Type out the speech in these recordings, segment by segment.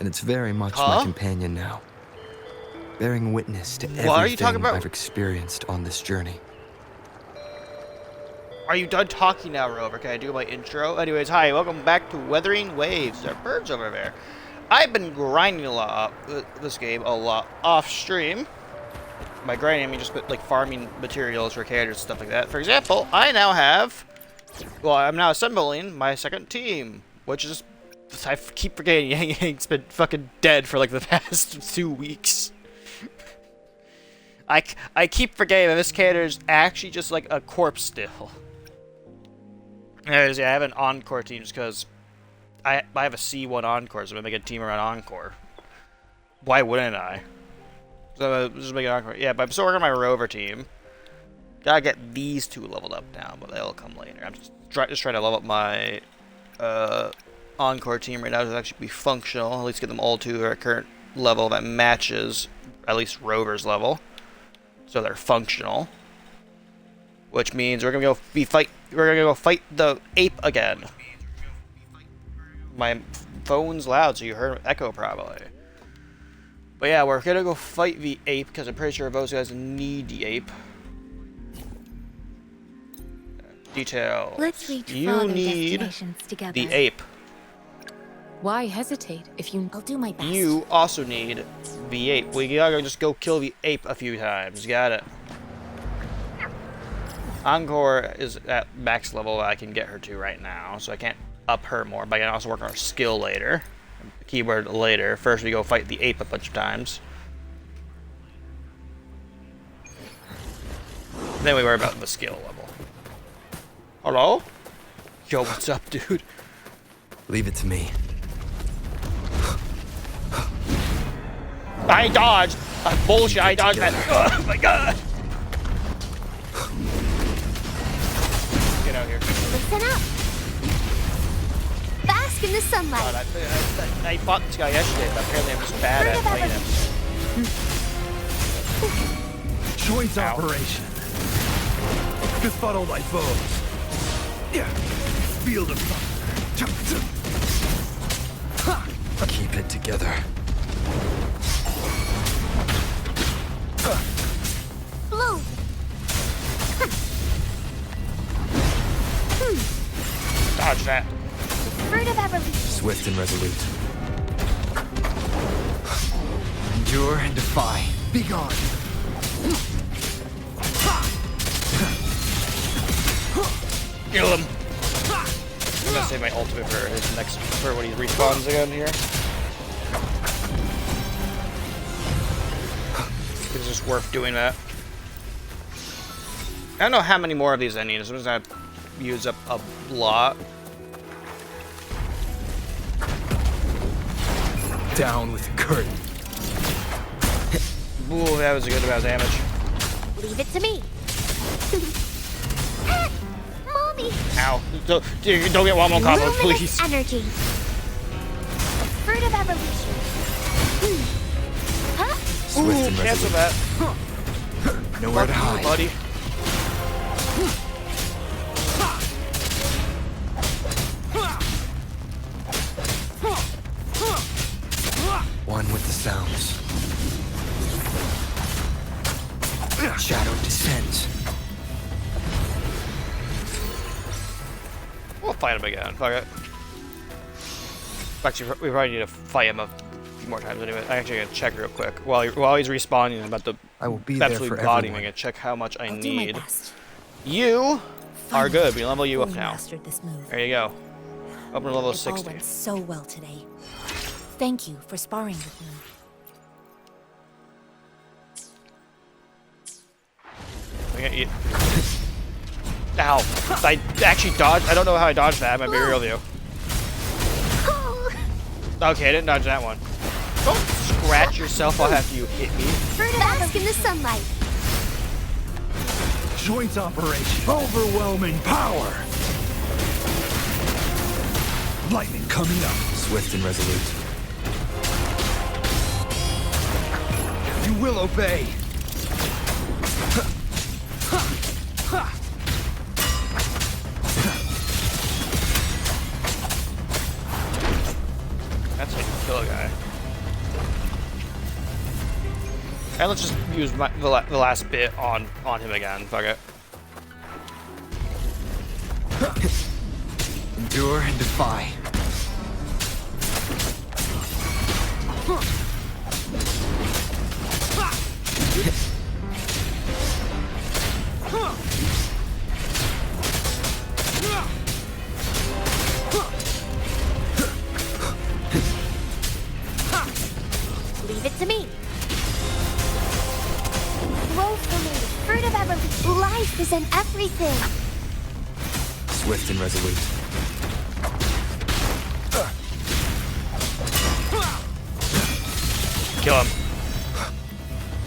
and it's very much my companion now, bearing witness to everything I've experienced on this journey. Are you done talking now, Rover? Can I do my intro? Anyways, hi, welcome back to Weathering Waves. There are birds over there. I've been grinding a lot this game, a lot off stream. By grinding, I mean just like farming materials for characters and stuff like that. For example, I now have, well, I'm now assembling my second team, which is, I keep forgetting Yang Yang's been fucking dead for like the past 2 weeks. I keep forgetting that this character is actually just like a corpse still. Anyways, yeah, I have an Encore team just because I have a C1 Encore, so I'm going to make a team around Encore. Why wouldn't I? So I'm just make an Encore. Yeah, but I'm still working on my Rover team. Gotta get these two leveled up now, but they'll come later. I'm just trying to level up my Encore team right now to actually be functional. At least get them all to their current level that matches at least Rover's level, so they're functional. Which means we're gonna go fight the ape again. My phone's loud, so you heard echo probably. But yeah, we're gonna go fight the ape because I'm pretty sure those guys need the ape. Detail. You need the ape. Why hesitate if you? I'll do my best. You also need the ape. We gotta just go kill the ape a few times. Got it. Encore is at max level I can get her to right now, so I can't up her more, but I can also work on her skill later. Keyword later. First we go fight the ape a bunch of times. Then we worry about the skill level. Hello? Yo, what's up, dude? Leave it to me. I dodged! Bullshit, I dodged that. Oh my god! Get out here. Listen up! Bask in the sunlight! God, I fought this guy yesterday, but apparently I'm just bad at playing him. Joint operation. Befuddle my foes. Yeah. Field of thunder. Keep it together. Blow! Dodge that. Fruit of evolution. Swift and resolute. Endure and defy. Be gone. Kill him. I'm gonna save my ultimate for his next, for when he respawns again here. It's just worth doing that. I don't know how many more of these I need. I'm just gonna use up a lot. Down with the curtain. Ooh, that was a good amount of damage. Leave it to me. Mommy! Ow. Don't get one more combo, please. Energy. Fruit of evolution. Huh? Swift and Cancel resolute. that. Nowhere to hide. Buddy. One with the sounds. Shadow descends. We'll fight him again. Fuck it. Actually, we probably need to fight him a few more times anyway. I actually gotta check real quick. While he's respawning, I'm about to I will be there for absolutely body him everyone. and check how much I I'll do my need. best. You are good. We level you up Fully now. mastered this move. There you go. Up to level It all 60. went so well today. Thank you for sparring with me. I got you. Ow. I actually dodged. I don't know how I dodged that. I'm gonna be real with you. Okay, I didn't dodge that one. Don't scratch yourself off after you hit me. Bask in the sunlight. Joint operation. Overwhelming power. Lightning coming up. Swift and resolute. You will obey. That's how you kill a guy. And let's just use the last bit on him again. Fuck it. Endure and defy. Leave it to me. Grow for me, fruit of ever. Life is in everything. Swift and resolute. Kill him.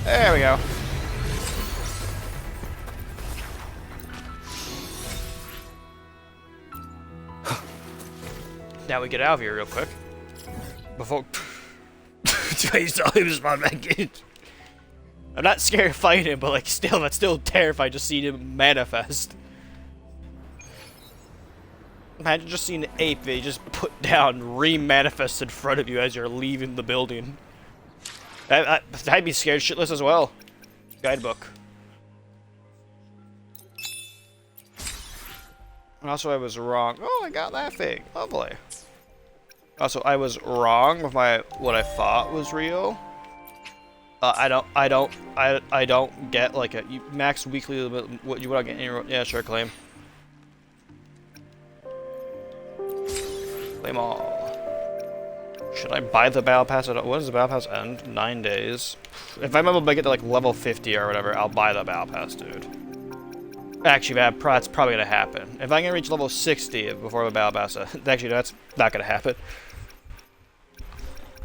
There we go. Now we get out of here real quick. Before I saw him spawn back in. I'm not scared of fighting him, but like still, that's still terrifying just seeing him manifest. Imagine just seeing an ape that you just put down, re-manifest in front of you as you're leaving the building. I'd be scared shitless as well. Guidebook. And also I was wrong. Oh, I got that thing. Lovely. Also, I was wrong with what I thought was real. I don't get like a max weekly limit. What you want to get in your, yeah, sure, claim. Claim all. Should I buy the battle pass? When does the battle pass end? 9 days. If I'm able to get to like level 50 or whatever, I'll buy the battle pass, dude. Actually, that's probably gonna happen. If I can reach level 60 before the battle pass, actually that's not gonna happen.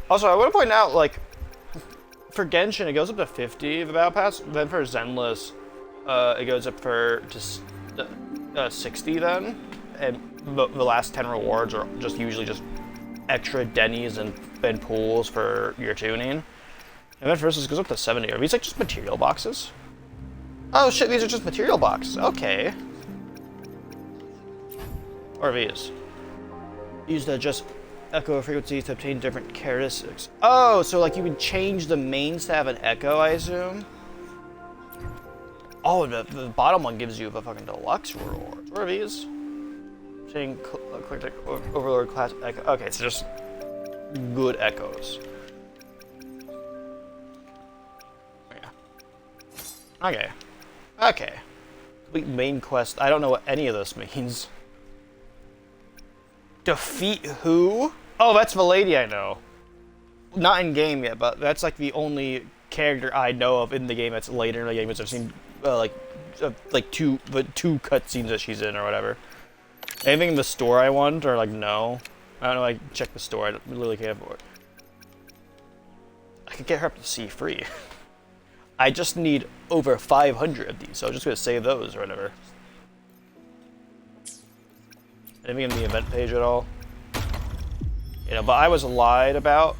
Also, I want to point out, like, for Genshin, it goes up to 50 the battle pass. Then for Zenless, it goes up to 60 then. And the last 10 rewards are just usually just extra dennies and pools for your tuning. And then versus goes up to 70. Are these like just material boxes? Oh shit, these are just material boxes. Okay. Or are these? Use the just echo frequencies to obtain different characteristics. Oh, so like you would change the mains to have an echo, I assume? Oh, the bottom one gives you the fucking deluxe rewards. Where are these? Saying click overlord class echo. Okay, so just good echoes. Yeah. Okay. Okay. Complete main quest. I don't know what any of this means. Defeat who? Oh, that's the lady I know. Not in game yet, but that's like the only character I know of in the game that's later in the game, which I've seen like two cutscenes that she's in or whatever. Anything in the store I want, or like no? I don't know, like check the store, I literally can't afford it. I could get her up to C free. I just need over 500 of these, so I'm just gonna save those or whatever. Anything in the event page at all? You know, but I was lied about.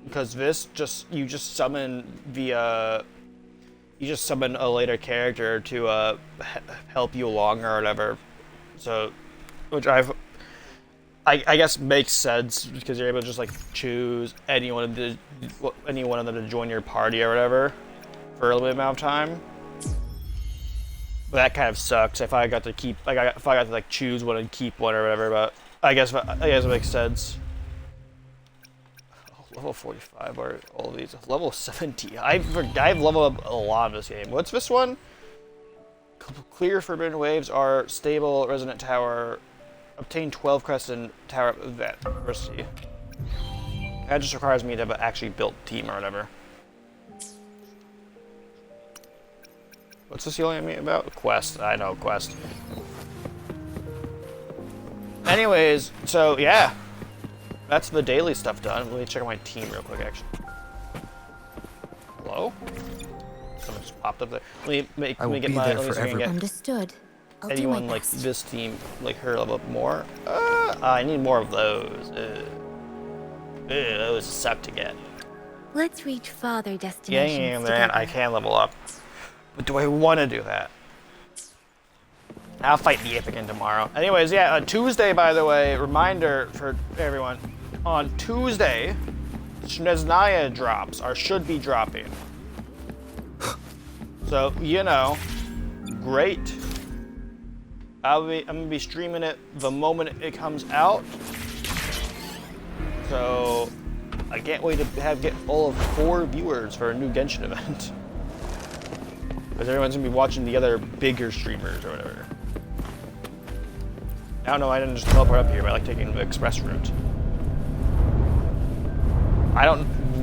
Because this you just summon the, you just summon a later character to help you along or whatever. So, which I guess makes sense because you're able to just like choose any one of them to join your party or whatever for a limited amount of time. But that kind of sucks if I got to keep if I got to like choose one and keep one or whatever. But I guess it makes sense. Level 45 are all of these. Level 70. I've leveled up a lot of this game. What's this one? Clear forbidden waves are stable resonant tower. Obtain 12 crescent tower event diversity. That just requires me to have an actually built team or whatever. What's this yelling at me about? Quest. I know, quest. Anyways, so yeah. That's the daily stuff done. Let me check out my team real quick, actually. Hello? Someone just popped up there. Let me get my. Let me see if I can get understood. anyone like this team, like her, level up more. I need more of those. Those suck to get. Let's reach farther destinations. Yeah, man, I can level up. But do I want to do that? I'll fight the ape again tomorrow. Anyways, yeah, Tuesday, by the way, reminder for everyone. On Tuesday, Snezhnaya drops, or should be dropping. So, you know, great. I'm gonna be streaming it the moment it comes out. So, I can't wait to get all of 4 viewers for a new Genshin event. Because everyone's gonna be watching the other bigger streamers or whatever. I don't know, I didn't just teleport up here, but I like taking the express route.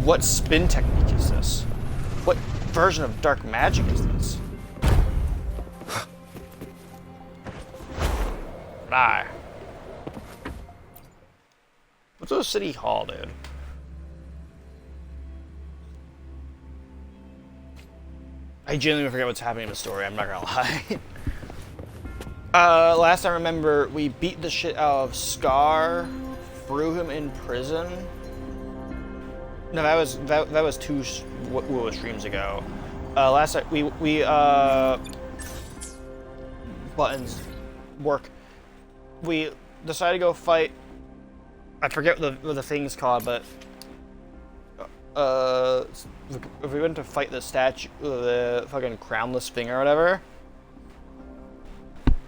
What spin technique is this? What version of dark magic is this? Die. What's the city hall, dude? I genuinely forget what's happening in the story, I'm not gonna lie. Last I remember, we beat the shit out of Scar, threw him in prison. No, that was 2 Wuwa streams ago. Last time we buttons work. We decided to go fight. I forget what the thing's called, but if we went to fight the statue, the fucking crownless thing or whatever.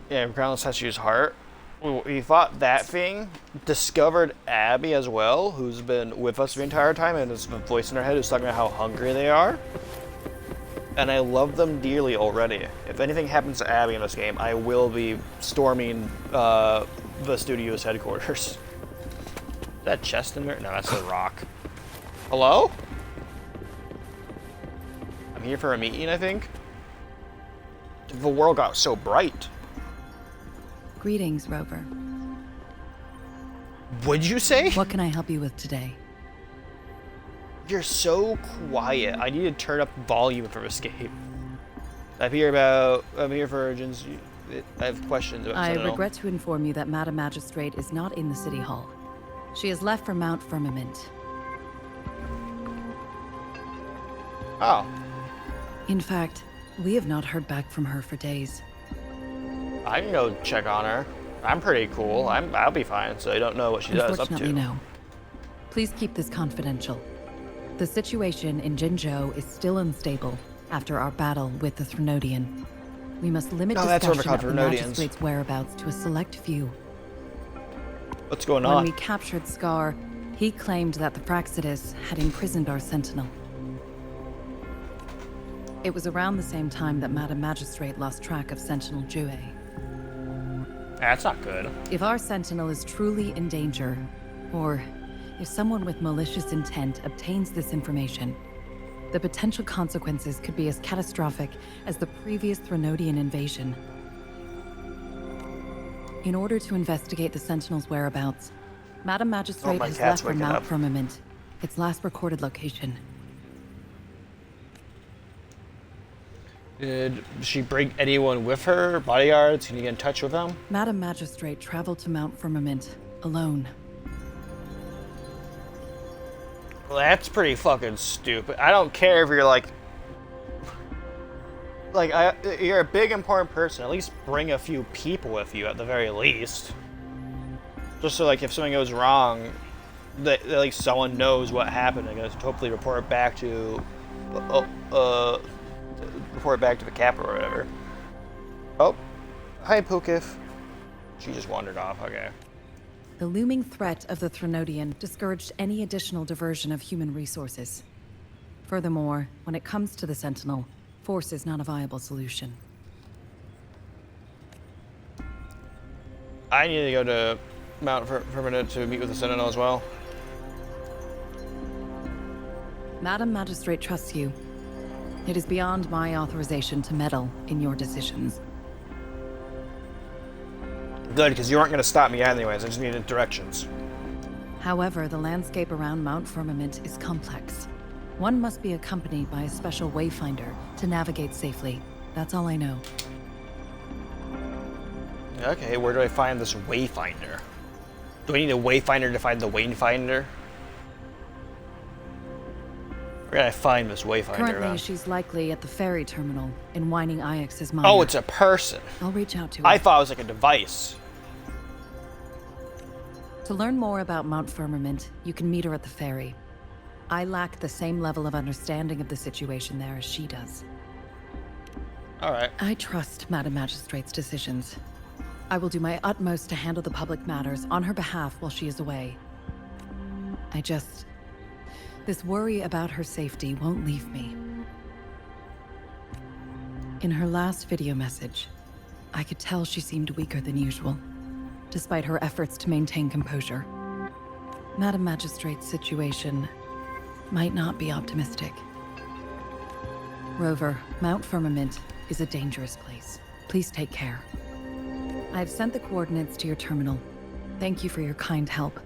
Yeah, crownless statue's heart. We fought that thing, discovered Abby as well, who's been with us the entire time, and has a voice in her head who's talking about how hungry they are. And I love them dearly already. If anything happens to Abby in this game, I will be storming the studio's headquarters. Is that chest in there? No, that's a rock. Hello? I'm here for a meeting, I think. The world got so bright. Greetings, Rover. What'd you say? What can I help you with today? You're so quiet. I need to turn up volume for escape. I'm here for urgency. I have questions about I Sentinel. regret to inform you that Madam Magistrate is not in the City Hall. She has left for Mount Firmament. Oh. In fact, we have not heard back from her for days. I can go check on her. I'm pretty cool. I'll be fine, so I don't know what she does up to. Unfortunately, no. Please keep this confidential. The situation in Jinzhou is still unstable after our battle with the Threnodian. We must limit discussion of the Magistrate's whereabouts to a select few. What's going on? When we captured Scar, he claimed that the Praxidus had imprisoned our sentinel. It was around the same time that Madam Magistrate lost track of Sentinel Jue. That's not good. If our sentinel is truly in danger, or if someone with malicious intent obtains this information, the potential consequences could be as catastrophic as the previous Threnodian invasion. In order to investigate the sentinel's whereabouts, Madam Magistrate has left for Mount Firmament, its last recorded location. Did she bring anyone with her? Bodyguards? Can you get in touch with them? Madam Magistrate traveled to Mount Firmament alone. Well, that's pretty fucking stupid. I don't care if you're you're a big important person. At least bring a few people with you at the very least. Just so if something goes wrong, that at least someone knows what happened and can hopefully report back to the capital or whatever. Oh, hi pigFIVE. She just wandered off. Okay. The looming threat of the Threnodian discouraged any additional diversion of human resources. Furthermore, when it comes to the Sentinel, force is not a viable solution. I need to go to Mount Firmament to meet with the Sentinel as well. Madam Magistrate trusts you. It is beyond my authorization to meddle in your decisions. Good, because you aren't going to stop me anyways. I just needed directions. However, the landscape around Mount Firmament is complex. One must be accompanied by a special wayfinder to navigate safely. That's all I know. Okay, where do I find this wayfinder? Do I need a wayfinder to find the wayfinder? Where can I find this wayfinder? Currently, she's likely at the ferry terminal in Whining Ix's mine. Oh, it's a person. I'll reach out to her. I thought it was like a device. To learn more about Mount Firmament, you can meet her at the ferry. I lack the same level of understanding of the situation there as she does. Alright. I trust Madam Magistrate's decisions. I will do my utmost to handle the public matters on her behalf while she is away. This worry about her safety won't leave me. In her last video message, I could tell she seemed weaker than usual, despite her efforts to maintain composure. Madam Magistrate's situation might not be optimistic. Rover, Mount Firmament is a dangerous place. Please take care. I've sent the coordinates to your terminal. Thank you for your kind help.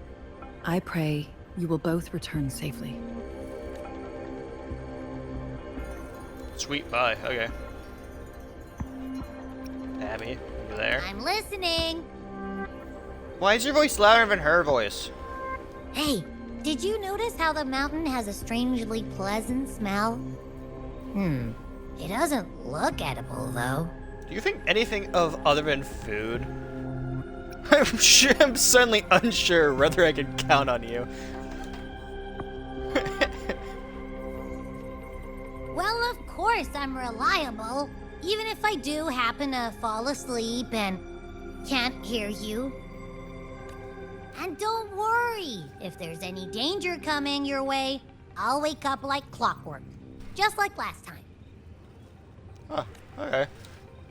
I pray you will both return safely. Sweet, bye. Okay. Abby, you there? I'm listening. Why is your voice louder than her voice? Hey, did you notice how the mountain has a strangely pleasant smell? It doesn't look edible, though. Do you think anything of other than food? I'm suddenly unsure whether I can count on you. Well, of course I'm reliable. Even if I do happen to fall asleep and can't hear you. And don't worry, if there's any danger coming your way, I'll wake up like clockwork. Just like last time. Huh, okay.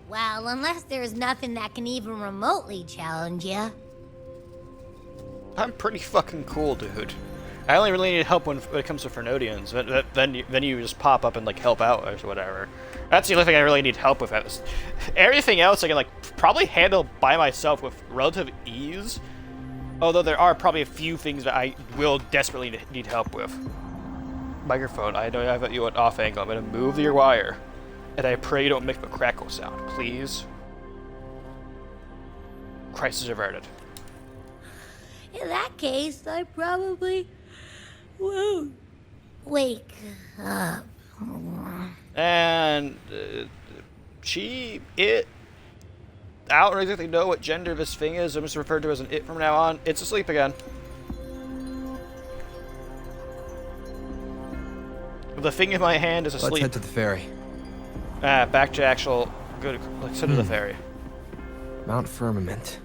Well, unless there's nothing that can even remotely challenge you. I'm pretty fucking cool, dude. I only really need help when it comes to Fernodians. Then you just pop up and like help out or whatever. That's the only thing I really need help with. Everything else I can like probably handle by myself with relative ease. Although there are probably a few things that I will desperately need help with. Microphone, I know I have you at off angle. I'm gonna move your wire. And I pray you don't make a crackle sound, please. Crisis averted. In that case, I probably won't wake up. And I don't exactly know what gender this thing is. I'm just referred to as an it from now on. It's asleep again. The thing in my hand is asleep. Let's head to the ferry. Back to actual good. Let's head to the ferry. Mount Firmament.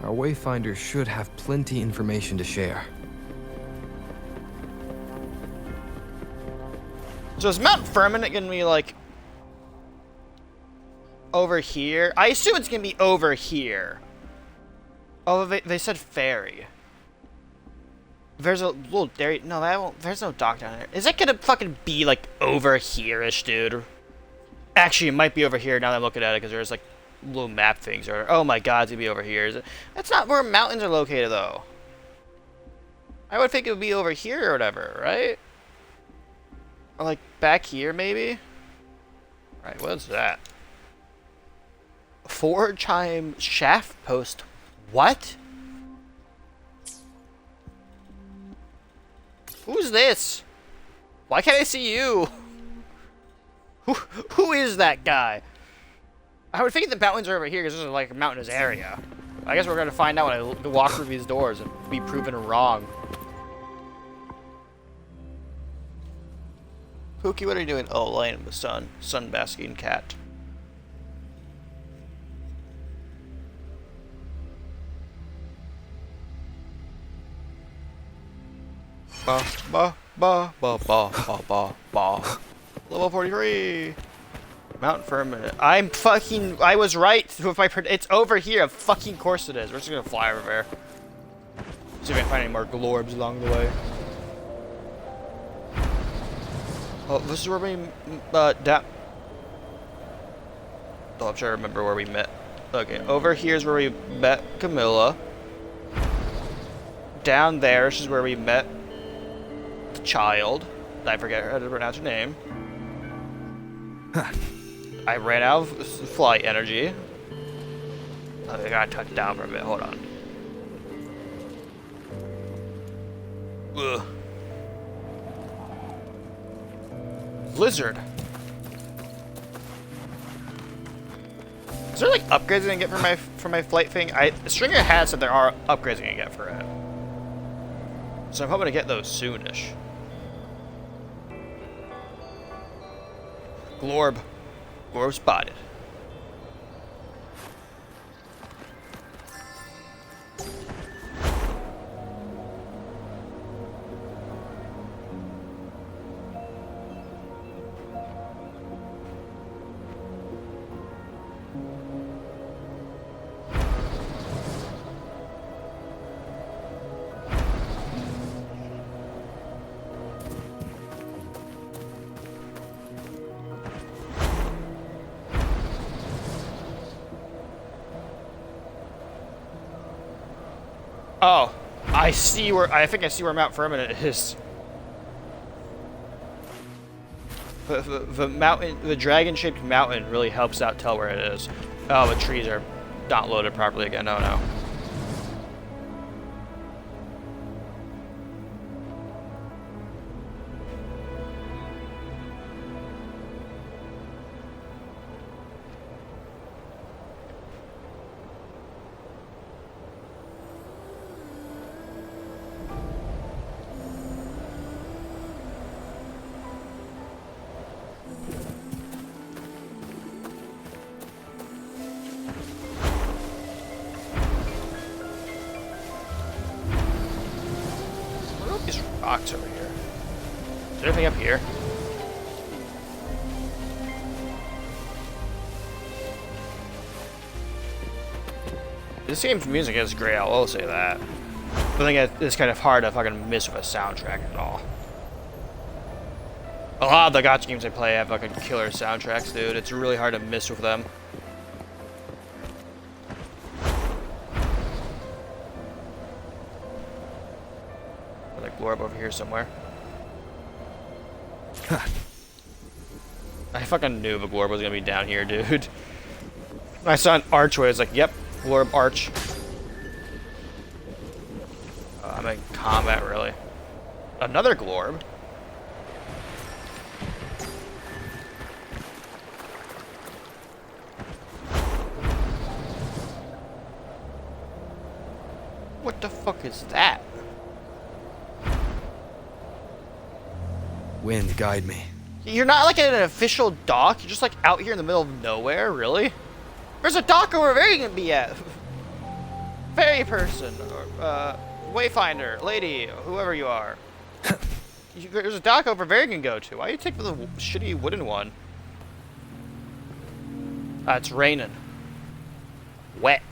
Our wayfinder should have plenty information to share. So is Mount Firmament gonna be like over here? I assume it's gonna be over here. Oh, they said ferry. There's a little dairy. No, that won't. There's no dock down there. Is it gonna fucking be like over here-ish, dude? Actually, it might be over here now that I'm looking at it because there's like little map things. Or oh my god, it's gonna be over here. Is it? That's not where mountains are located, though. I would think it would be over here or whatever, right? Or like back here, maybe. All right, what's that? Four-chime shaft post. What? Who's this? Why can't I see you? Who is that guy? I would think the mountains are over here because this is like a mountainous area. I guess we're gonna find out when I walk through these doors and be proven wrong. Pookie, what are you doing? Oh, laying in the sun. Sunbasking cat. Ba ba ba ba ba ba ba ba. Level 43. Mount Firmament. I was right with my it's over here. Of fucking course it is. We're just gonna fly over there. See if I can find any more glorbs along the way. Oh, this is where we Oh, I'm trying to remember where we met. Okay, over here is where we met Camilla. Down there is where we met the child. I forget how to pronounce her name. I ran out of flight energy. I gotta touch down for a bit. Hold on. Ugh. Blizzard. Is there like upgrades I can get for my flight thing? Stringer has said there are upgrades I can get for it. So I'm hoping to get those soonish. Glorb. Glorb spotted. Oh, I see where, I think I see where Mount Firmament is. The mountain, the dragon-shaped mountain really helps out tell where it is. Oh, the trees are not loaded properly again. Oh no. These rocks over here. Is there anything up here? This game's music is great, I will say that. But I think it's kind of hard to fucking miss with a soundtrack at all. A lot of the gacha games I play have fucking killer soundtracks, dude. It's really hard to miss with them. Glorb over here somewhere. I fucking knew the Glorb was gonna be down here, dude. I saw an archway, I was like, yep, Glorb arch. I'm in combat, really. Another Glorb? What the fuck is that? Wind, guide me. You're not like at an official dock. You're just like out here in the middle of nowhere, really? There's a dock over there you can be at. Ferry person, or wayfinder, lady, whoever you are. There's a dock over there you can go to. Why do you take the shitty wooden one? It's raining. Wet.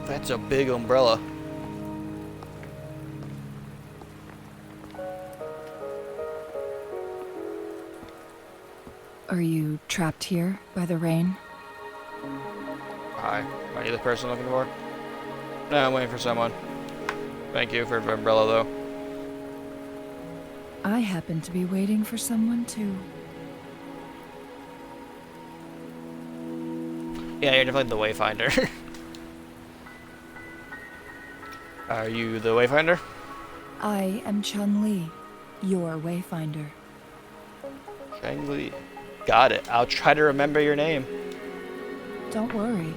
That's a big umbrella. Are you trapped here by the rain? Hi. Are you the person looking for? No, I'm waiting for someone. Thank you for the umbrella, though. I happen to be waiting for someone, too. Yeah, you're definitely the wayfinder. Are you the wayfinder? I am Chun-Li, your wayfinder. Chun-Li. Got it. I'll try to remember your name. Don't worry.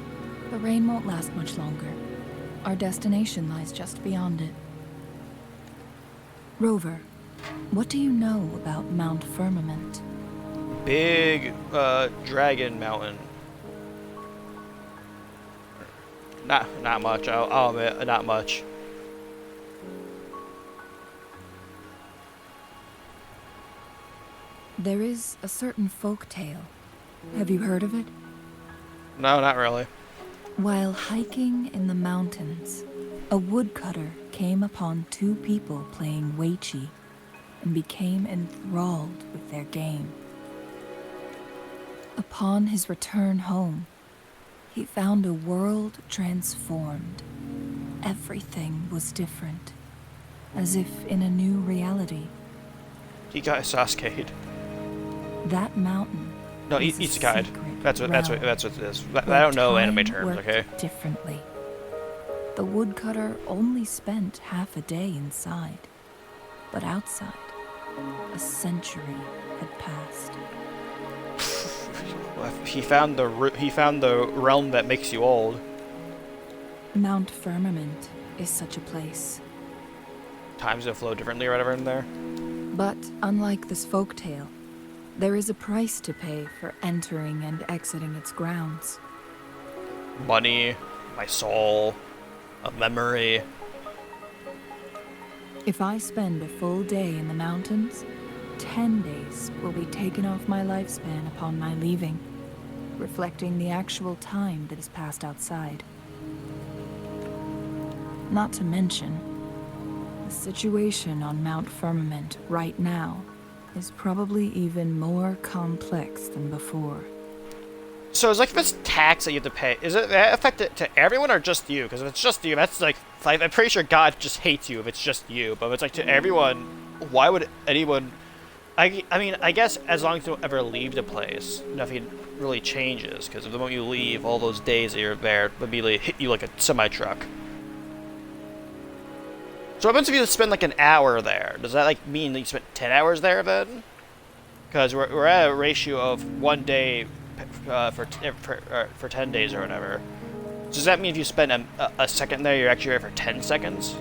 The rain won't last much longer. Our destination lies just beyond it. Rover, what do you know about Mount Firmament? Big, dragon mountain. Not much. I'll admit, not much. There is a certain folk tale. Have you heard of it? No, not really. While hiking in the mountains, a woodcutter came upon two people playing Weiqi and became enthralled with their game. Upon his return home, he found a world transformed. Everything was different, as if in a new reality. He got Sasuke'd. That mountain. No, Isekai. That's what it is. I don't know anime terms, okay? Differently. The woodcutter only spent half a day inside, but outside, a century had passed. He found the realm that makes you old. Mount Firmament is such a place. Times will flow differently or whatever in there. But unlike this folktale, there is a price to pay for entering and exiting its grounds. Money, my soul, a memory. If I spend a full day in the mountains, 10 days will be taken off my lifespan upon my leaving, reflecting the actual time that is passed outside. Not to mention, the situation on Mount Firmament right now is probably even more complex than before. So it's like this tax that you have to pay. Is it that affected to everyone or just you? Because if it's just you, that's like I'm pretty sure God just hates you if it's just you. But if it's like to everyone, why would anyone? I mean, I guess as long as you don't ever leave the place, nothing really changes. Because the moment you leave, all those days that you're there would immediately hit you like a semi-truck. So what happens if you spend like an hour there? Does that like mean that you spent 10 hours there then? Because we're at a ratio of 1 day for 10 days or whatever. Does that mean if you spend a second there, you're actually there for 10 seconds?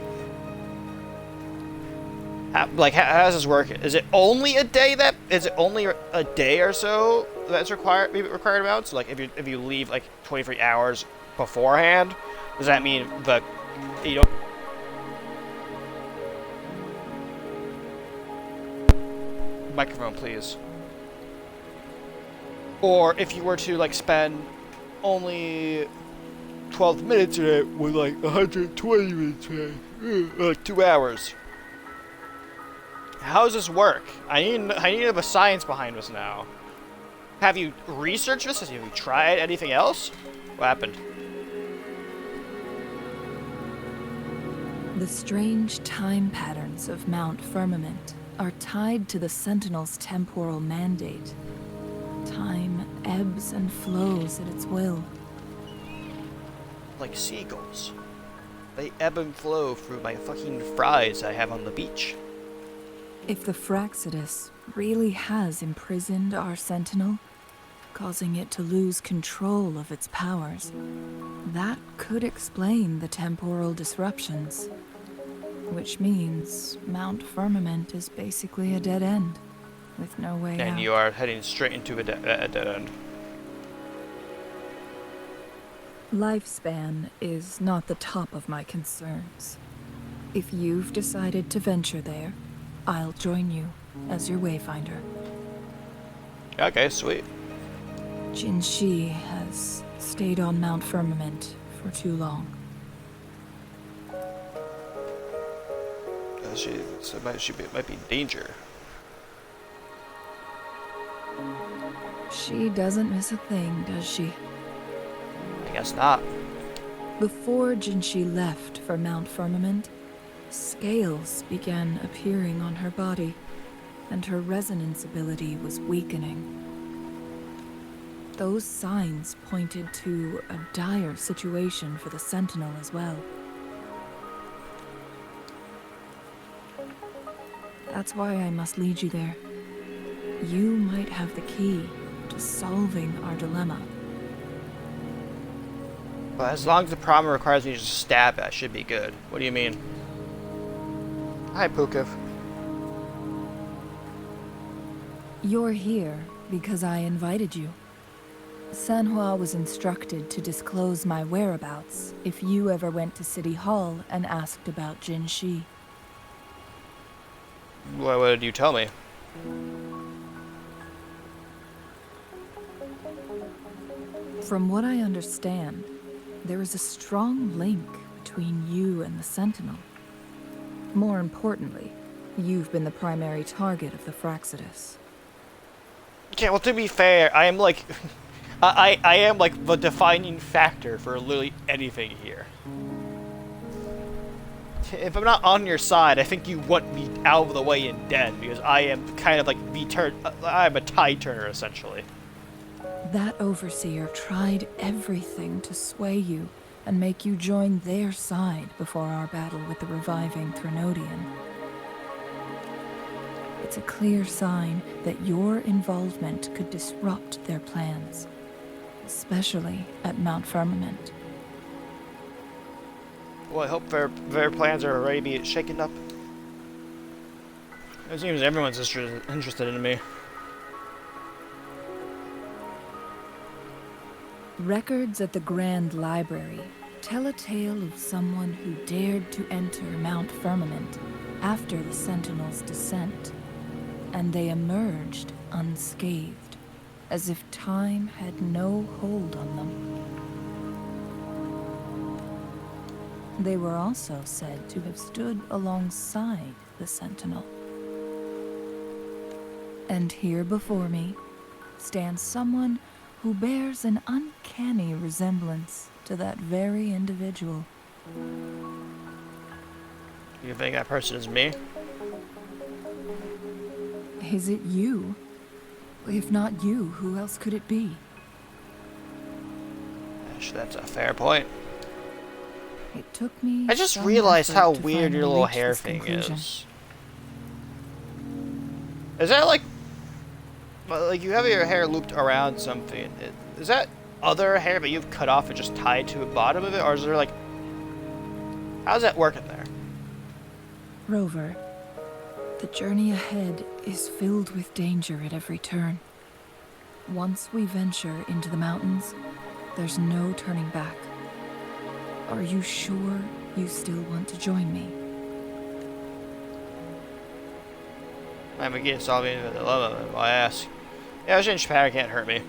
How does this work? Is it only a day that? Is it only a day or so that's required amount? So like if you leave like 23 hours beforehand, does that mean that you don't? Microphone, please. Or if you were to like spend only 12 minutes in it with like 120 minutes in it, like 2 hours. How does this work? I need to have a science behind this now. Have you researched this? Have you tried anything else? What happened? The strange time patterns of Mount Firmament are tied to the Sentinel's temporal mandate. Time ebbs and flows at its will. Like seagulls. They ebb and flow through my fucking fries I have on the beach. If the Fraxidus really has imprisoned our Sentinel, causing it to lose control of its powers, that could explain the temporal disruptions. Which means Mount Firmament is basically a dead end, with no way out. And you are heading straight into a dead end. Lifespan is not the top of my concerns. If you've decided to venture there, I'll join you as your wayfinder. Okay, sweet. Jinshi has stayed on Mount Firmament for too long. She might be in danger. She doesn't miss a thing, does she? I guess not. Before Jinshi left for Mount Firmament, scales began appearing on her body, and her resonance ability was weakening. Those signs pointed to a dire situation for the Sentinel as well. That's why I must lead you there. You might have the key to solving our dilemma. Well, as long as the problem requires me to just stab it, I should be good. What do you mean? Hi, pigFIVE. You're here because I invited you. Sanhua was instructed to disclose my whereabouts if you ever went to City Hall and asked about Jinshi. What did you tell me? From what I understand, there is a strong link between you and the Sentinel. More importantly, you've been the primary target of the Fraxidus. Okay, well, to be fair, I am like... I am like the defining factor for literally anything here. If I'm not on your side, I think you want me out of the way and dead, because I am kind of like I'm a tide turner, essentially. That overseer tried everything to sway you and make you join their side before our battle with the reviving Threnodian. It's a clear sign that your involvement could disrupt their plans, especially at Mount Firmament. Well, I hope their plans are already be shaken up. It seems everyone's interested in me. Records at the Grand Library tell a tale of someone who dared to enter Mount Firmament after the Sentinel's descent, and they emerged unscathed, as if time had no hold on them. They were also said to have stood alongside the Sentinel. And here before me stands someone who bears an uncanny resemblance to that very individual. You think that person is me? Is it you? If not you, who else could it be? Gosh, that's a fair point. It took me. I just realized how weird your little hair thing is. Is that like you have your hair looped around something? Is that other hair that you've cut off and just tied to the bottom of it, or is there like, how's that working there? Rover, the journey ahead is filled with danger at every turn. Once we venture into the mountains, there's no turning back. Are you sure you still want to join me? I'm against solving the dilemma if I ask. Yeah, a change pattern can't hurt me.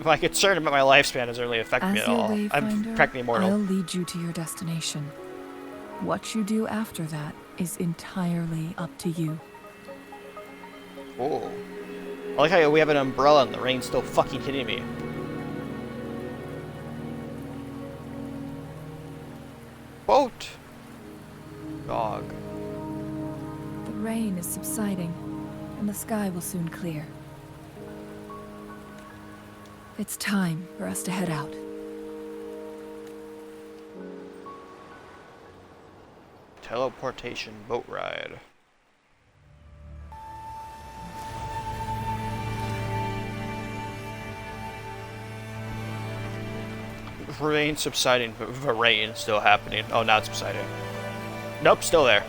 My concern about my lifespan doesn't really affect me at all. I'm practically immortal. I'll lead you to your destination. What you do after that is entirely up to you. Oh. I like how we have an umbrella and the rain's still fucking hitting me. Boat! Dog. The rain is subsiding, and the sky will soon clear. It's time for us to head out. Teleportation boat ride. Rain subsiding, but the rain still happening. Oh, now it's subsiding. Nope, still there.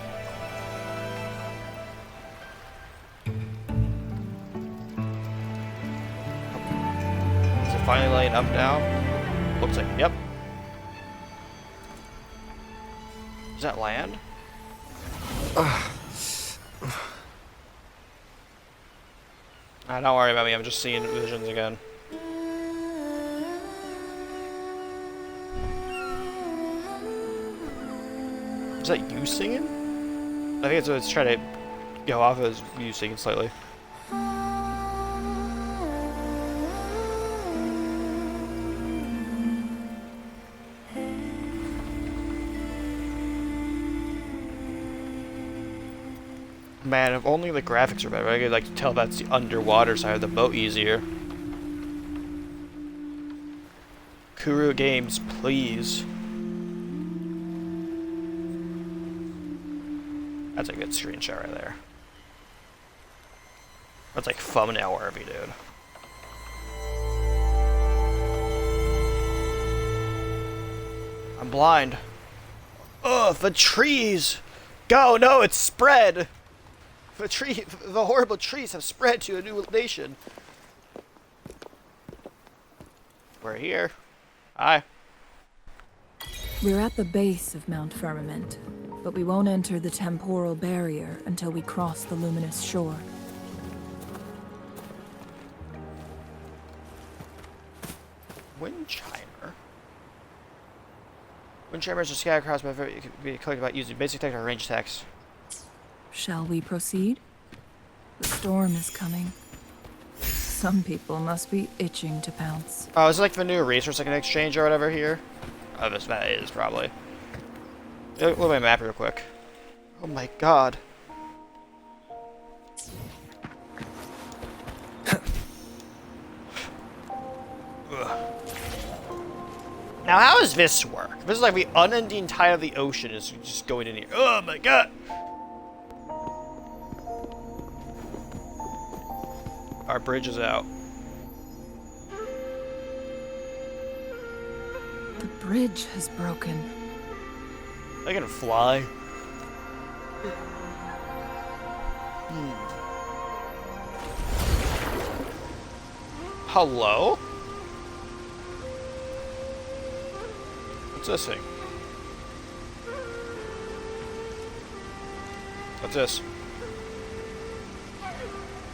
Is it finally laying up now? Looks like, yep. Is that land? Don't worry about me, I'm just seeing visions again. Is that you singing? I think it's trying to go off as you singing slightly. Man, if only the graphics were better, I could like tell that's the underwater side of the boat easier. Kuru Games, please. That's a good screenshot right there. That's like thumbnail worthy, dude. I'm blind. Ugh, the trees! Go, no, it's spread! The horrible trees have spread to a new nation. We're here. Hi. We're at the base of Mount Firmament, but we won't enter the temporal barrier until we cross the luminous shore. Wind chimer. Wind chimers are scattered across by it can be collected by using basic technical range attacks. Shall we proceed? The storm is coming. Some people must be itching to pounce. Oh, is it like the new resource I can exchange or whatever here? Oh, that is probably. Look at my map real quick. Oh my god. Now, how does this work? This is like the unending tide of the ocean is just going in here. Oh my god! Our bridge is out. The bridge has broken. I can fly. Hello? What's this thing? What's this?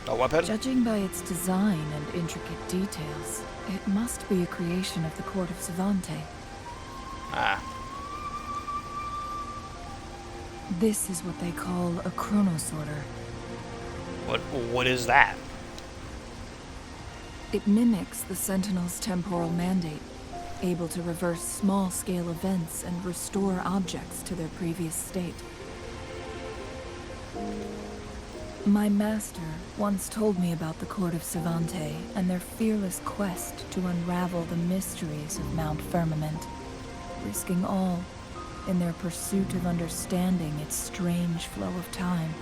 A weapon? Judging by its design and intricate details, it must be a creation of the court of Savante. Ah. This is what they call a chronosorter. What is that? It mimics the Sentinel's temporal mandate, able to reverse small-scale events and restore objects to their previous state. My master once told me about the Court of Savante and their fearless quest to unravel the mysteries of Mount Firmament, risking all in their pursuit of understanding its strange flow of time.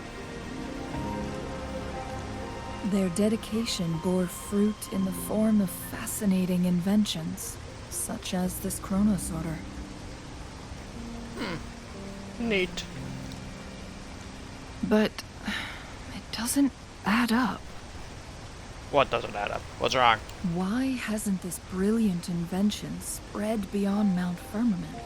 Their dedication bore fruit in the form of fascinating inventions, such as this chronosorter. Neat. But it doesn't add up. What doesn't add up? What's wrong? Why hasn't this brilliant invention spread beyond Mount Firmament?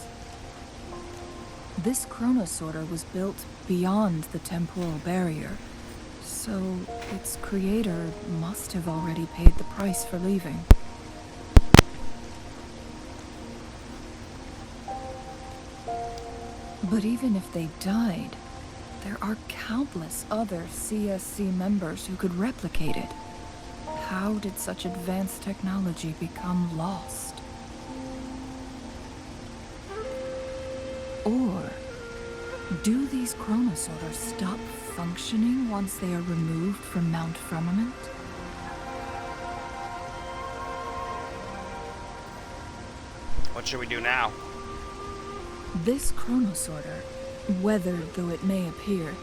This chronosorter was built beyond the temporal barrier, so its creator must have already paid the price for leaving. But even if they died, there are countless other CSC members who could replicate it. How did such advanced technology become lost? Or do these chronosorters stop functioning once they are removed from Mount Firmament? What should we do now? This chronosorter, weathered though it may appear,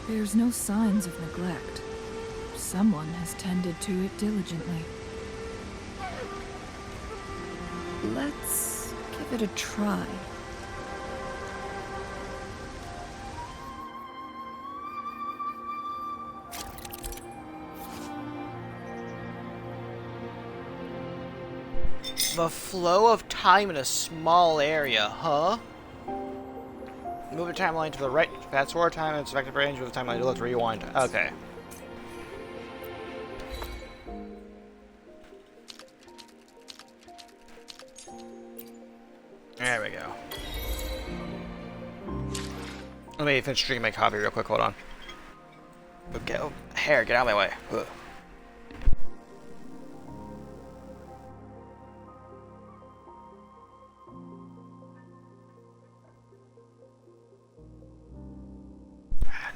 bears no signs of neglect. Someone has tended to it diligently. Let's give it a try. The flow of time in a small area, huh? Move the timeline to the right. Fast forward time in its effective range with the timeline to the left. Rewind. Okay. There we go. Let me finish drinking my coffee real quick. Hold on. Okay, oh, hair, get out of my way. Ugh.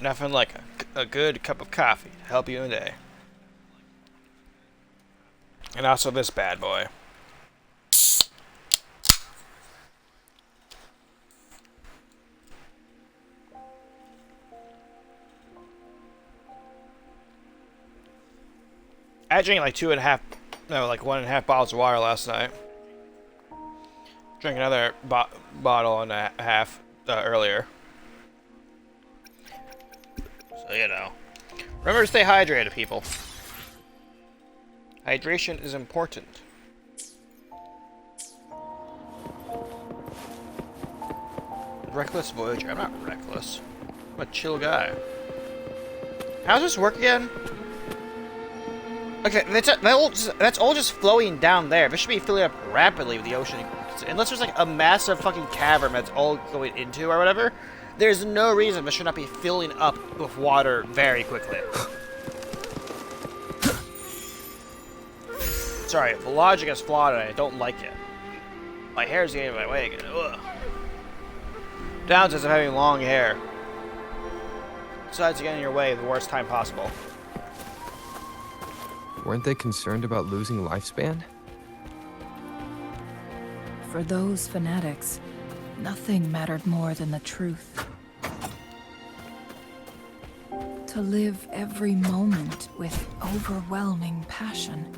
Nothing like a good cup of coffee to help you in the day. And also this bad boy. I drank like 1.5 bottles of water last night. Drank another bottle and a half earlier. So, you know. Remember to stay hydrated, people. Hydration is important. Reckless Voyager. I'm not reckless. I'm a chill guy. How does this work again? Okay, that's all just flowing down there. This should be filling up rapidly with the ocean. Unless there's like a massive fucking cavern that's all going into or whatever, there's no reason this should not be filling up with water very quickly. Sorry, the logic is flawed and I don't like it. My hair's getting in my way again. Ugh. Downsides of having long hair. Besides getting in your way the worst time possible. Weren't they concerned about losing lifespan? For those fanatics, nothing mattered more than the truth. To live every moment with overwhelming passion.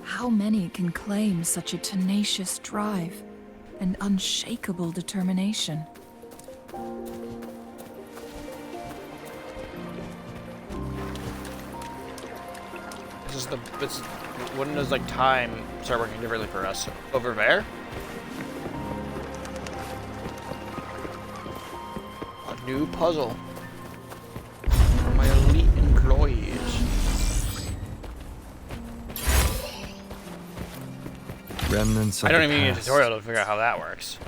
How many can claim such a tenacious drive? and unshakable determination. When does like time start working differently for us? Over there? A new puzzle for my elite employees. Remnants of I don't the even need a past. tutorial to figure out how that works.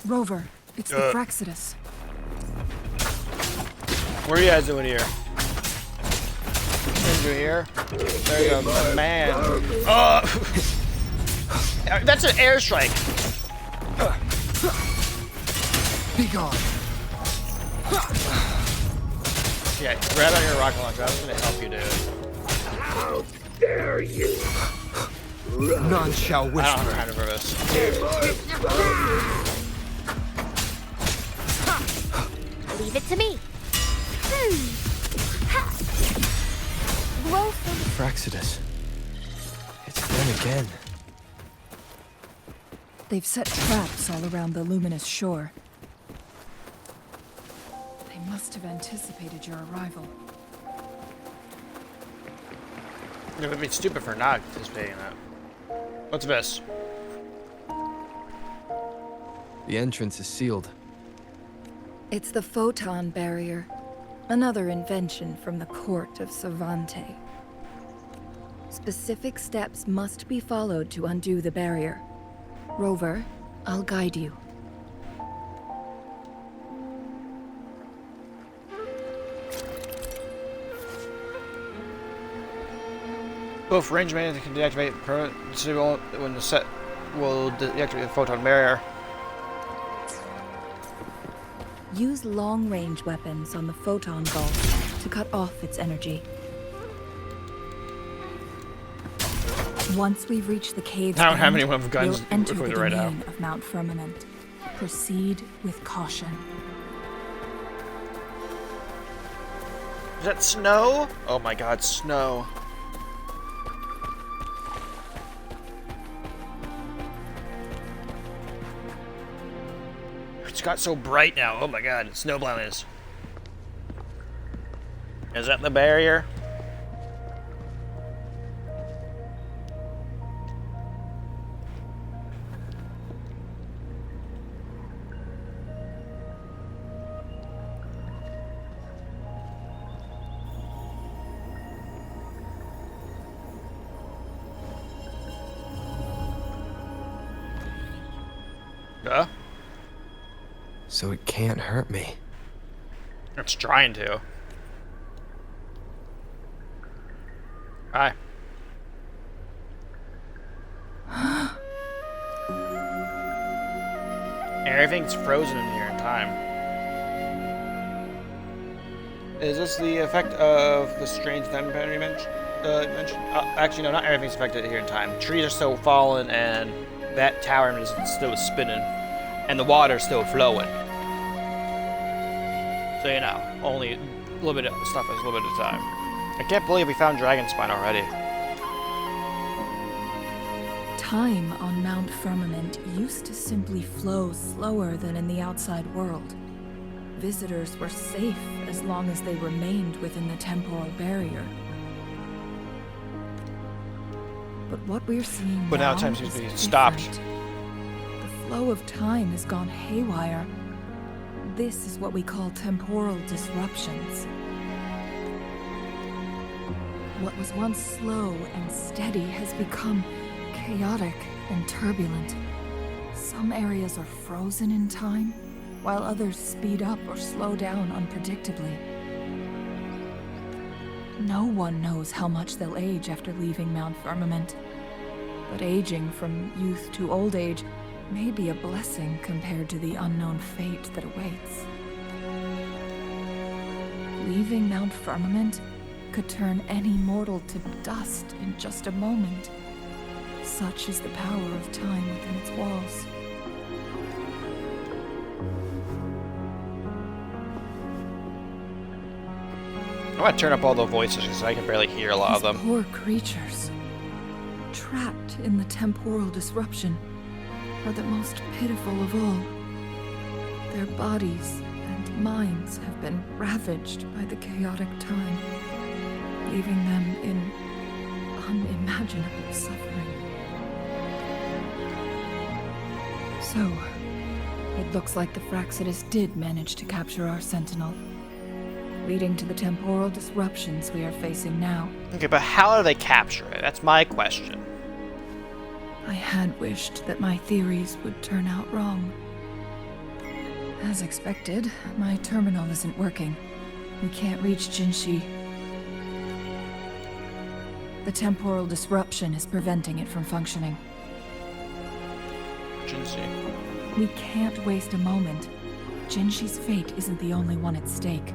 Rover, it's the Frexidus. What are you guys doing here? Over here. There's a man. That's an airstrike. Be gone. Yeah, grab out your rocket launcher. I'm gonna help you, dude. How dare you? None shall I don't whisper. have time for this. Leave it to me. Frexidus. It's them again. They've set traps all around the luminous shore. They must have anticipated your arrival. It would be stupid for not anticipating that. What's this? The entrance is sealed. It's the photon barrier, another invention from the court of Savante. Specific steps must be followed to undo the barrier. Rover, I'll guide you. Both range maintenance can deactivate permanent disable when the set will deactivate the photon barrier. Use long-range weapons on the photon vault to cut off its energy. Once we've reached the cave's I don't have end, any of guns we'll enter the equipped right now. domain of Mount Firmament. Proceed with caution. Is that snow? Oh my god, snow. It's got so bright now. Oh my god, snow blindness. Is that the barrier? So it can't hurt me. It's trying to. Hi. Everything's frozen in here in time. Is this the effect of the strange time pattern you mentioned? Actually, no, not everything's affected here in time. Trees are still falling, and that tower is still spinning, and the water's still flowing. So, you know, only a little bit of stuff is a little bit at a time. I can't believe we found Dragon Spine already. Time on Mount Firmament used to simply flow slower than in the outside world. Visitors were safe as long as they remained within the temporal barrier. But what we're seeing But now time seems to be stopped. The flow of time has gone haywire. This is what we call temporal disruptions. What was once slow and steady has become chaotic and turbulent. Some areas are frozen in time, while others speed up or slow down unpredictably. No one knows how much they'll age after leaving Mount Firmament, but aging from youth to old age may be a blessing compared to the unknown fate that awaits. Leaving Mount Firmament could turn any mortal to dust in just a moment. Such is the power of time within its walls. I'm gonna turn up all the voices because I can barely hear a lot of them. Poor creatures. trapped in the temporal disruption are the most pitiful of all. Their bodies and minds have been ravaged by the chaotic time, leaving them in unimaginable suffering. So, it looks like the Fraxidus did manage to capture our sentinel, leading to the temporal disruptions we are facing now. Okay, but how do they capture it? That's my question. I had wished that my theories would turn out wrong. As expected, my terminal isn't working. We can't reach Jinshi. The temporal disruption is preventing it from functioning. Jinshi. We can't waste a moment. Jinshi's fate isn't the only one at stake.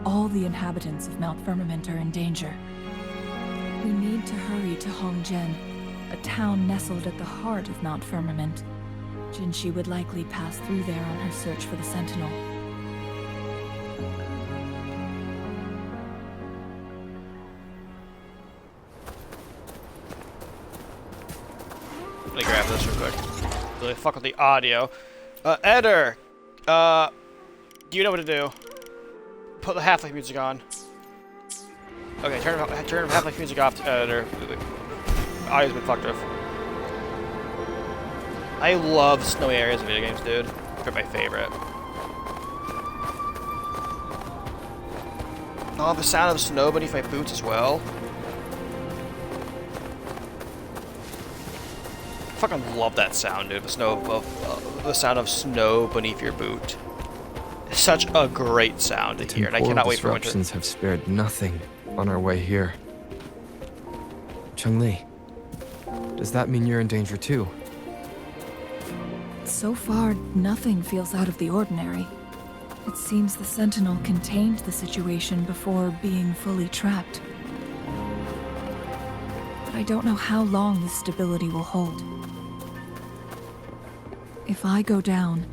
All the inhabitants of Mount Firmament are in danger. We need to hurry to Hongjian, a town nestled at the heart of Mount Firmament. Jinshi would likely pass through there on her search for the Sentinel. Let me grab this real quick. Really fuck with the audio. Eder! Do you know what to do? Put the Half-Life music on. Okay, turn Half-Life music off, Eder. Audio's been fucked with. I love snowy areas in video games, dude. They're my favorite. Oh, the sound of snow beneath my boots as well. I fucking love that sound, dude. The sound of snow beneath your boot. It's such a great sound to hear, and I cannot wait for winter. Disruptions have spared nothing on our way here. Chun-Li, does that mean you're in danger too? So far, nothing feels out of the ordinary. It seems the Sentinel contained the situation before being fully trapped. But I don't know how long this stability will hold. If I go down,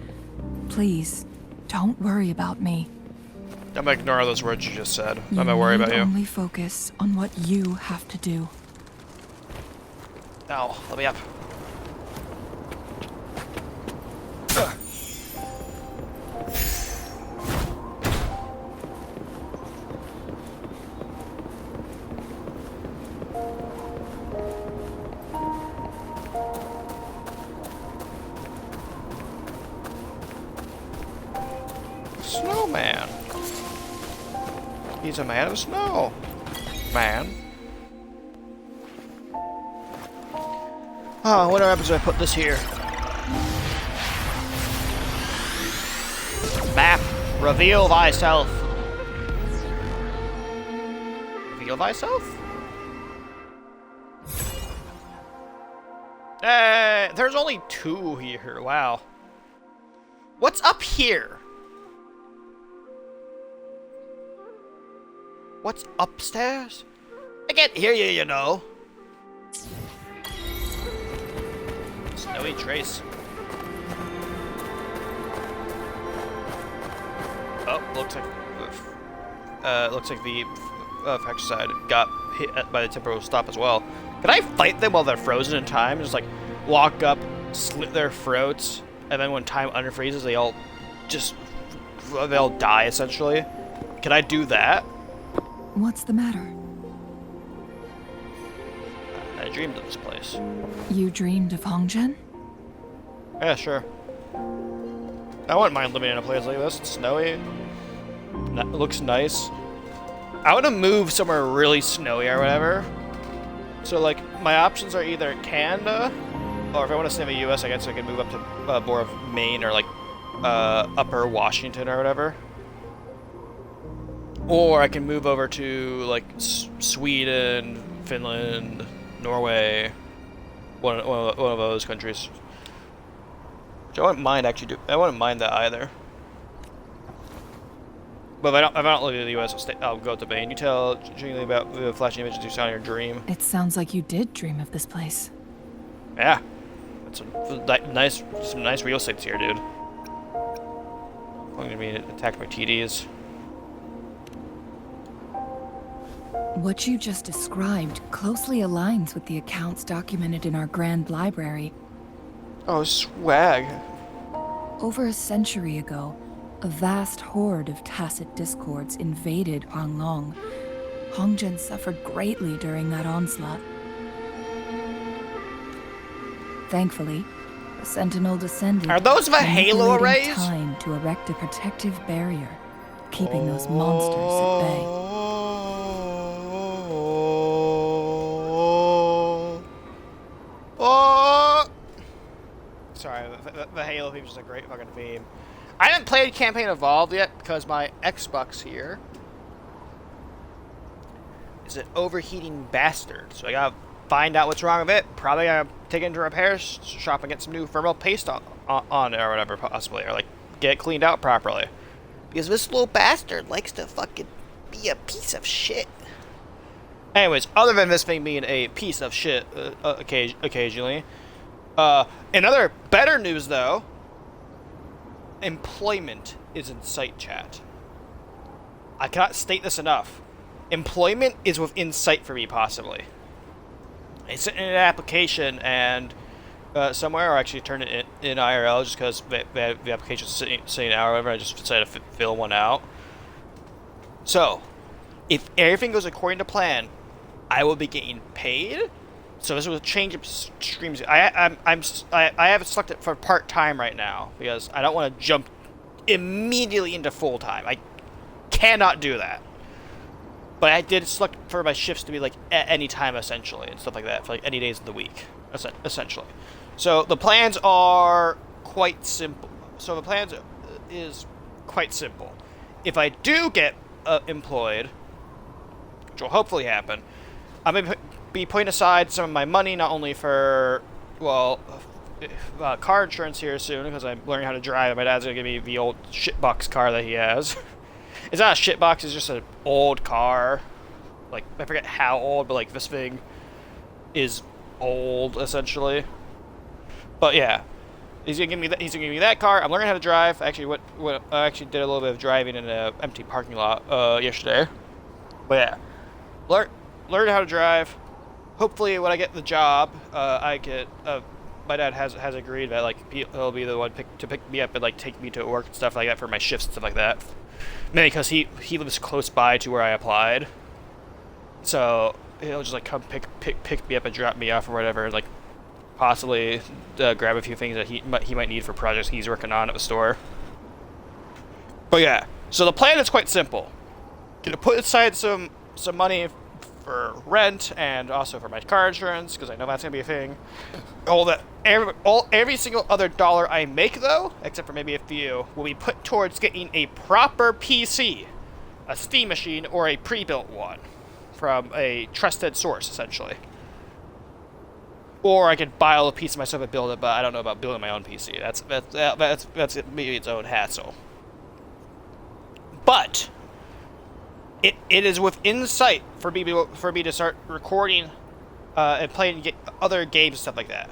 please, don't worry about me. I'm gonna ignore those words you just said. I'm gonna worry about you. Only focus on what you have to do. Ow, let me up. Snowman. He's a man of snow. Man. Oh, what happens if I put this here? Map. Reveal thyself. Reveal thyself? There's only 2 here. Wow. What's up here? What's upstairs? I can't hear you, you know. Snowy trace. Oh, looks like the factory side got hit by the temporal stop as well. Can I fight them while they're frozen in time? Just like walk up, slit their throats, and then when time unfreezes, they all die essentially. Can I do that? What's the matter? I dreamed of this place. You dreamed of Hongjian? Yeah, sure. I wouldn't mind living in a place like this. It's snowy. It looks nice. I want to move somewhere really snowy or whatever. So, like, my options are either Canada, or if I want to stay in the U.S., I guess I can move up to more of Maine or, like, Upper Washington or whatever. Or I can move over to, like, Sweden, Finland, Norway, one of those countries. Which I wouldn't mind I wouldn't mind that either. But if I don't live in the U.S., I'll go to Maine. You tell Jingly about the flashing images you saw in your dream. It sounds like you did dream of this place. Yeah, that's some nice real estate here, dude. I'm gonna be attacked by TDs. What you just described closely aligns with the accounts documented in our Grand Library. Oh, swag. Over a century ago, a vast horde of tacit discords invaded Huanglong. Hongzhen suffered greatly during that onslaught. Thankfully, the Sentinel descended. Are those the Halo arrays? Time to erect a protective barrier, keeping those monsters at bay. Oh! Sorry, the Halo theme is just a great fucking theme. I haven't played Campaign Evolved yet because my Xbox here is an overheating bastard. So I gotta find out what's wrong with it. Probably gotta take it into a repair shop and get some new thermal paste on it or whatever, possibly. Or like get it cleaned out properly. Because this little bastard likes to fucking be a piece of shit. Anyways, other than this thing being a piece of shit occasionally. In other better news though, employment is in sight, chat. I cannot state this enough. Employment is within sight for me, possibly. I sent in an application and somewhere, or actually turned it in IRL just because the application's sitting out or whatever. I just decided to fill one out. So, if everything goes according to plan, I will be getting paid. So this was a change of streams. I have it selected for part-time right now because I don't want to jump immediately into full-time. I cannot do that. But I did select for my shifts to be like at any time essentially and stuff like that for like any days of the week essentially. So the plans are quite simple. So the plans is quite simple. If I do get employed, which will hopefully happen, I'm going to be putting aside some of my money not only for, well, car insurance here soon because I'm learning how to drive. My dad's going to give me the old shitbox car that he has. It's not a shitbox, it's just an old car. Like, I forget how old, but like this thing is old essentially. But yeah, he's gonna give me that car. I'm learning how to drive. Actually, I actually did a little bit of driving in an empty parking lot yesterday. But yeah, learn how to drive. Hopefully, when I get the job, I get. My dad has agreed that like he'll be the one to pick me up and like take me to work and stuff like that for my shifts and stuff like that. Mainly because he lives close by to where I applied, so he'll just like come pick me up and drop me off or whatever, and like possibly grab a few things that he might need for projects he's working on at the store. But yeah, so the plan is quite simple. Gonna put aside some money for rent and also for my car insurance because I know that's gonna be a thing. Every single other dollar I make though, except for maybe a few, will be put towards getting a proper PC, a Steam machine or a pre-built one from a trusted source essentially. Or I could buy all the pieces myself and build it, but I don't know about building my own PC. That's maybe its own hassle. But it is within sight for me to start recording and playing other games and stuff like that,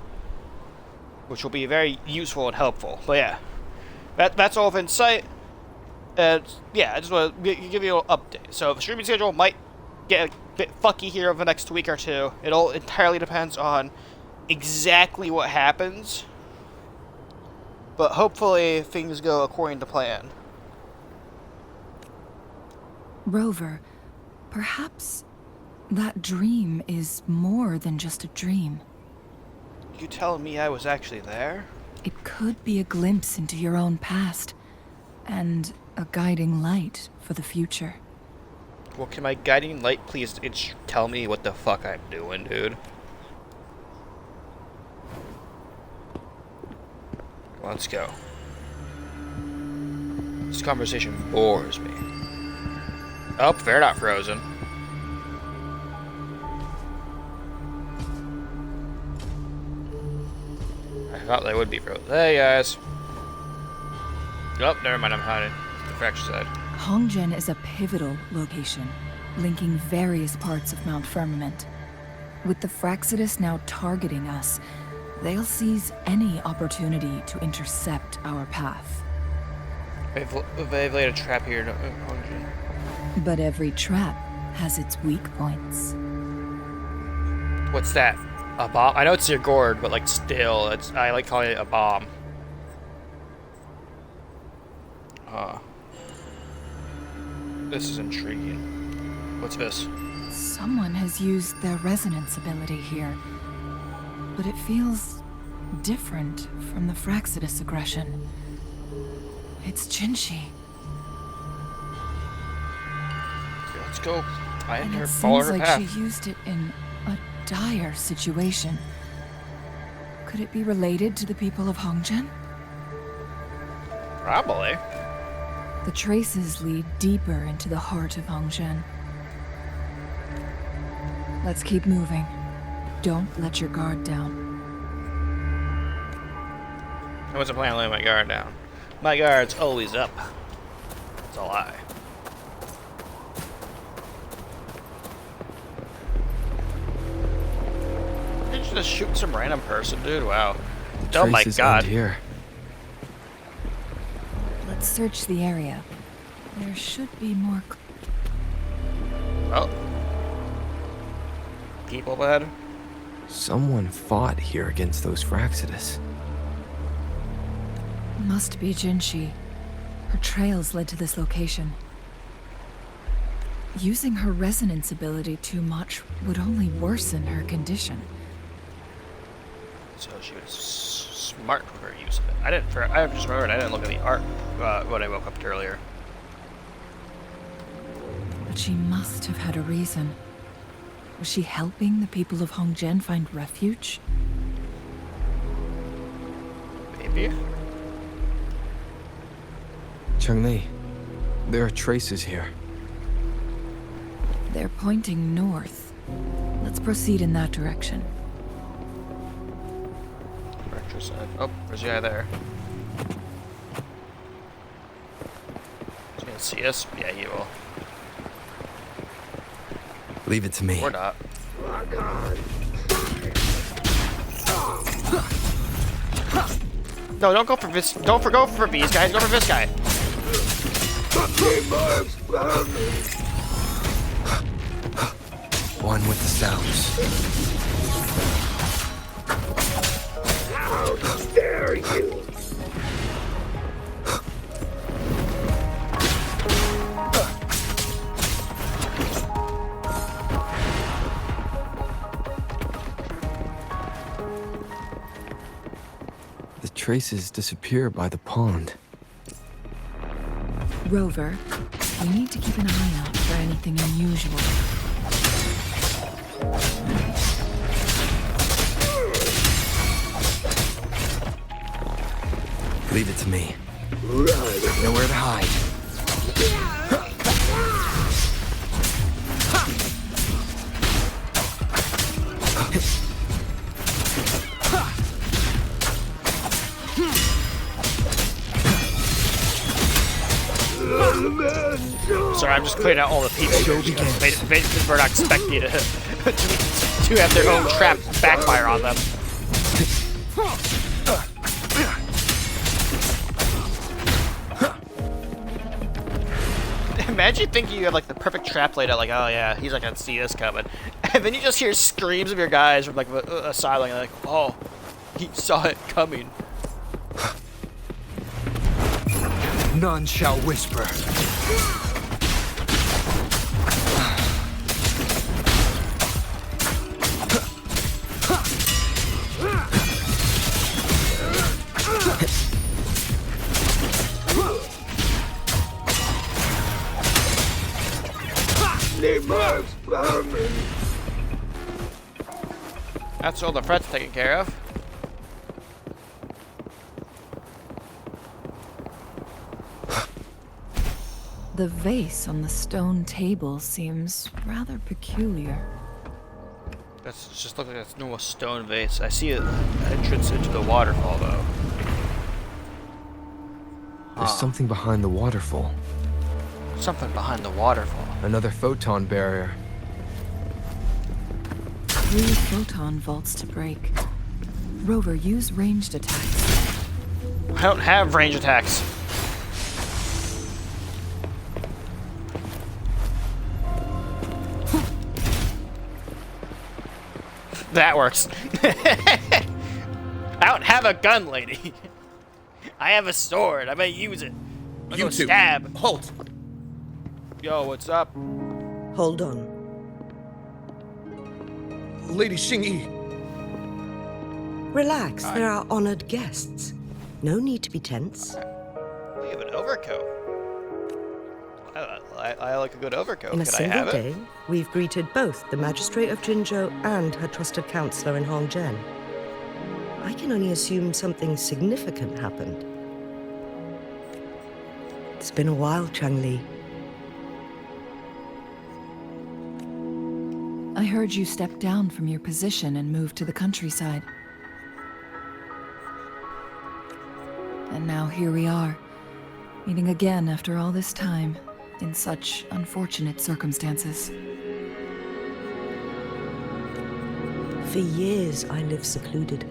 which will be very useful and helpful. But yeah, that's all within sight. And yeah, I just want to give you an update. So the streaming schedule might get a bit fucky here over the next week or two. It all entirely depends on exactly what happens, but hopefully things go according to plan. Rover, perhaps that dream is more than just a dream. You telling me I was actually there? It could be a glimpse into your own past, and a guiding light for the future. Well, can my guiding light please tell me what the fuck I'm doing, dude? Let's go. This conversation bores me. Oh, they're not frozen. I thought they would be frozen. Hey, guys. Oh, never mind, I'm hiding. The fracture side. Hongzhen is a pivotal location, linking various parts of Mount Firmament. With the Fraxidus now targeting us, they'll seize any opportunity to intercept our path. They've laid a trap here, Hongzhen. But every trap has its weak points. What's that? A bomb? I know it's your gourd, but like still, I like calling it a bomb. This is intriguing. What's this? Someone has used their resonance ability here, but it feels different from the Fraxidus aggression. It's Jinshi. Okay, let's go. And it seems like she used it in a dire situation. Could it be related to the people of Hongzhen? Probably. The traces lead deeper into the heart of Hongzhen. Let's keep moving. Don't let your guard down. I wasn't planning on letting my guard down. My guard's always up. It's a lie. Did you just shoot some random person, dude? Wow. Oh my god. Here. Let's search the area. There should be more. Oh. People bad? Someone fought here against those Fraxidus. Must be Jinshi. Her trails led to this location. Using her resonance ability too much would only worsen her condition. So she was smart with her use of it. I just remembered I didn't look at the art when I woke up earlier. But she must have had a reason. Was she helping the people of Hongzhen find refuge? Maybe. Cheng-Li, there are traces here. They're pointing north. Let's proceed in that direction. Retro side. Oh, there's a guy there. Is he gonna see us? Yeah, he will. Leave it to me. Or not. No, don't go for this. Don't go for these guys. Go for this guy. One with the sounds. How dare you! The traces disappear by the pond. Rover, we need to keep an eye out for anything unusual. Leave it to me. Nowhere to hide. Sorry, I'm just clearing out all the people. We're not expecting to have their own trap backfire on them. Imagine thinking you have like the perfect trap laid out, like, oh yeah, he's not gonna see this coming, and then you just hear screams of your guys from like a sideline, like, oh, he saw it coming. None shall whisper. That's all the threats taken care of. The vase on the stone table seems rather peculiar. That's just looks like a normal stone vase. I see an entrance into the waterfall though. There's something behind the waterfall. Something behind the waterfall. Another photon barrier. 3 photon vaults to break. Rover, use ranged attacks. I don't have range attacks. That works. I don't have a gun, lady. I have a sword. I may use it. I'm You gonna two, stab. halt! Yo, what's up? Hold on. Lady Xingyi. Relax, they're our honored guests. No need to be tense. We have an overcoat. I like a good overcoat. In a Can I single have it? day, we've greeted both the Magistrate of Jinzhou and her trusted counselor in Hongzhen. I can only assume something significant happened. It's been a while, Changli. I heard you stepped down from your position and moved to the countryside. And now here we are, meeting again after all this time, in such unfortunate circumstances. For years, I lived secluded,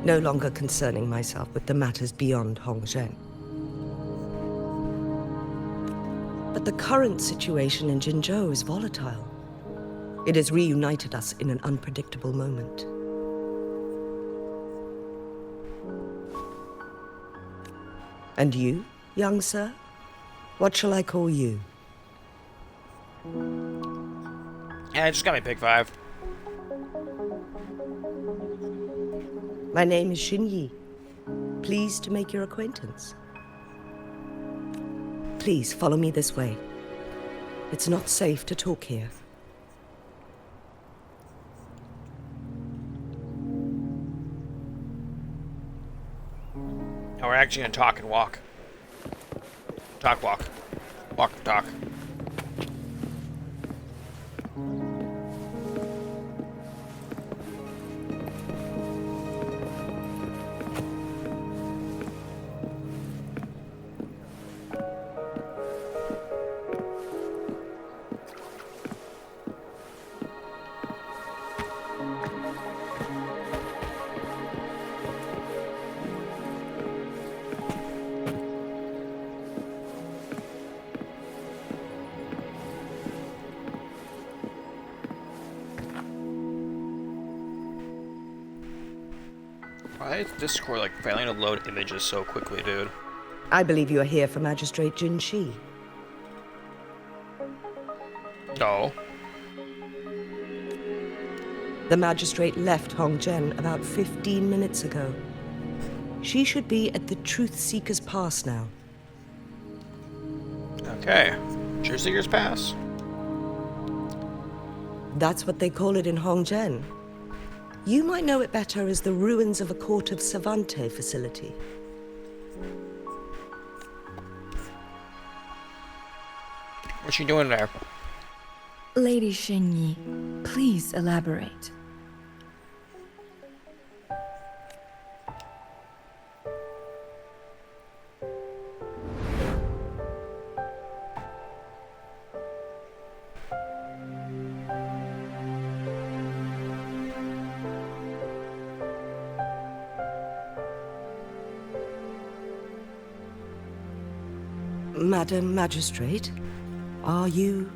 no longer concerning myself with the matters beyond Hongzhen. But the current situation in Jinzhou is volatile. It has reunited us in an unpredictable moment. And you, young sir? What shall I call you? Yeah, just got me pigFIVE. My name is Xingyi. Pleased to make your acquaintance. Please follow me this way. It's not safe to talk here. Now we're actually gonna talk and walk. Talk, walk. Walk, talk. Why is Discord like failing to load images so quickly, dude? I believe you are here for Magistrate Jin Shi. No. The magistrate left Hongzhen about 15 minutes ago. She should be at the Truth Seeker's Pass now. Okay. Truth Seeker's Pass. That's what they call it in Hongzhen. You might know it better as the ruins of a Court of Savante facility. What's she doing there? Lady Xingyi, please elaborate. Madam Magistrate, are you...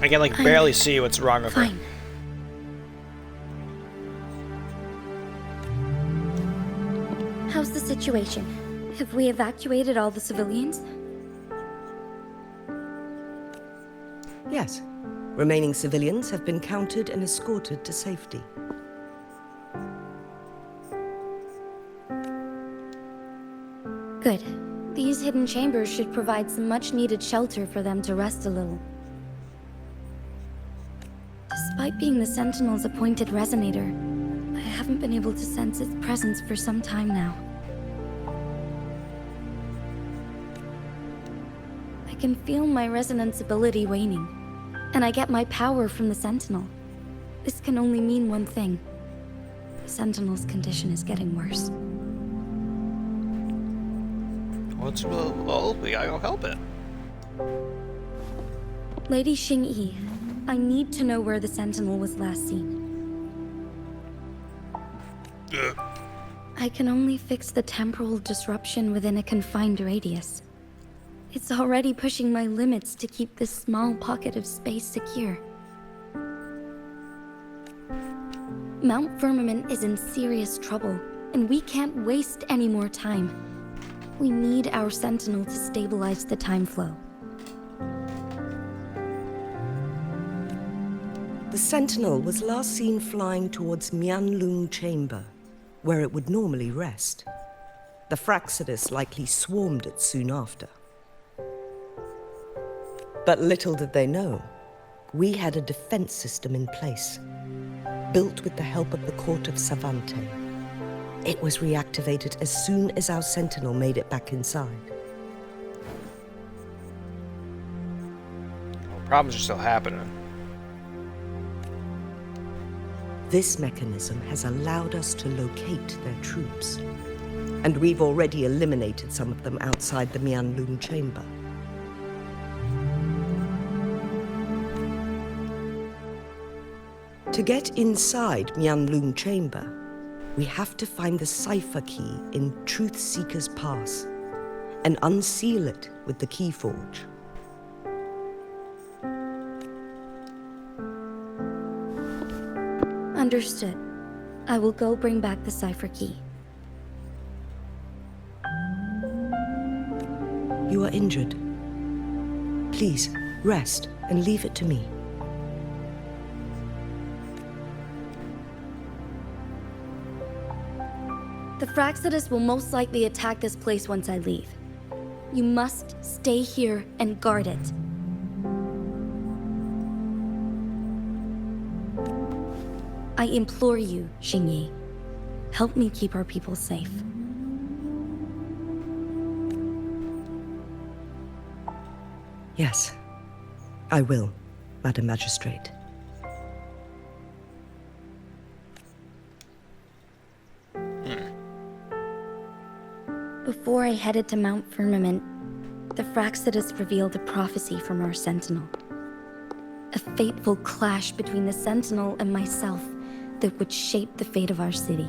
I can like barely see what's wrong with her. Fine. How's the situation? Have we evacuated all the civilians? Yes. Remaining civilians have been counted and escorted to safety. Good. These hidden chambers should provide some much-needed shelter for them to rest a little. Despite being the Sentinel's appointed resonator, I haven't been able to sense its presence for some time now. I can feel my resonance ability waning, and I get my power from the Sentinel. This can only mean one thing. The Sentinel's condition is getting worse. Well, we gotta go help it. Lady Xingyi, I need to know where the Sentinel was last seen. I can only fix the temporal disruption within a confined radius. It's already pushing my limits to keep this small pocket of space secure. Mount Firmament is in serious trouble, and we can't waste any more time. We need our sentinel to stabilize the time flow. The sentinel was last seen flying towards Mianlung Chamber, where it would normally rest. The Fraxidus likely swarmed it soon after. But little did they know, we had a defense system in place, built with the help of the court of Savante. It was reactivated as soon as our sentinel made it back inside. Problems are still happening. This mechanism has allowed us to locate their troops, and we've already eliminated some of them outside the Mianlung Chamber. To get inside Mianlung Chamber, we have to find the cipher key in Truth Seeker's Pass and unseal it with the Keyforge. Understood. I will go bring back the cipher key. You are injured. Please, rest and leave it to me. The Fraxidus will most likely attack this place once I leave. You must stay here and guard it. I implore you, Xingyi. Help me keep our people safe. Yes, I will, Madam Magistrate. Before I headed to Mount Firmament, the Fraxidus revealed a prophecy from our sentinel. A fateful clash between the sentinel and myself that would shape the fate of our city.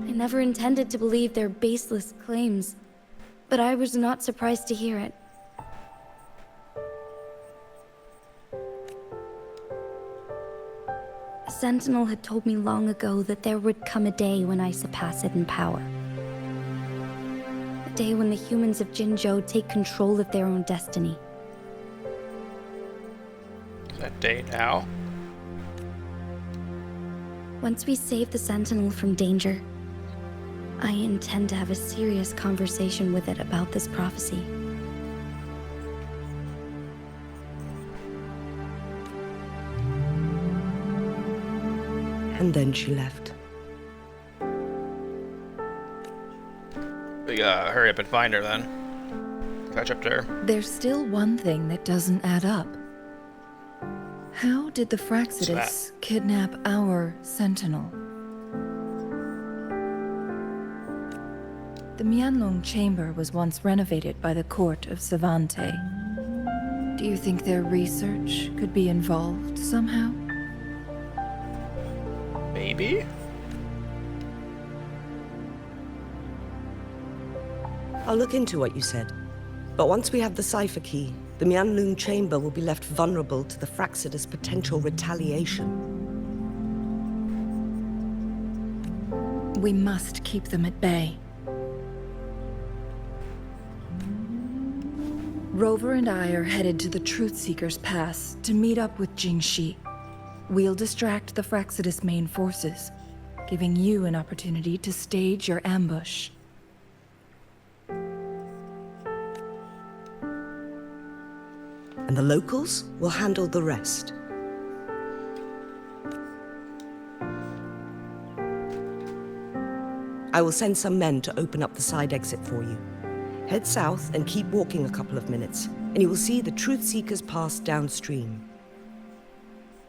I never intended to believe their baseless claims, but I was not surprised to hear it. The sentinel had told me long ago that there would come a day when I surpass it in power. A day when the humans of Jinzhou take control of their own destiny. Is that day now? Once we save the sentinel from danger, I intend to have a serious conversation with it about this prophecy. And then she left. We gotta hurry up and find her then. Catch up to her. There's still one thing that doesn't add up. How did the Fraxidus kidnap our sentinel? The Mianlung Chamber was once renovated by the court of Savante. Do you think their research could be involved somehow? Maybe? I'll look into what you said. But once we have the cipher key, the Mianlung Chamber will be left vulnerable to the Fraxidus' potential retaliation. We must keep them at bay. Rover and I are headed to the Truth Seeker's Pass to meet up with Jingxi. We'll distract the Fraxidus' main forces, giving you an opportunity to stage your ambush. And the locals will handle the rest. I will send some men to open up the side exit for you. Head south and keep walking a couple of minutes, and you will see the Truth Seeker's Pass downstream.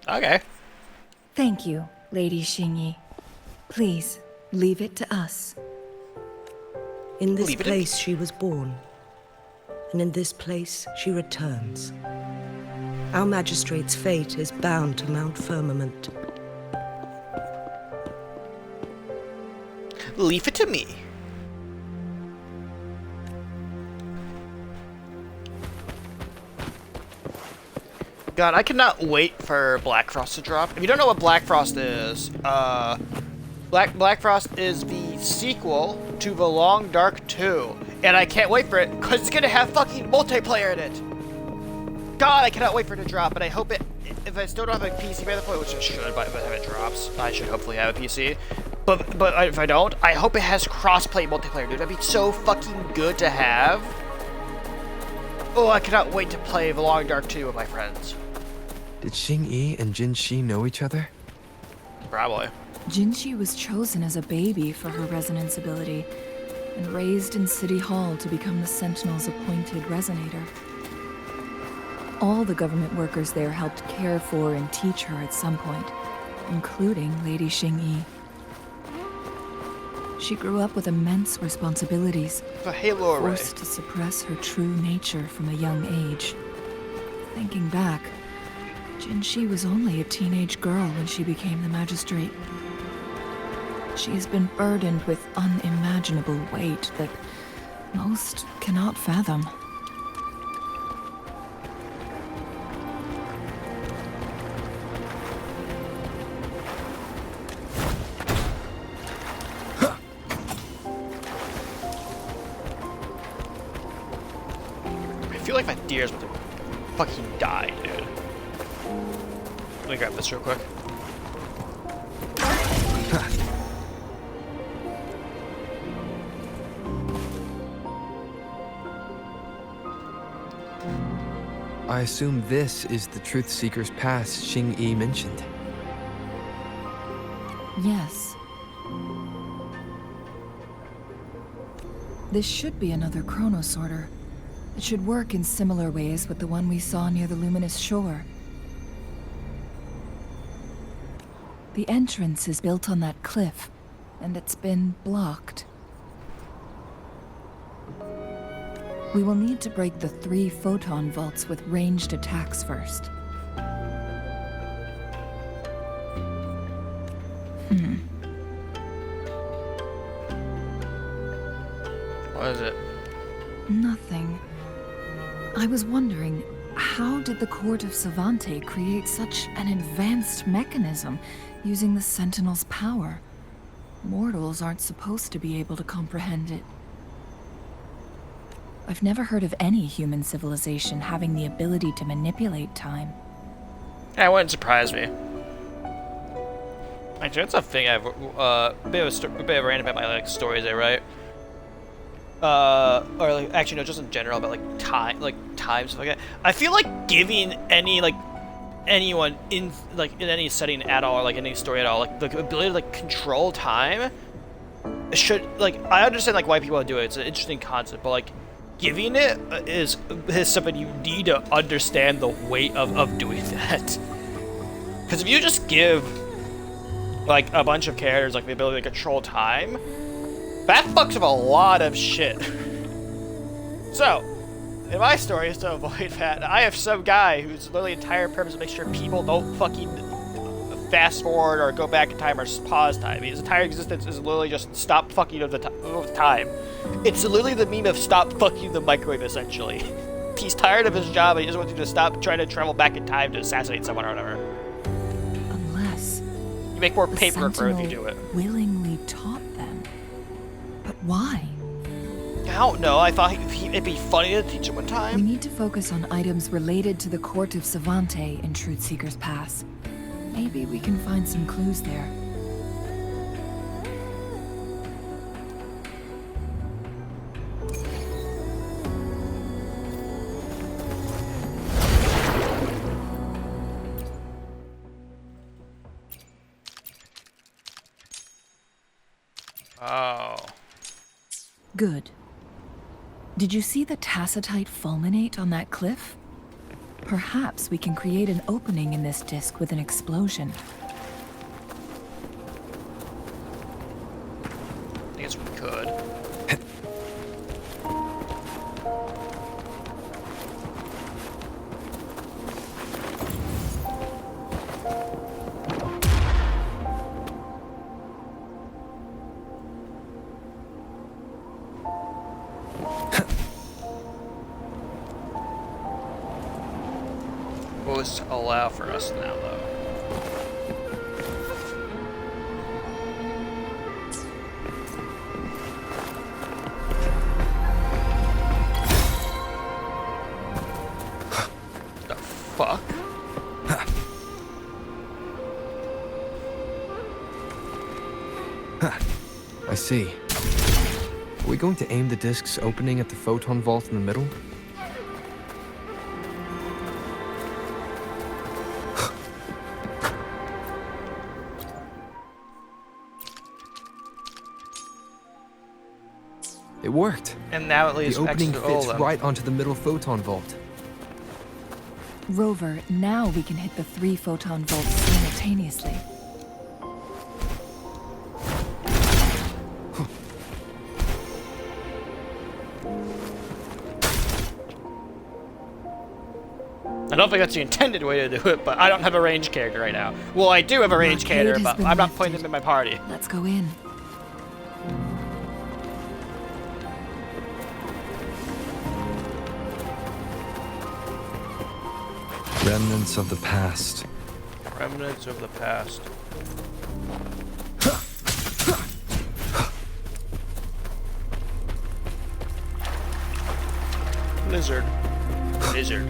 Okay. Thank you, Lady Xingyi. Please, leave it to us. In this place she was born, and in this place she returns. Our magistrate's fate is bound to Mount Firmament. Leave it to me. God, I cannot wait for Black Frost to drop. If you don't know what Black Frost is, Black Frost is the sequel to The Long Dark 2. And I can't wait for it, because it's gonna have fucking multiplayer in it! God, I cannot wait for it to drop, and I hope it... If I still don't have a PC by the point, which I should, but if it drops, I should hopefully have a PC. But if I don't, I hope it has cross-play multiplayer, dude. That'd be so fucking good to have. Oh, I cannot wait to play The Long Dark 2 with my friends. Did Xing-Yi and Jin-Shi know each other? Probably. Jin-Shi was chosen as a baby for her resonance ability, and raised in City Hall to become the Sentinel's appointed resonator. All the government workers there helped care for and teach her at some point, including Lady Xing-Yi. She grew up with immense responsibilities, the Halo array, forced to suppress her true nature from a young age. Thinking back, Jin-Shi was only a teenage girl when she became the magistrate. She has been burdened with unimaginable weight that most cannot fathom. I feel like my deer's about to fucking die, dude. Let me grab this real quick. I assume this is the Truth Seeker's Pass Xing-Yi mentioned. Yes. This should be another chronosorter. It should work in similar ways with the one we saw near the luminous shore. The entrance is built on that cliff, and it's been blocked. We will need to break the 3 photon vaults with ranged attacks first. What is it? Nothing. I was wondering, how did the Court of Savante create such an advanced mechanism using the Sentinel's power? Mortals aren't supposed to be able to comprehend it. I've never heard of any human civilization having the ability to manipulate time. Yeah, it wouldn't surprise me. Actually, that's a thing I've a bit of a rant about my like stories I write. Or like actually no, just in general about like time stuff like that. I feel like giving any like anyone in any setting at all, or like any story at all, like the ability to like control time should like I understand like why people do it. It's an interesting concept, but like giving it is something you need to understand the weight of doing that. Because if you just give like a bunch of characters like the ability to control time, that fucks up a lot of shit. So, in my story, is to avoid that, I have some guy whose literally entire purpose is to make sure people don't fucking fast forward or go back in time or pause time. His entire existence is literally just stop fucking with the time. It's literally the meme of stop fucking the microwave, essentially. He's tired of his job and he just wants you to stop trying to travel back in time to assassinate someone or whatever. Unless you make more paperwork for if you do it. Willingly taught them. But why? I don't know. I thought it'd be funny to teach him one time. We need to focus on items related to the Court of Savante in Truth Seeker's Pass. Maybe we can find some clues there. Oh. Good. Did you see the tacitite fulminate on that cliff? Perhaps we can create an opening in this disk with an explosion. I guess we could. this allow for us now, though? The fuck? I see. Are we going to aim the discs opening at the photon vault in the middle? It worked. And now at least the opening fits them. right onto the middle photon vault. Rover, now we can hit the 3 photon vaults simultaneously. I don't think that's the intended way to do it, but I don't have a range character right now. Well, I do have a range character, but I'm not putting them in my party. Let's go in. Remnants of the past. Remnants of the past. Lizard. Lizard.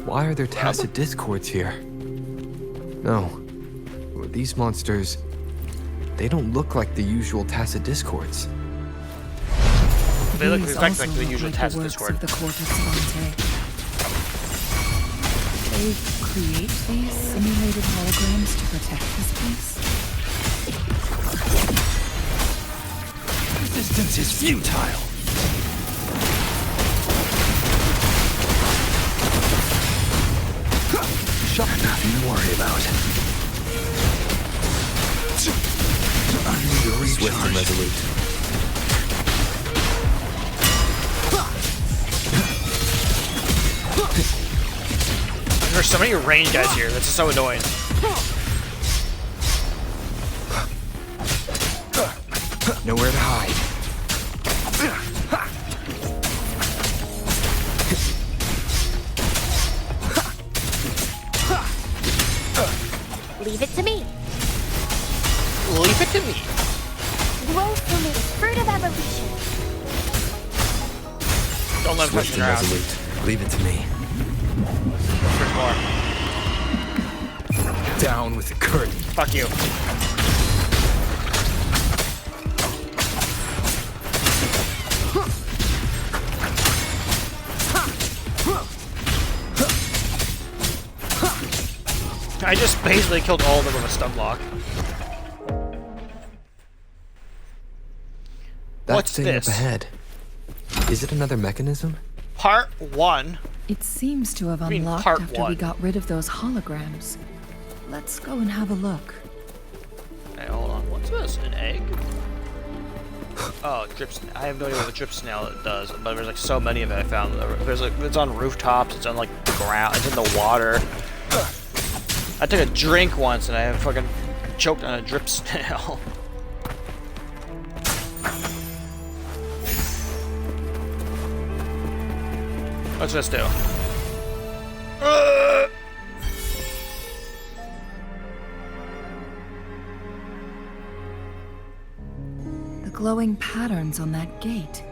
Why are there tacit discords here? No. These monsters... they don't look like the usual tacit discords. They look exactly like the usual tacit discord. The court of Savante. They create these simulated holograms to protect this place? Resistance is futile. Nothing to worry about. I need a recharge. Swift and resolute. There's so many range guys here. This is so annoying. Nowhere to hide. Leave it to me. Leave it to me. Growth from the fruit of evolution. Don't let him touch Swift the and ground. resolute. Leave it to me. There's more. Down with the curtain. Fuck you. I just basically killed all of them with a stun block. That What's thing this? up ahead. Is it another mechanism? Part 1. It seems to have mean unlocked part after 1? we got rid of those holograms. Let's go and have a look. Hey, hold on. What's this? An egg? Oh, drip snail. I have no idea what the drip snail does, but there's like so many of it I found. There's like, it's on rooftops, it's on like the ground, it's in the water. I took a drink once and I fucking choked on a drip snail. What's this do? The glowing patterns on that gate.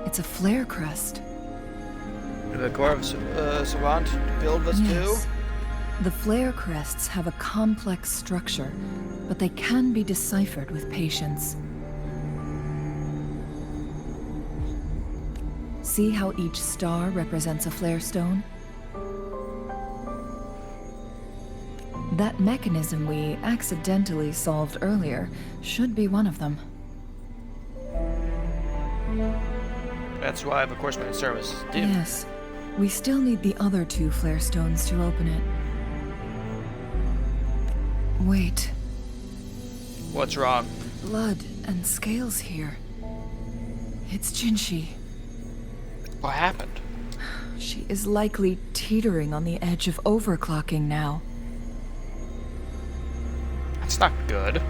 It's a flare crest. The core of Savant build this Yes. too? The flare crests have a complex structure, but they can be deciphered with patience. See how each star represents a flare stone? That mechanism we accidentally solved earlier should be one of them. That's why, of course, my service is dim. Yes. We still need the other 2 flare stones to open it. Wait. What's wrong? Blood and scales here. It's Jinshi. What happened? She is likely teetering on the edge of overclocking now. That's not good.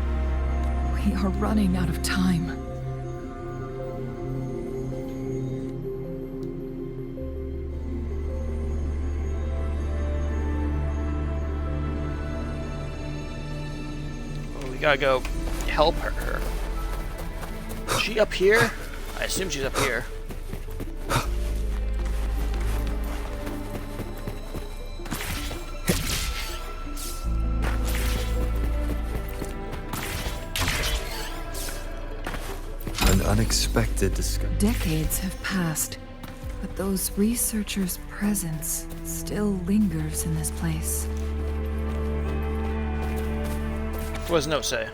We are running out of time. gotta go help her. Is she up here? I assume she's up here. An unexpected discovery. Decades have passed, but those researchers' presence still lingers in this place. What does note say?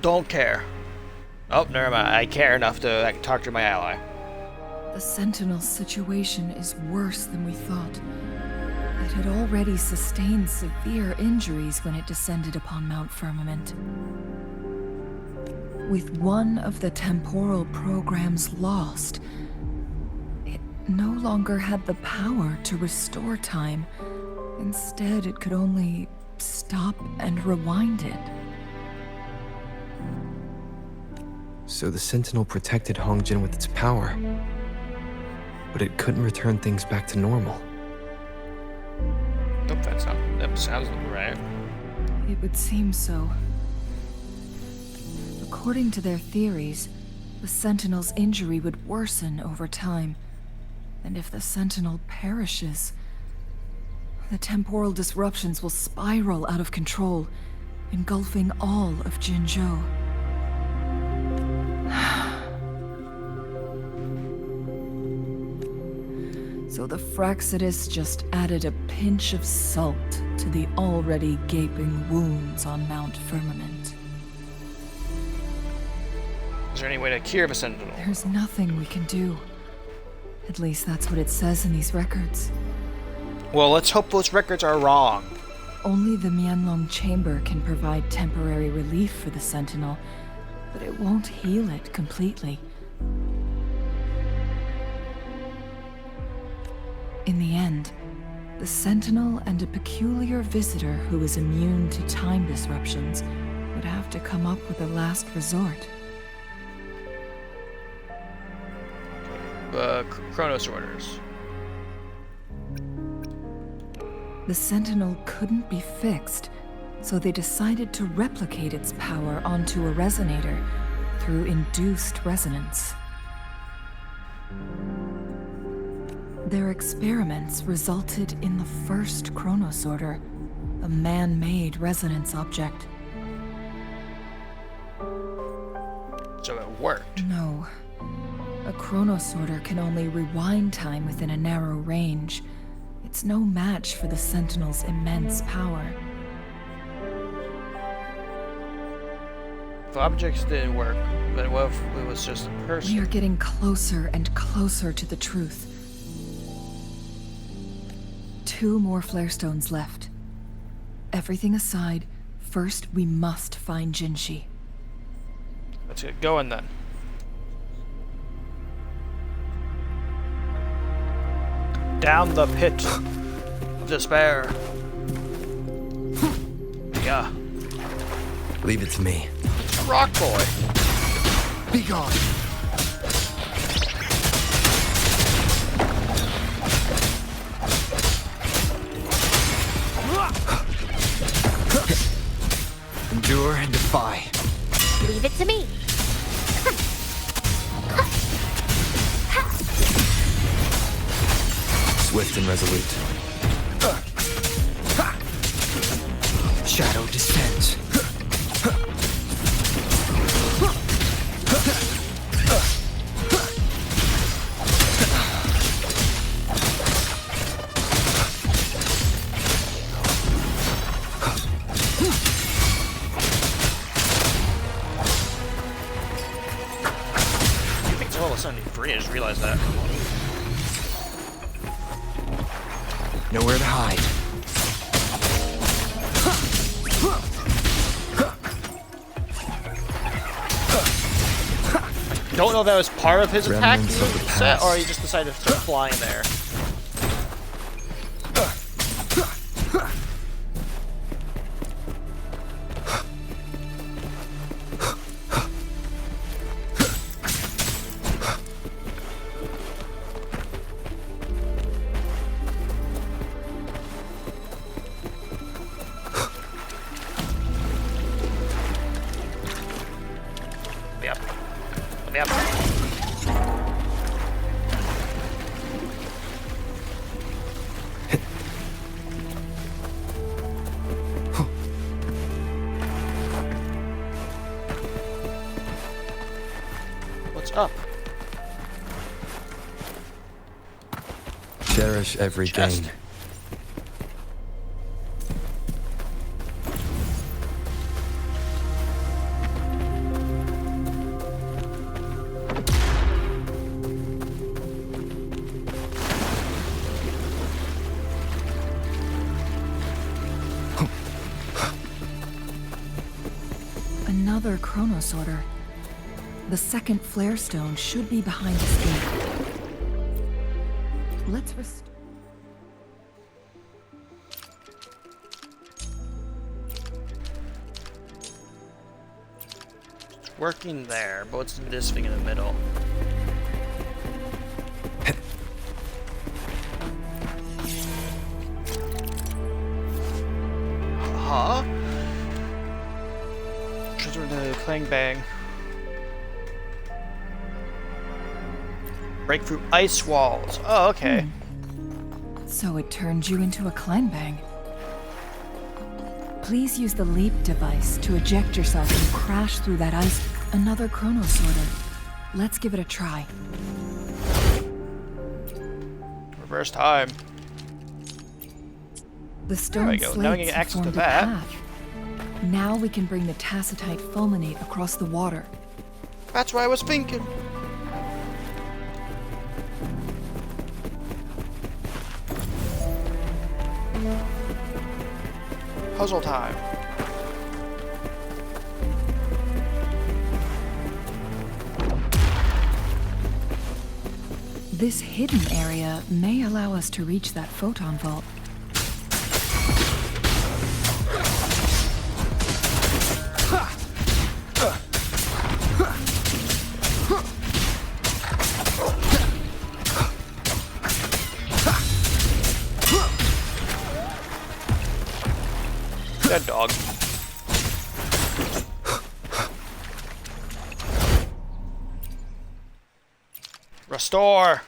Don't care. Oh, never mind. I care enough to talk to my ally. The Sentinel situation is worse than we thought. It had already sustained severe injuries when it descended upon Mount Firmament. With one of the temporal programs lost, it no longer had the power to restore time. Instead, it could only stop and rewind it. So the Sentinel protected Hongjin with its power, but it couldn't return things back to normal. Nope, that sounds right. It would seem so. According to their theories, the Sentinel's injury would worsen over time. And if the Sentinel perishes, the temporal disruptions will spiral out of control, engulfing all of Jinzhou. So the Fraxidus just added a pinch of salt to the already gaping wounds on Mount Firmament. Is there any way to cure the Sentinel? There's nothing we can do. At least that's what it says in these records. Well, let's hope those records are wrong. Only the Mianlong Chamber can provide temporary relief for the Sentinel, but it won't heal it completely. In the end, the Sentinel and a peculiar visitor who is immune to time disruptions would have to come up with a last resort. Chronos orders. The Sentinel couldn't be fixed, so they decided to replicate its power onto a resonator through induced resonance. Their experiments resulted in the first Chronosorter, a man-made resonance object. So it worked. No. A Chronosorter can only rewind time within a narrow range. It's no match for the Sentinel's immense power. If objects didn't work, then what if it was just a person? We are getting closer and closer to the truth. 2 more flare stones left. Everything aside, first we must find Jinshi. Let's get going then. Down the pit of despair. Yeah. Leave it to me. Rock boy. Be gone. Endure and defy. Leave it to me. Swift and resolute. Shadow descends. All of a sudden free, I just realized that. Nowhere to hide. Don't know if that was part of his attack Remnants of the set, or past. he just decided to start flying there. Cherish every Chest. gain. Another Chronos order. The second flare stone should be behind this gate. Let's Working there, but what's this thing in the middle? Huh? Treasure the clang bang. Break through ice walls. Oh, okay. So it turned you into a Kleinbang. Please use the leap device to eject yourself and crash through that ice. Another Chronos order. Let's give it a try. Reverse time. The stone we go. Now we slates get have access to formed a that. path. Now we can bring the tacitite fulminate across the water. That's what I was thinking. Puzzle time. This hidden area may allow us to reach that photon vault. Dead dog. Restore.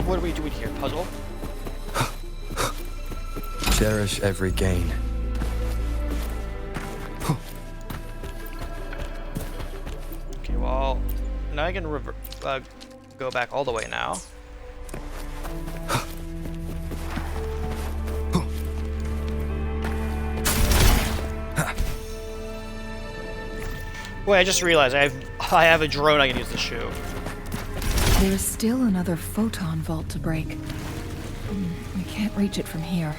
What are we doing here? Puzzle? Cherish every gain. Okay, well, now I can go back all the way now. Wait, I just realized I have a drone I can use to shoot. There is still another photon vault to break. We can't reach it from here.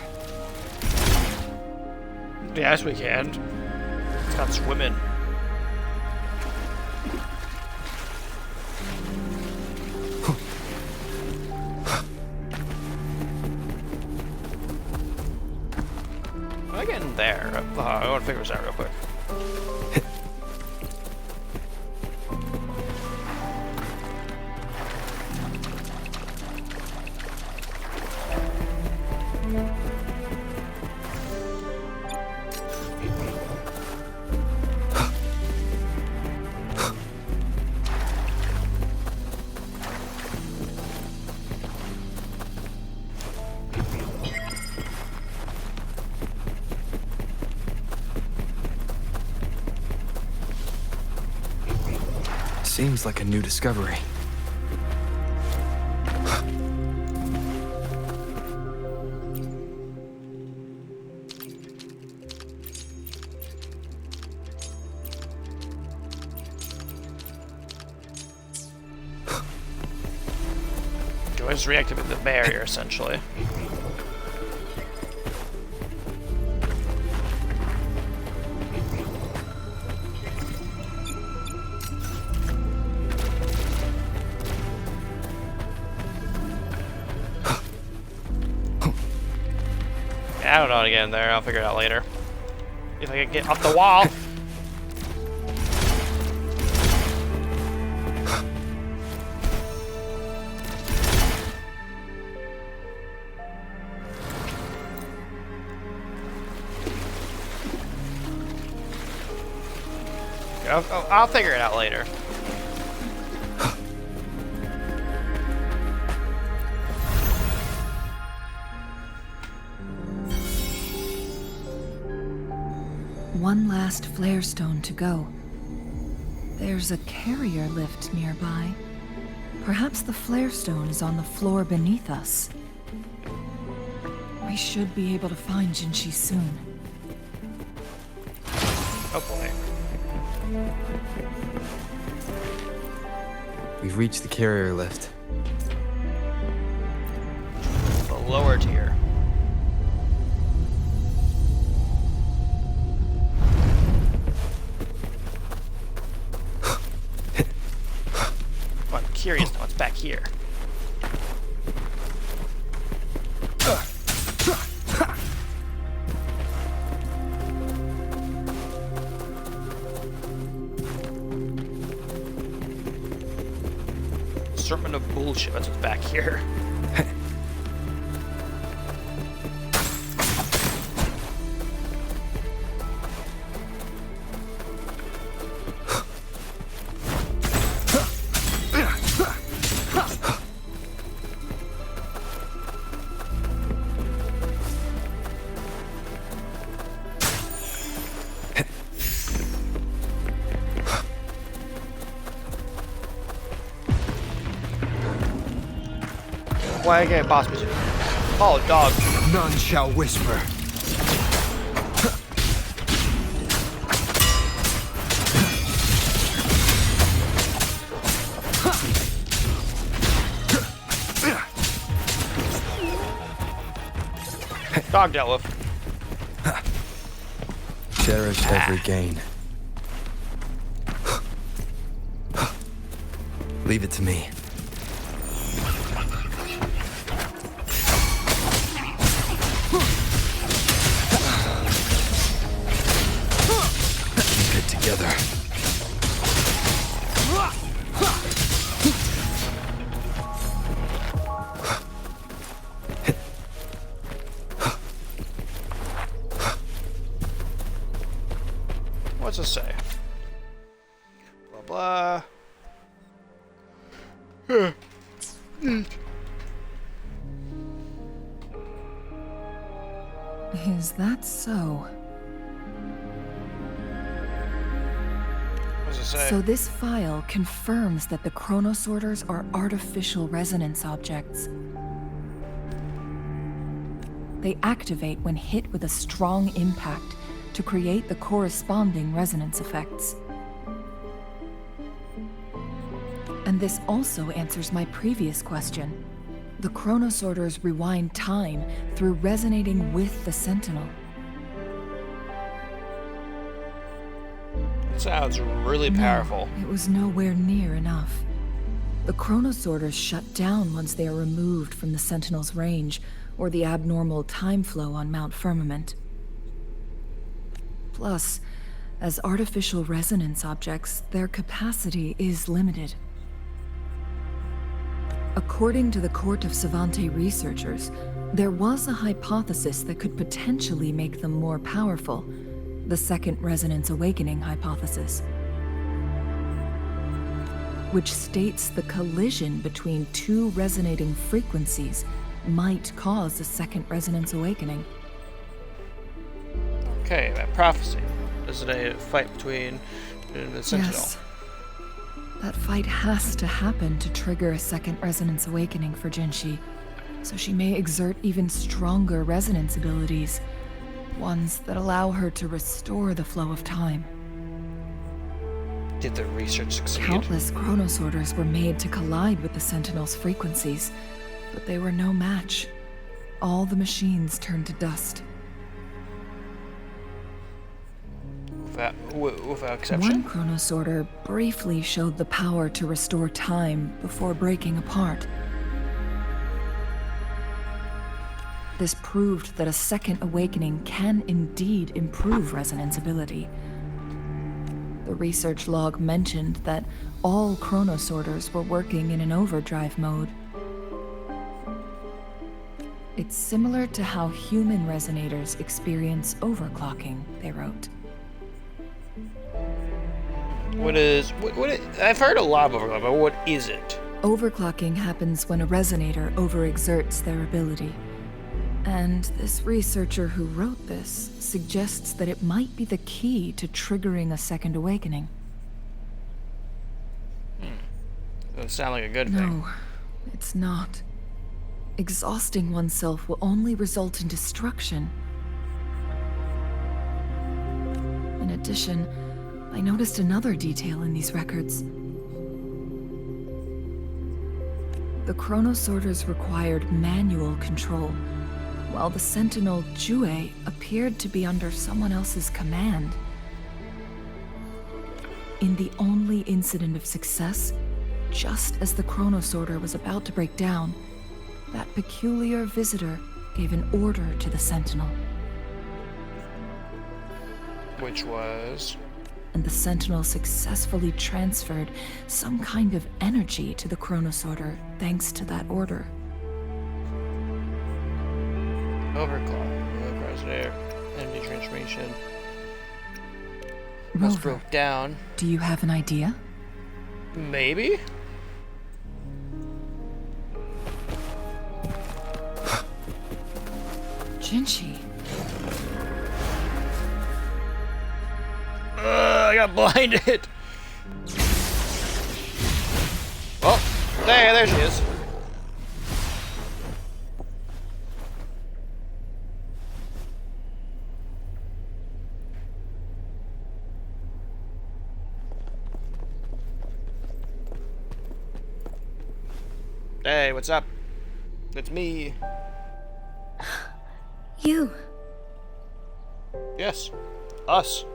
Yes, we can. It's got swimming. How do I get in there? I want to figure this out real quick. Seems like a new discovery. I just reactivate the barrier, essentially. I don't know how to get in there. I'll figure it out later. If I can get up the wall. I'll figure it out later. One last flare stone to go. There's a carrier lift nearby. Perhaps the flare stone is on the floor beneath us. We should be able to find Jinshi soon. Oh boy. We've reached the carrier lift. The lower tier. I'm curious now what's back here. Assortment of bullshit, that's what's back here. Why can't boss me? Oh, dog. None shall whisper. Dog dealt with. Cherish every gain. Leave it to me. Keep it together. What's this say? Blah blah. Is that so? What's it say? So this file confirms that the chronosorters are artificial resonance objects. They activate when hit with a strong impact to create the corresponding resonance effects. And this also answers my previous question. The chronosorters rewind time through resonating with the sentinel. Sounds really powerful. No, it was nowhere near enough. The chronosorters shut down once they are removed from the sentinel's range, or the abnormal time flow on Mount Firmament. Plus, as artificial resonance objects, their capacity is limited. According to the Court of Savante researchers, there was a hypothesis that could potentially make them more powerful, the Second Resonance Awakening hypothesis, which states the collision between two resonating frequencies might cause a Second Resonance Awakening. Okay, that prophecy. Is it a fight between the sentinel? Yes. That fight has to happen to trigger a Second Resonance Awakening for Jinshi, so she may exert even stronger resonance abilities, ones that allow her to restore the flow of time. Did the research succeed? Countless chronosorters were made to collide with the Sentinel's frequencies, but they were no match. All the machines turned to dust. Without exception? One chronosorter briefly showed the power to restore time before breaking apart. This proved that a second awakening can indeed improve resonance ability. The research log mentioned that all chronosorters were working in an overdrive mode. It's similar to how human resonators experience overclocking, they wrote. What is I've heard a lot of overclock, but what is it? Overclocking happens when a resonator overexerts their ability. And this researcher who wrote this suggests that it might be the key to triggering a second awakening. Doesn't sound like a good thing. No, it's not. Exhausting oneself will only result in destruction. In addition, I noticed another detail in these records. The chronosorters required manual control, while the sentinel Jue appeared to be under someone else's command. In the only incident of success, just as the chronosorter was about to break down, that peculiar visitor gave an order to the sentinel. Which was? And the sentinel successfully transferred some kind of energy to the chronosorter thanks to that order. Overclock. Across there. Energy transformation. Rover, Must broke down. do you have an idea? Maybe? Jinchi. I got blinded. Oh, there she is. Hey, what's up? It's me. You. Yes, us.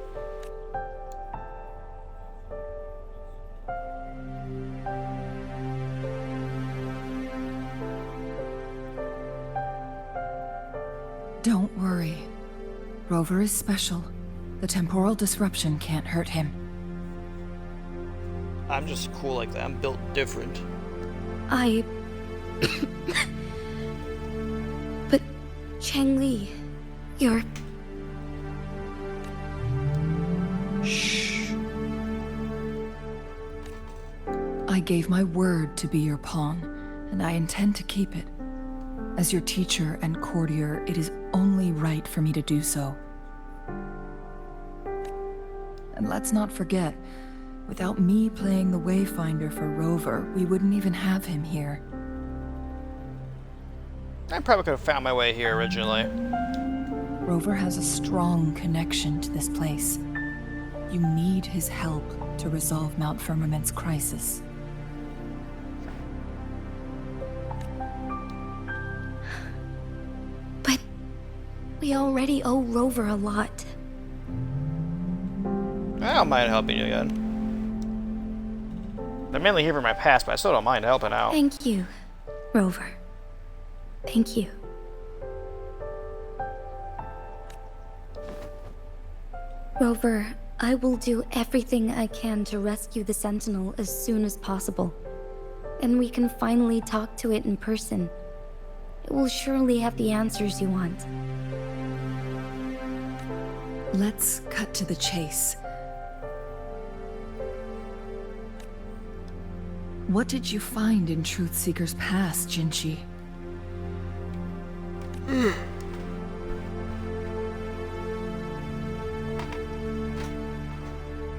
Don't worry. Rover is special. The temporal disruption can't hurt him. I'm just cool like that. I'm built different. But, Changli, you're... Shh. I gave my word to be your pawn, and I intend to keep it. As your teacher and courtier, it is only right for me to do so. And let's not forget, without me playing the Wayfinder for Rover, we wouldn't even have him here. I probably could have found my way here originally. Rover has a strong connection to this place. You need his help to resolve Mount Firmament's crisis. But we already owe Rover a lot. I don't mind helping you again. I'm mainly here for my past, but I still don't mind helping out. Thank you, Rover. Thank you. Rover, I will do everything I can to rescue the Sentinel as soon as possible. And we can finally talk to it in person. It will surely have the answers you want. Let's cut to the chase. What did you find in Truthseeker's past, Jinchi?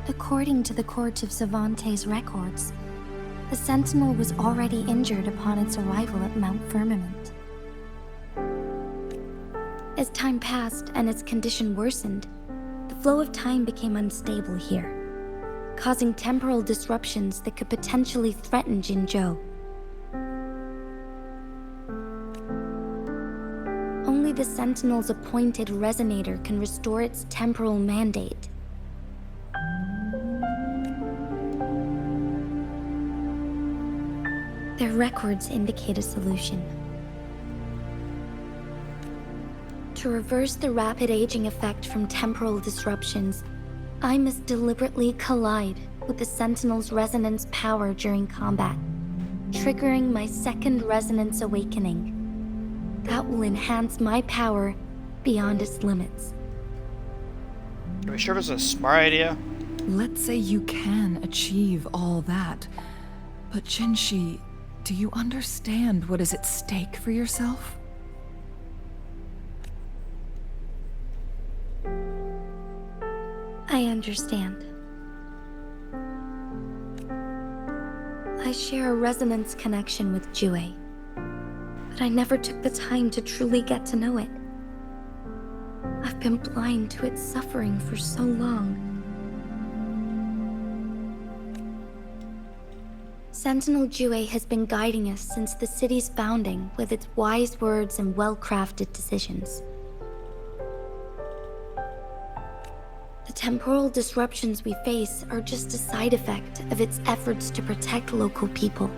According to the Court of Savante's records, the Sentinel was already injured upon its arrival at Mount Firmament. As time passed and its condition worsened, the flow of time became unstable here, causing temporal disruptions that could potentially threaten Jinzhou. Only the Sentinel's appointed resonator can restore its temporal mandate. Their records indicate a solution. To reverse the rapid aging effect from temporal disruptions, I must deliberately collide with the Sentinel's resonance power during combat, triggering my second resonance awakening. That will enhance my power beyond its limits. Are we sure if it's a smart idea? Let's say you can achieve all that. But Jinshi, do you understand what is at stake for yourself? I understand. I share a resonance connection with Jue, but I never took the time to truly get to know it. I've been blind to its suffering for so long. Sentinel Jue has been guiding us since the city's founding with its wise words and well-crafted decisions. The temporal disruptions we face are just a side effect of its efforts to protect local people.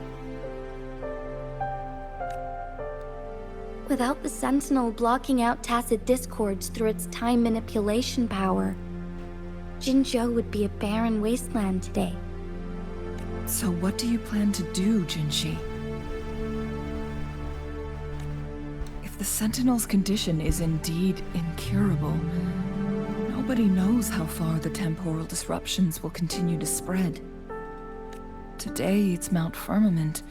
Without the Sentinel blocking out tacit discords through its time manipulation power, Jinzhou would be a barren wasteland today. So what do you plan to do, Jinshi? If the Sentinel's condition is indeed incurable, nobody knows how far the temporal disruptions will continue to spread. Today it's Mount Firmament,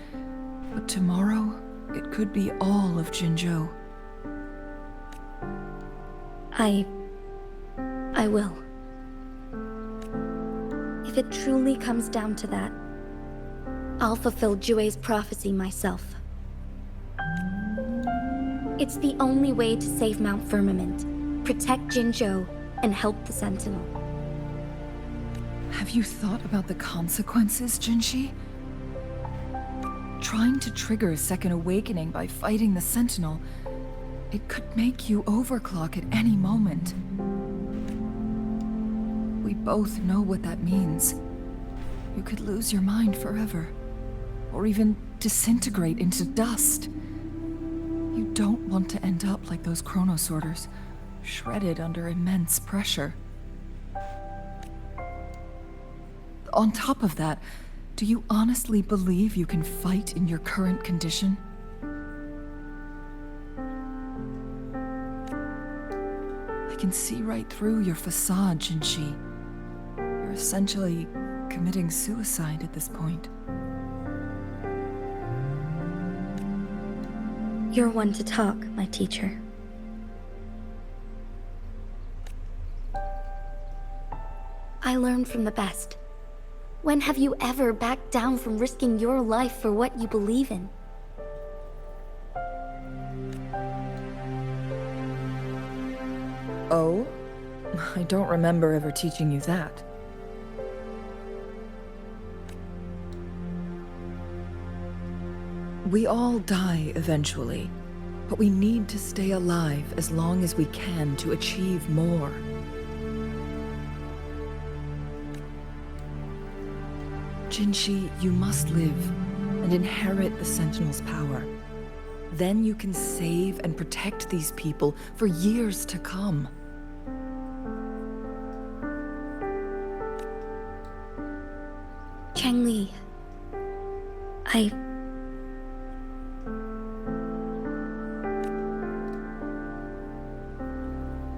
but tomorrow it could be all of Jinzhou. I will. If it truly comes down to that, I'll fulfill Jue's prophecy myself. It's the only way to save Mount Firmament, protect Jinzhou, and help the Sentinel. Have you thought about the consequences, Jinshi? Trying to trigger a second awakening by fighting the Sentinel, it could make you overclock at any moment. We both know what that means. You could lose your mind forever, or even disintegrate into dust. You don't want to end up like those chronosorters, shredded under immense pressure. On top of that, do you honestly believe you can fight in your current condition? I can see right through your facade, Jinshi. You're essentially committing suicide at this point. You're one to talk, my teacher. I learned from the best. When have you ever backed down from risking your life for what you believe in? Oh? I don't remember ever teaching you that. We all die eventually, but we need to stay alive as long as we can to achieve more. Jinshi, you must live and inherit the Sentinel's power. Then you can save and protect these people for years to come. Changli,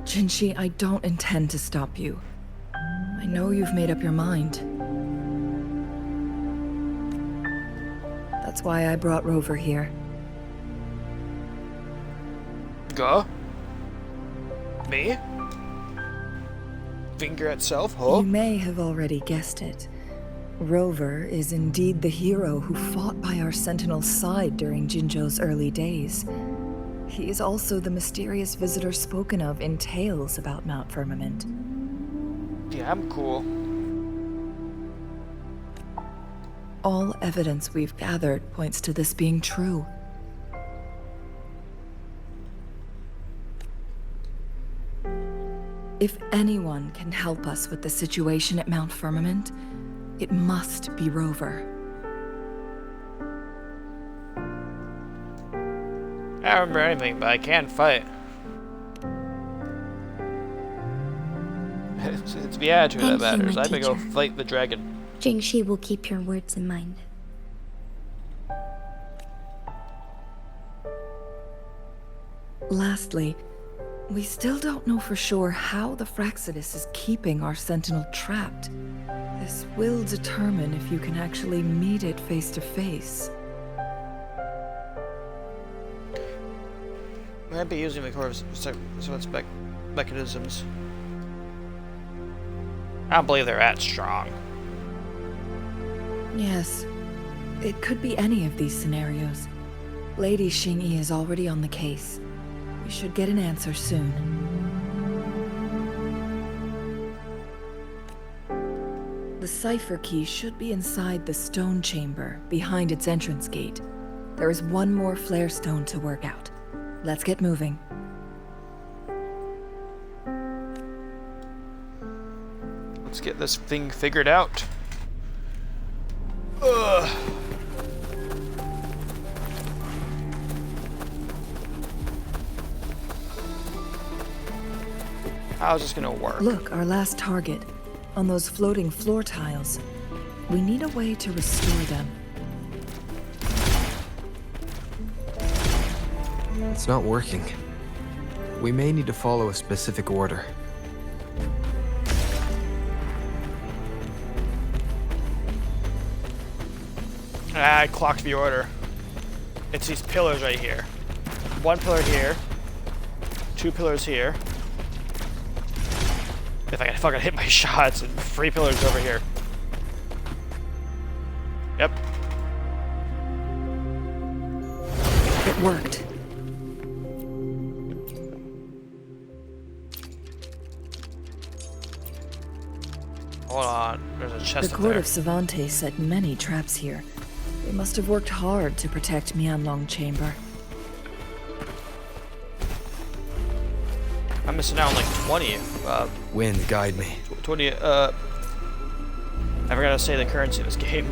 Jinshi, I don't intend to stop you. I know you've made up your mind. That's why I brought Rover here. Go? Me? Finger itself, huh? You may have already guessed it. Rover is indeed the hero who fought by our Sentinel's side during Jinzhou's early days. He is also the mysterious visitor spoken of in tales about Mount Firmament. Yeah, I'm cool. All evidence we've gathered points to this being true. If anyone can help us with the situation at Mount Firmament, it must be Rover. I don't remember anything, but I can fight. It's the attitude that Thank you, matters. my I have to go teacher. fight the dragon. Jingxi will keep your words in mind. Lastly, We still don't know for sure how the Fraxidus is keeping our sentinel trapped. This will determine if you can actually meet it face to face. Might be using the core mechanisms. I don't believe they're that strong. Yes. It could be any of these scenarios. Lady Xingyi is already on the case. We should get an answer soon. The cipher key should be inside the stone chamber, behind its entrance gate. There is one more flare stone to work out. Let's get moving. Let's get this thing figured out. Ugh. How's this gonna work? Look, our last target. On those floating floor tiles. We need a way to restore them. It's not working. We may need to follow a specific order. I clocked the order. It's these pillars right here. One pillar here. Two pillars here. If I can fucking hit my shots, and 3 pillars over here. Yep. It worked. Hold on. There's a chest The up court there. of Savante set many traps here. They must have worked hard to protect Mianlong Chamber. I'm missing out on like 20. Wind, guide me. 20, I forgot to say the currency in this game.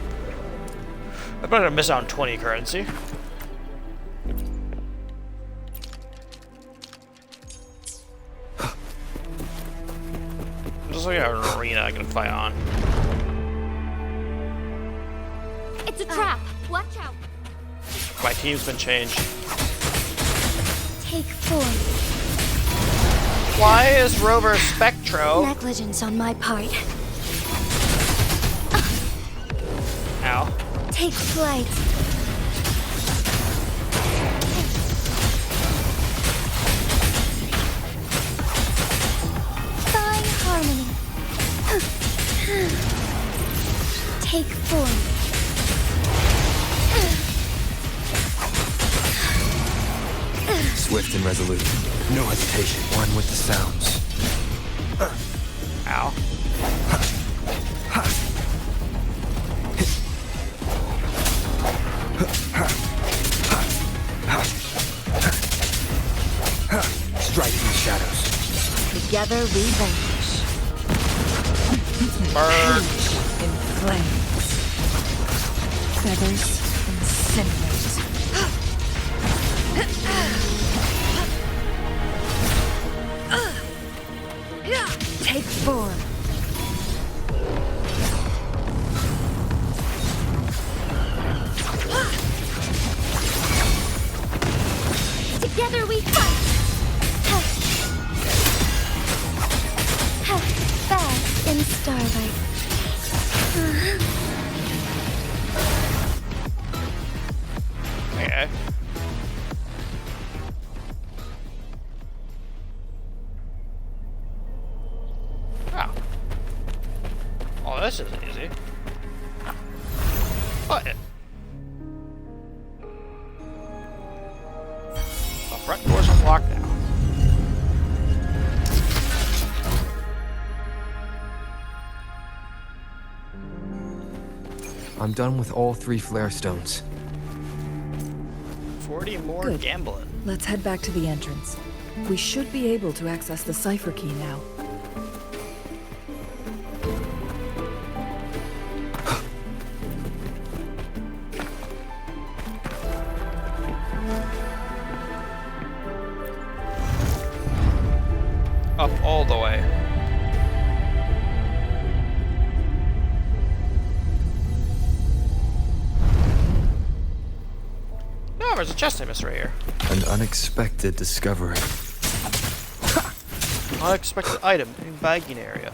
I'm not gonna miss out on 20 currency. Just like an arena I can fight on. It's a trap! Watch out! My team's been changed. Take 4. Why is Rover Spectro? Negligence on my part. Ow. Take flight. Fine harmony. Take 4. Swift and resolute. No hesitation. One with the sounds. Ow. Strike in the shadows. Together we vanish. Burn. In flames. Feathers incinerate. Take 4. Together we fight. Fast in starlight. Okay. Oh. Oh, this is easy. Button. The front doors are locked now. I'm done with all 3 flare stones. 40 more Good. gambling. Let's head back to the entrance. We should be able to access the cipher key now. Up all the way. No, there's a chest I missed right here. An unexpected discovery. Unexpected item in bagging area.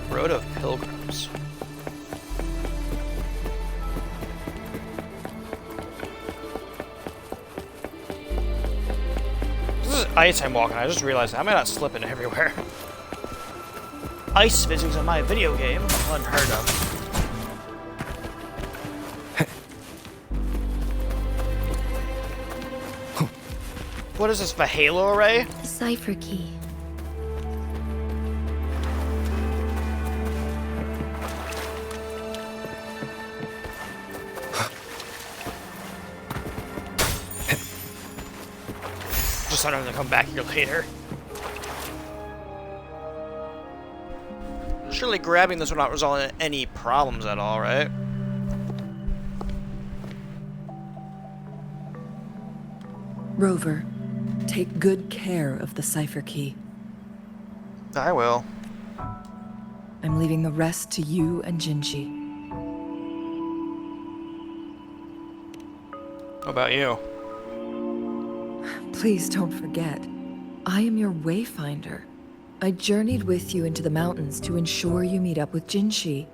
Road of Pilgrims. This is ice I'm walking. I just realized I might not slipping everywhere. Ice physics in my video game, unheard of. What is this, the Halo array? The cipher key. Just want him to come back here later. Surely grabbing this will not result in any problems at all, right? Rover, take good care of the cipher key. I will. I'm leaving the rest to you and Jinji. What about you? Please don't forget, I am your wayfinder. I journeyed with you into the mountains to ensure you meet up with Jinshi.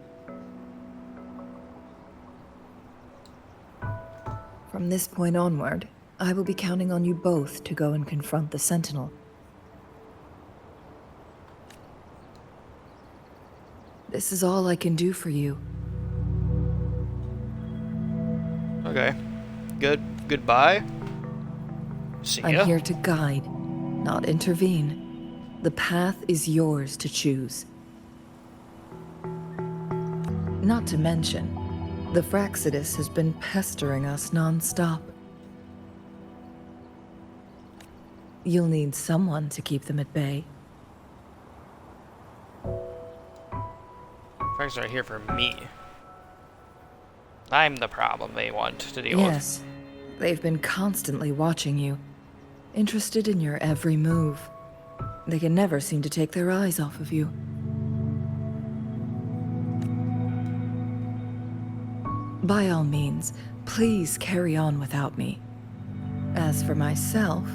From this point onward, I will be counting on you both to go and confront the Sentinel. This is all I can do for you. Okay. Goodbye. See ya. I'm here to guide, not intervene. The path is yours to choose. Not to mention, the Fraxidus has been pestering us non-stop. You'll need someone to keep them at bay. Frags are here for me. I'm the problem they want to deal with. Yes, they've been constantly watching you, interested in your every move. They can never seem to take their eyes off of you. By all means, please carry on without me. As for myself,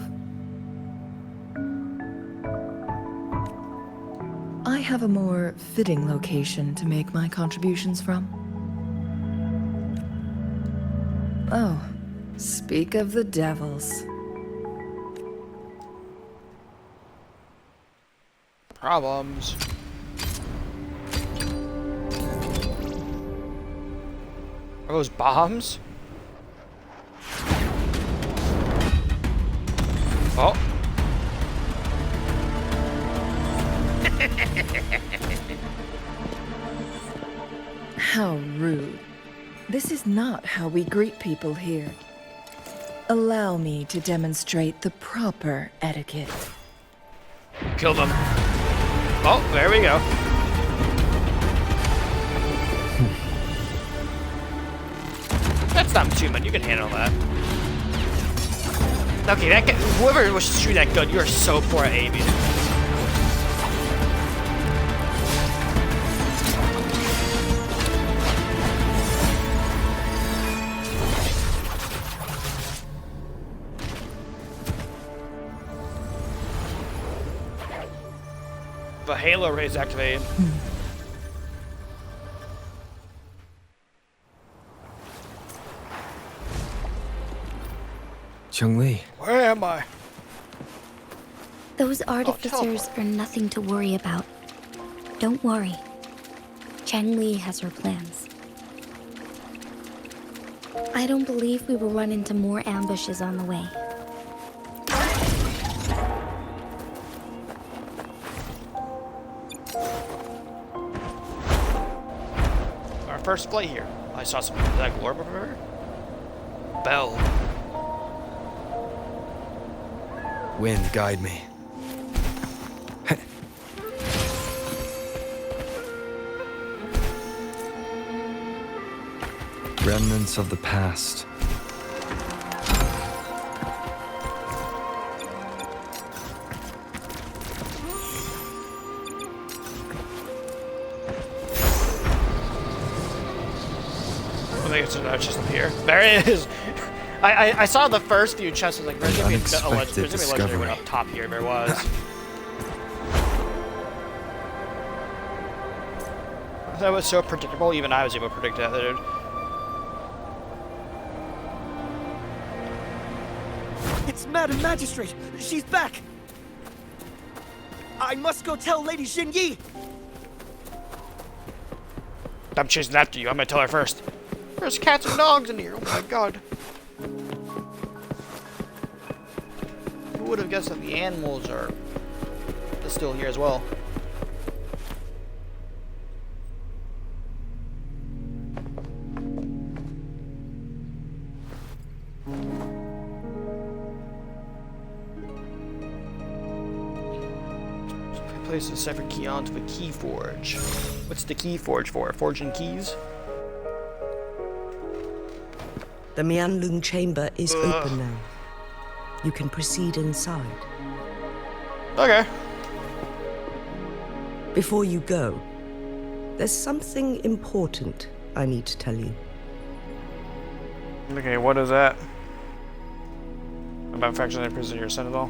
I have a more fitting location to make my contributions from. Oh, speak of the devils. Problems. Are those bombs? Oh. How rude. This is not how we greet people here. Allow me to demonstrate the proper etiquette. Kill them. Oh, there we go. That's not too much. You can handle that. Okay, that guy, whoever was shooting that gun, you are so poor at aiming. The Halo array is activated. Chun-Li. Where am I? Those artificers are nothing to worry about. Don't worry. Chun-Li has her plans. I don't believe we will run into more ambushes on the way. Our first flight here. I saw some of that orb over here. Bell. Wind, guide me. Remnants of the past. there's another chest up here. There it is! I saw the first few chests, like, there's gonna be a legendary one up top here, there was. That was so predictable, even I was able to predict that, dude. It's Madam Magistrate! She's back! I must go tell Lady Xinyi! I'm chasing after you, I'm gonna tell her first. There's cats and dogs in here, oh my god. Who would have guessed that the animals are still here as well? Place the separate key onto the key forge. What's the key forge for? Forging keys? The Mianlung chamber is open now. You can proceed inside. Okay. Before you go, there's something important I need to tell you. Okay, what is that? About fracturing the prisoner sentinel?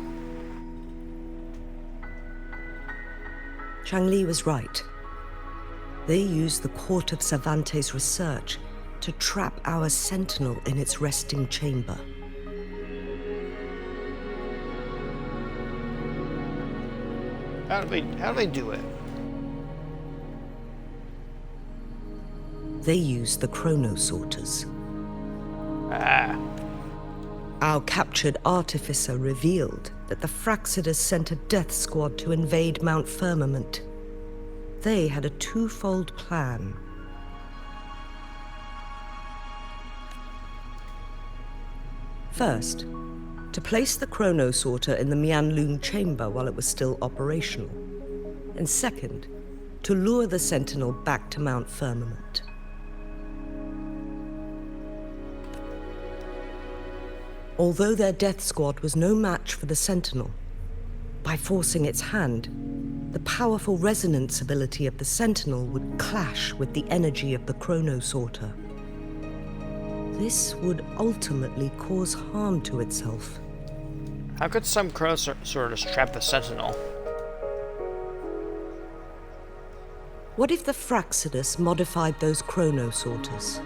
Changli was right. They used the Court of Cervantes' research to trap our sentinel in its resting chamber. How do they do it? They used the chronosorters. Ah. Our captured artificer revealed that the Fraxidus sent a death squad to invade Mount Firmament. They had a twofold plan. First, to place the chronosorter in the Mianlung chamber while it was still operational. And second, to lure the sentinel back to Mount Firmament. Although their death squad was no match for the sentinel, by forcing its hand, the powerful resonance ability of the sentinel would clash with the energy of the chronosorter. This would ultimately cause harm to itself. How could some chronosorters trap the sentinel? What if the Fraxidus modified those chronosorters?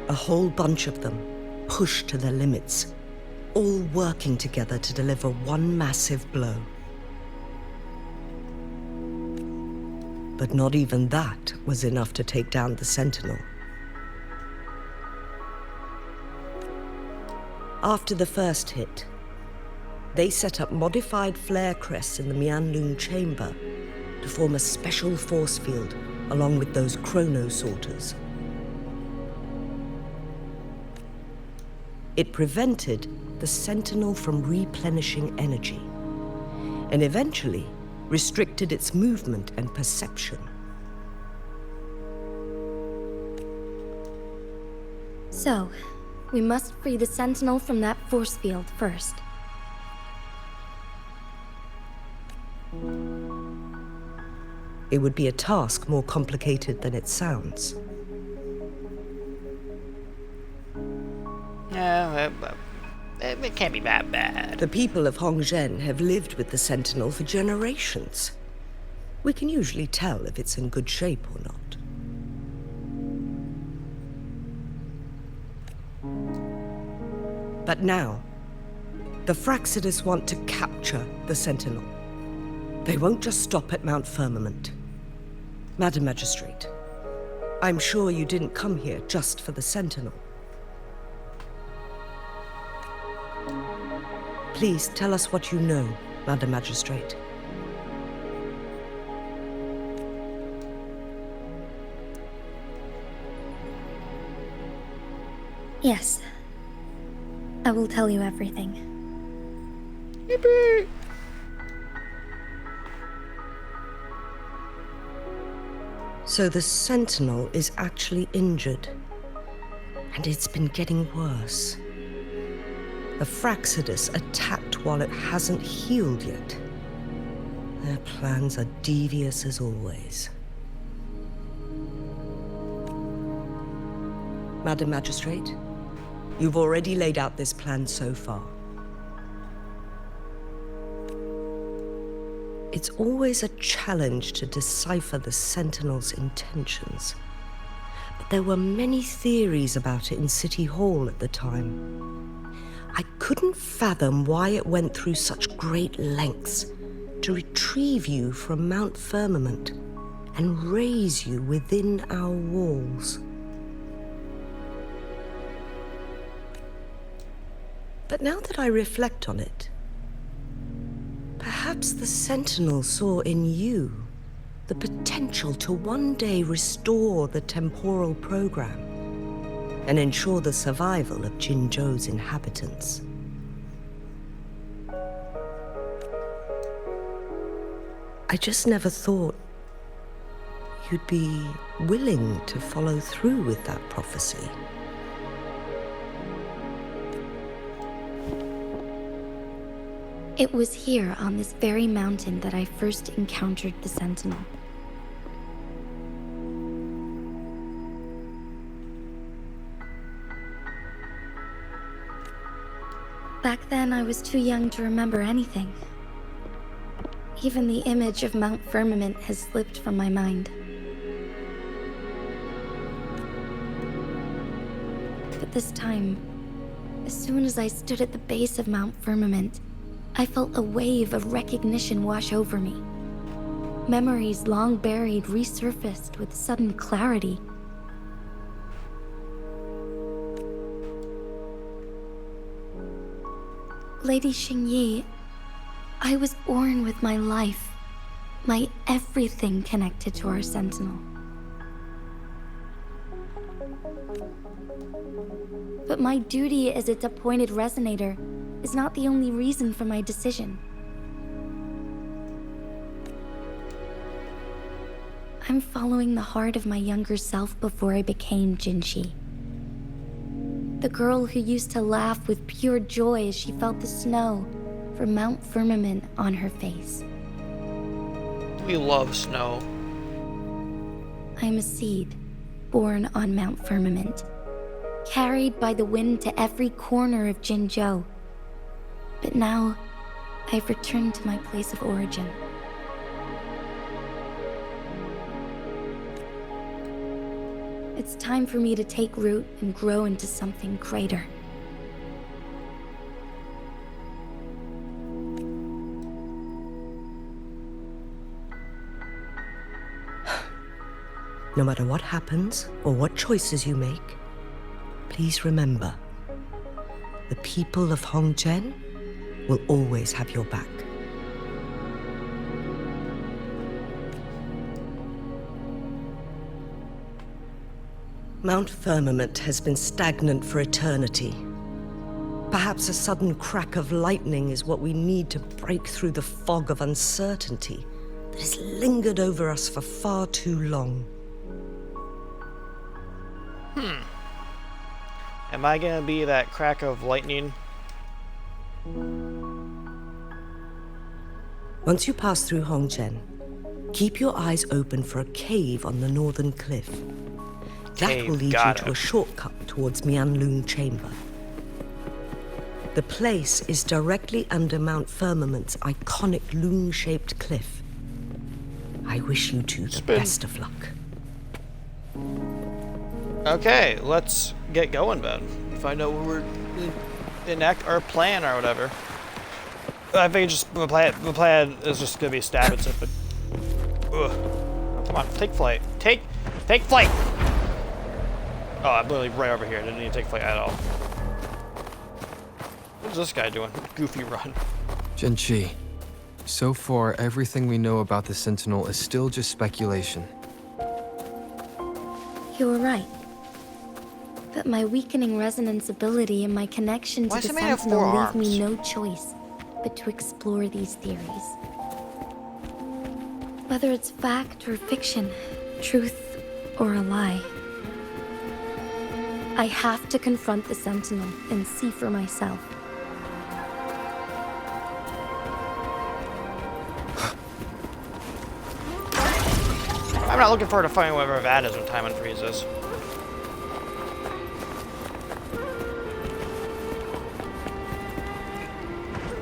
A whole bunch of them, pushed to their limits, all working together to deliver one massive blow. But not even that was enough to take down the sentinel. After the first hit, they set up modified flare crests in the Mianlung chamber to form a special force field along with those chronosorters. It prevented the sentinel from replenishing energy, and eventually restricted its movement and perception. So, we must free the sentinel from that force field first. It would be a task more complicated than it sounds. Yeah, it can't be that bad. The people of Hongzhen have lived with the sentinel for generations. We can usually tell if it's in good shape or not. But now, the Fraxidus want to capture the sentinel. They won't just stop at Mount Firmament. Madam Magistrate, I'm sure you didn't come here just for the sentinel. Please tell us what you know, Madam Magistrate. Yes. I will tell you everything. Yippee! So the sentinel is actually injured. And it's been getting worse. The Fraxidus attacked while it hasn't healed yet. Their plans are devious as always. Madam Magistrate. You've already laid out this plan so far. It's always a challenge to decipher the Sentinel's intentions. But there were many theories about it in City Hall at the time. I couldn't fathom why it went through such great lengths to retrieve you from Mount Firmament and raise you within our walls. But now that I reflect on it, perhaps the Sentinel saw in you the potential to one day restore the temporal program and ensure the survival of Jinzhou's inhabitants. I just never thought you'd be willing to follow through with that prophecy. It was here on this very mountain that I first encountered the Sentinel. Back then, I was too young to remember anything. Even the image of Mount Firmament has slipped from my mind. But this time, as soon as I stood at the base of Mount Firmament, I felt a wave of recognition wash over me. Memories long buried resurfaced with sudden clarity. Lady Xingyi, I was born with my life, my everything connected to our Sentinel. But my duty as its appointed resonator is not the only reason for my decision. I'm following the heart of my younger self before I became Jinxi. The girl who used to laugh with pure joy as she felt the snow from Mount Firmament on her face. We love snow. I'm a seed, born on Mount Firmament, carried by the wind to every corner of Jinzhou. But now, I've returned to my place of origin. It's time for me to take root and grow into something greater. No matter what happens or what choices you make, please remember, the people of Hongzhen will always have your back. Mount Firmament has been stagnant for eternity. Perhaps a sudden crack of lightning is what we need to break through the fog of uncertainty that has lingered over us for far too long. Am I gonna be that crack of lightning? Once you pass through Hongzhen, keep your eyes open for a cave on the northern cliff. That will lead you to a shortcut towards Mianlun Chamber. The place is directly under Mount Firmament's iconic loon-shaped cliff. I wish you two the best of luck. Okay, let's get going then. Find out where we're enact our plan or whatever. I think just the plan is just gonna be stab and stuff. But come on, take flight. Take flight. Oh, I'm literally right over here. Didn't need to take flight at all. What's this guy doing? Goofy run. Jinxi, so far everything we know about the Sentinel is still just speculation. You were right. But my weakening resonance ability and my connection to the Sentinel leave me no choice but to explore these theories. Whether it's fact or fiction, truth or a lie, I have to confront the Sentinel and see for myself. I'm not looking forward to finding whatever that is when time unfreezes.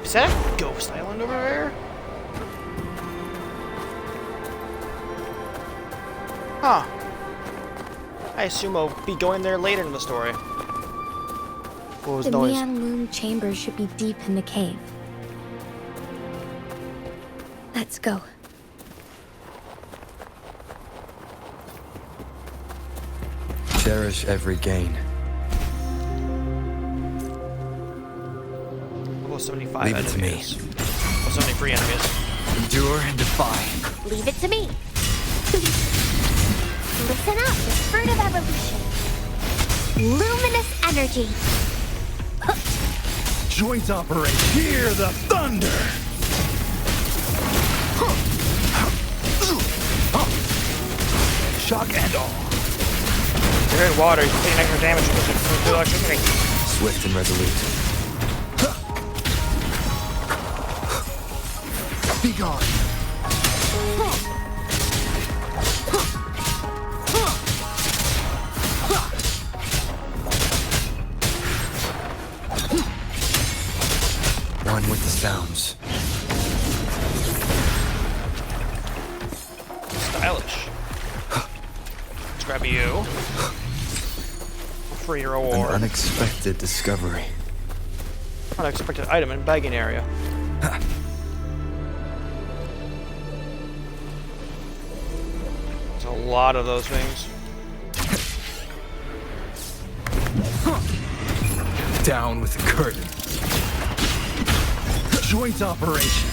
Is that a ghost island over there? Huh. I assume I'll be going there later in the story. What was The noise? Mian Loom chamber should be deep in the cave. Let's go. Cherish every gain. Level 75 Leave it to me. enemies. Level 73 enemies. Endure and defy. Leave it to me. Listen up, the fruit of evolution. Luminous energy. Joint operation. Hear the thunder. Shock and all. You're in water, you're taking extra damage from the electricity. Swift and resolute. Be gone. One with the sounds. Stylish. Let's grab you. Free An reward. unexpected discovery. Unexpected item in bagging area. There's a lot of those things. Down with the curtain. Joint operation.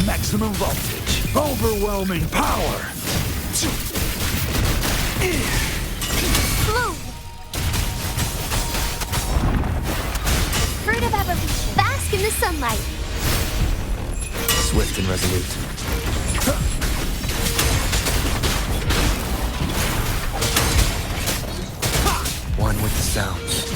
Maximum voltage. Overwhelming power. Bloom. Fruit of evolution. Bask in the sunlight. Swift and resolute. One with the sounds.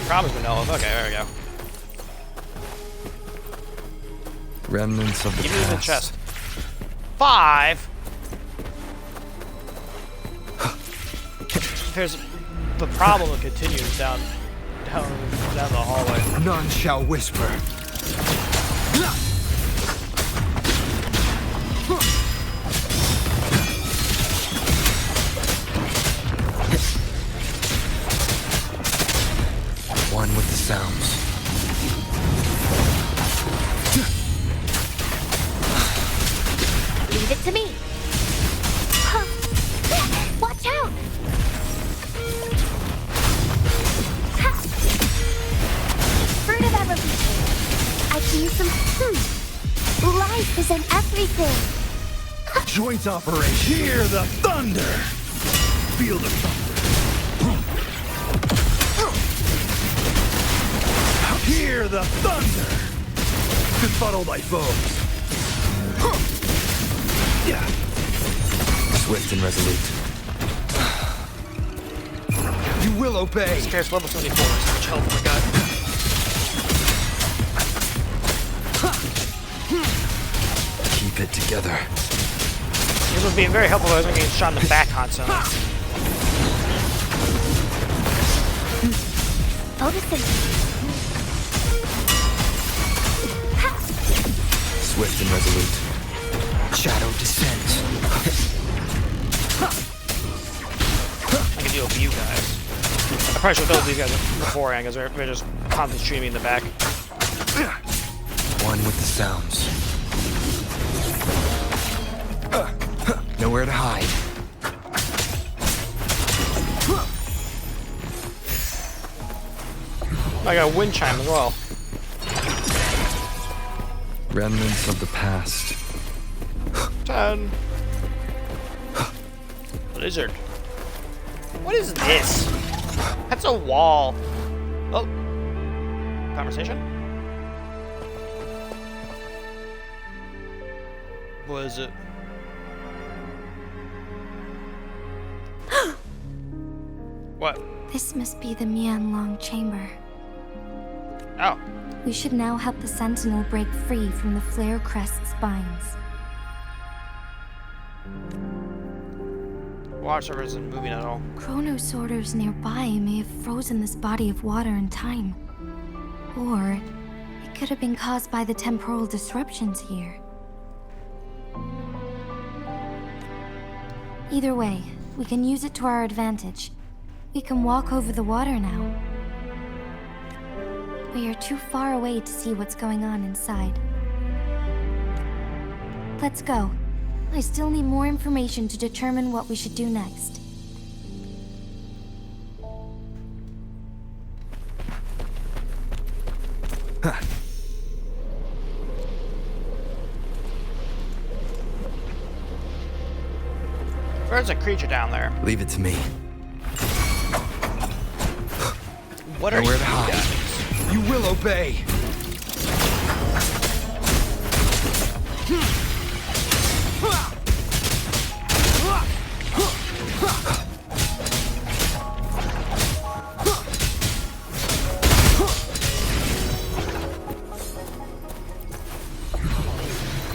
Problems we know of. Okay, there we go. Remnants of the Give me the past. chest. 5. There's the problem that continues down the hallway. None shall whisper. One with the sounds. Leave it to me. Huh. Watch out! Ha. Fruit of evolution. I can use some. Life is in everything. Joint operation. Hear the thunder. Feel the thunder. Hear the thunder. Befuddle thy foes. Yeah. Swift and resolute. You will obey. Scarce level 74. So much health, oh my god. Keep it together. This would be very helpful if I was getting shot in the back constantly. Photosynthesis. Swift and resolute. Shadow descent. I can deal with you guys. I probably should have told these guys beforehand because they're just constantly shooting me in the back. One with the sounds. Nowhere to hide. I got a wind chime as well. Remnants of the past. 10. Lizard. What is this? That's a wall. Oh. Conversation? What is it? What? This must be the Mian Long chamber. Oh. We should now help the sentinel break free from the flare crest's binds. Water server isn't moving at all. Chronosorters nearby may have frozen this body of water in time. Or it could have been caused by the temporal disruptions here. Either way, we can use it to our advantage. We can walk over the water now. We are too far away to see what's going on inside. Let's go. I still need more information to determine what we should do next. There's a creature down there. Leave it to me. What are Nowhere you to hide. guys? You will obey.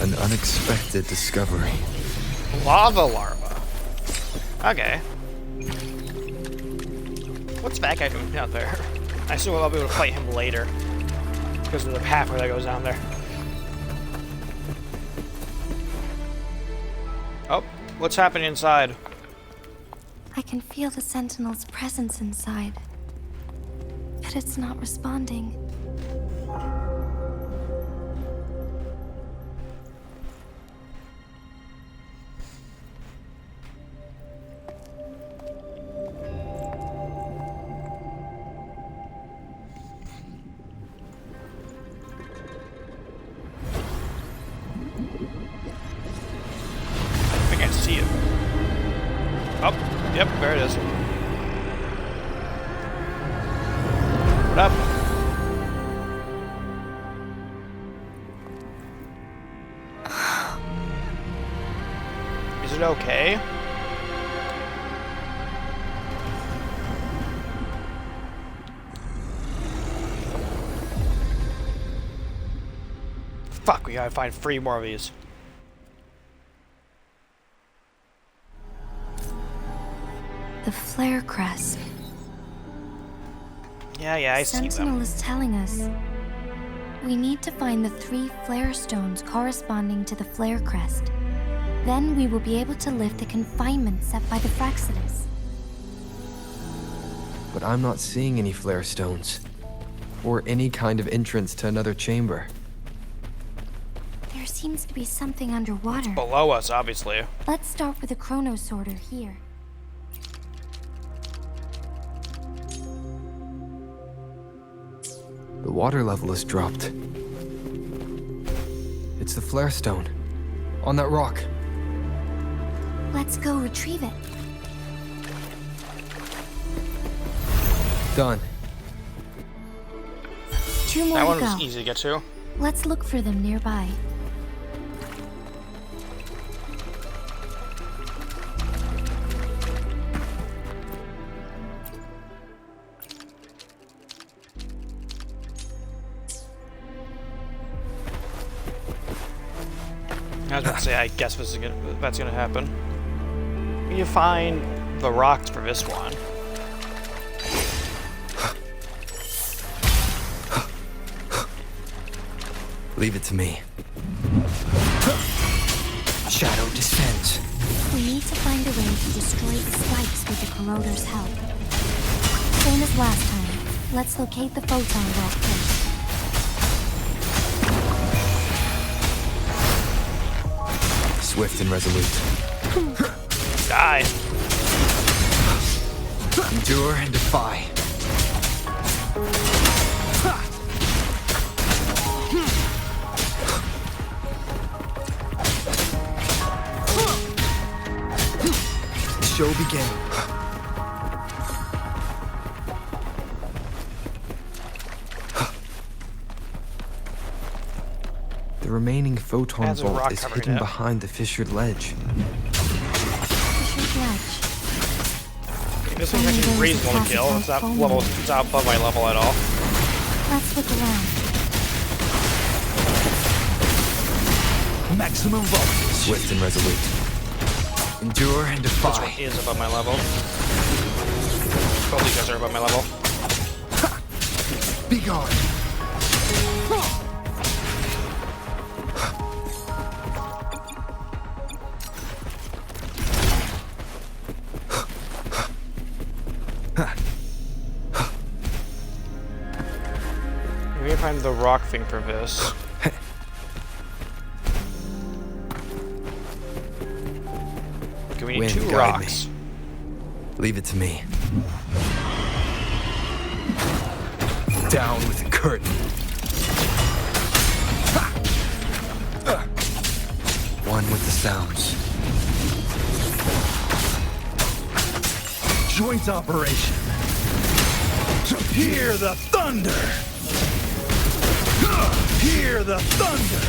An unexpected discovery. Lava larva. Okay. What's that guy doing out there? I assume I'll be able to fight him later because of the pathway that goes down there. Oh, what's happening inside? I can feel the sentinel's presence inside, but it's not responding. I can't see it. Oh, yep, there it is. What up? Is it okay? Fuck, we gotta find 3 more of these. The flare crest. Yeah, I see Sentinel them. is telling us we need to find the 3 flare stones corresponding to the flare crest. Then we will be able to lift the confinement set by the Fraxidus. But I'm not seeing any flare stones. Or any kind of entrance to another chamber. There seems to be something underwater. Below us, obviously. Let's start with the chronosorter here. The water level has dropped. It's the flare stone. On that rock. Let's go retrieve it. Done. 2 more That to one go. was easy to get to. Let's look for them nearby. I was about to say, I guess that's gonna happen. You find the rocks for this one. Leave it to me. Shadow descends. We need to find a way to destroy the spikes with the corroder's help. Same as last time. Let's locate the photon rock first. Swift and resolute. Die. Endure and defy. Show begin. The remaining photon Has a rock vault is covering hidden it. behind the fissured ledge. Fissured ledge. This one's actually reasonable to kill. It's not above my level at all. Let's look around. Maximum voltage. Swift and resolute. Endure and defy. This one is above my level. Both of you guys are above my level. Be gone. Maybe I find the rock thing for this. Okay, we need Wind, 2 guide rocks. me. Leave it to me. Down with the curtain. One with the sounds. Joint operation. Hear the thunder. Hear the thunder.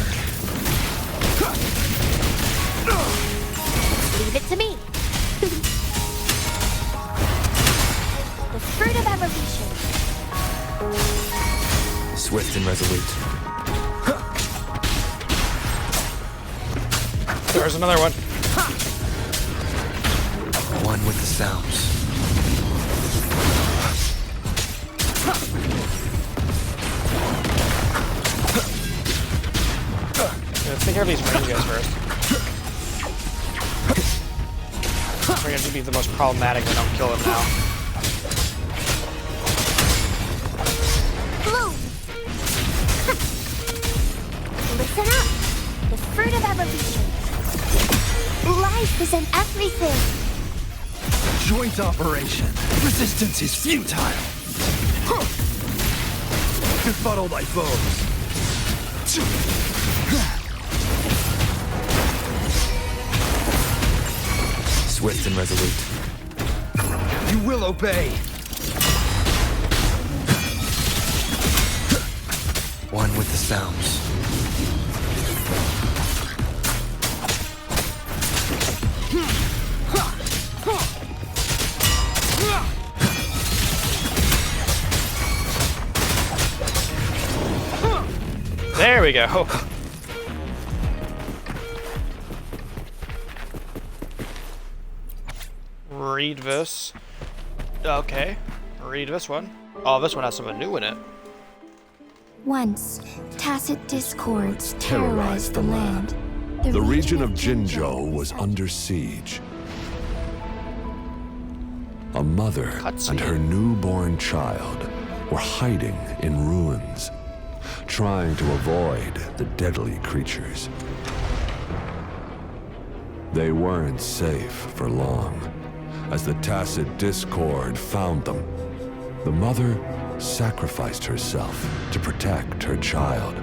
Leave it to me. The fruit of evolution. Swift and resolute. There's another one. One with the sounds. Let's take care of these range guys first. We're going to be the most problematic if I don't kill them now. Bloom. Listen up. The fruit of evolution. Life is in everything. Joint operation. Resistance is futile. Befuddle thy foes. Swift and resolute. You will obey. One with the sounds. There we go. Read this. Okay. Read this one. Oh, this one has something new in it. Once, tacit discords terrorized the land. The region of Jinzhou was under siege. A mother and her newborn child were hiding in ruins, trying to avoid the deadly creatures. They weren't safe for long, as the tacit discord found them. The mother sacrificed herself to protect her child.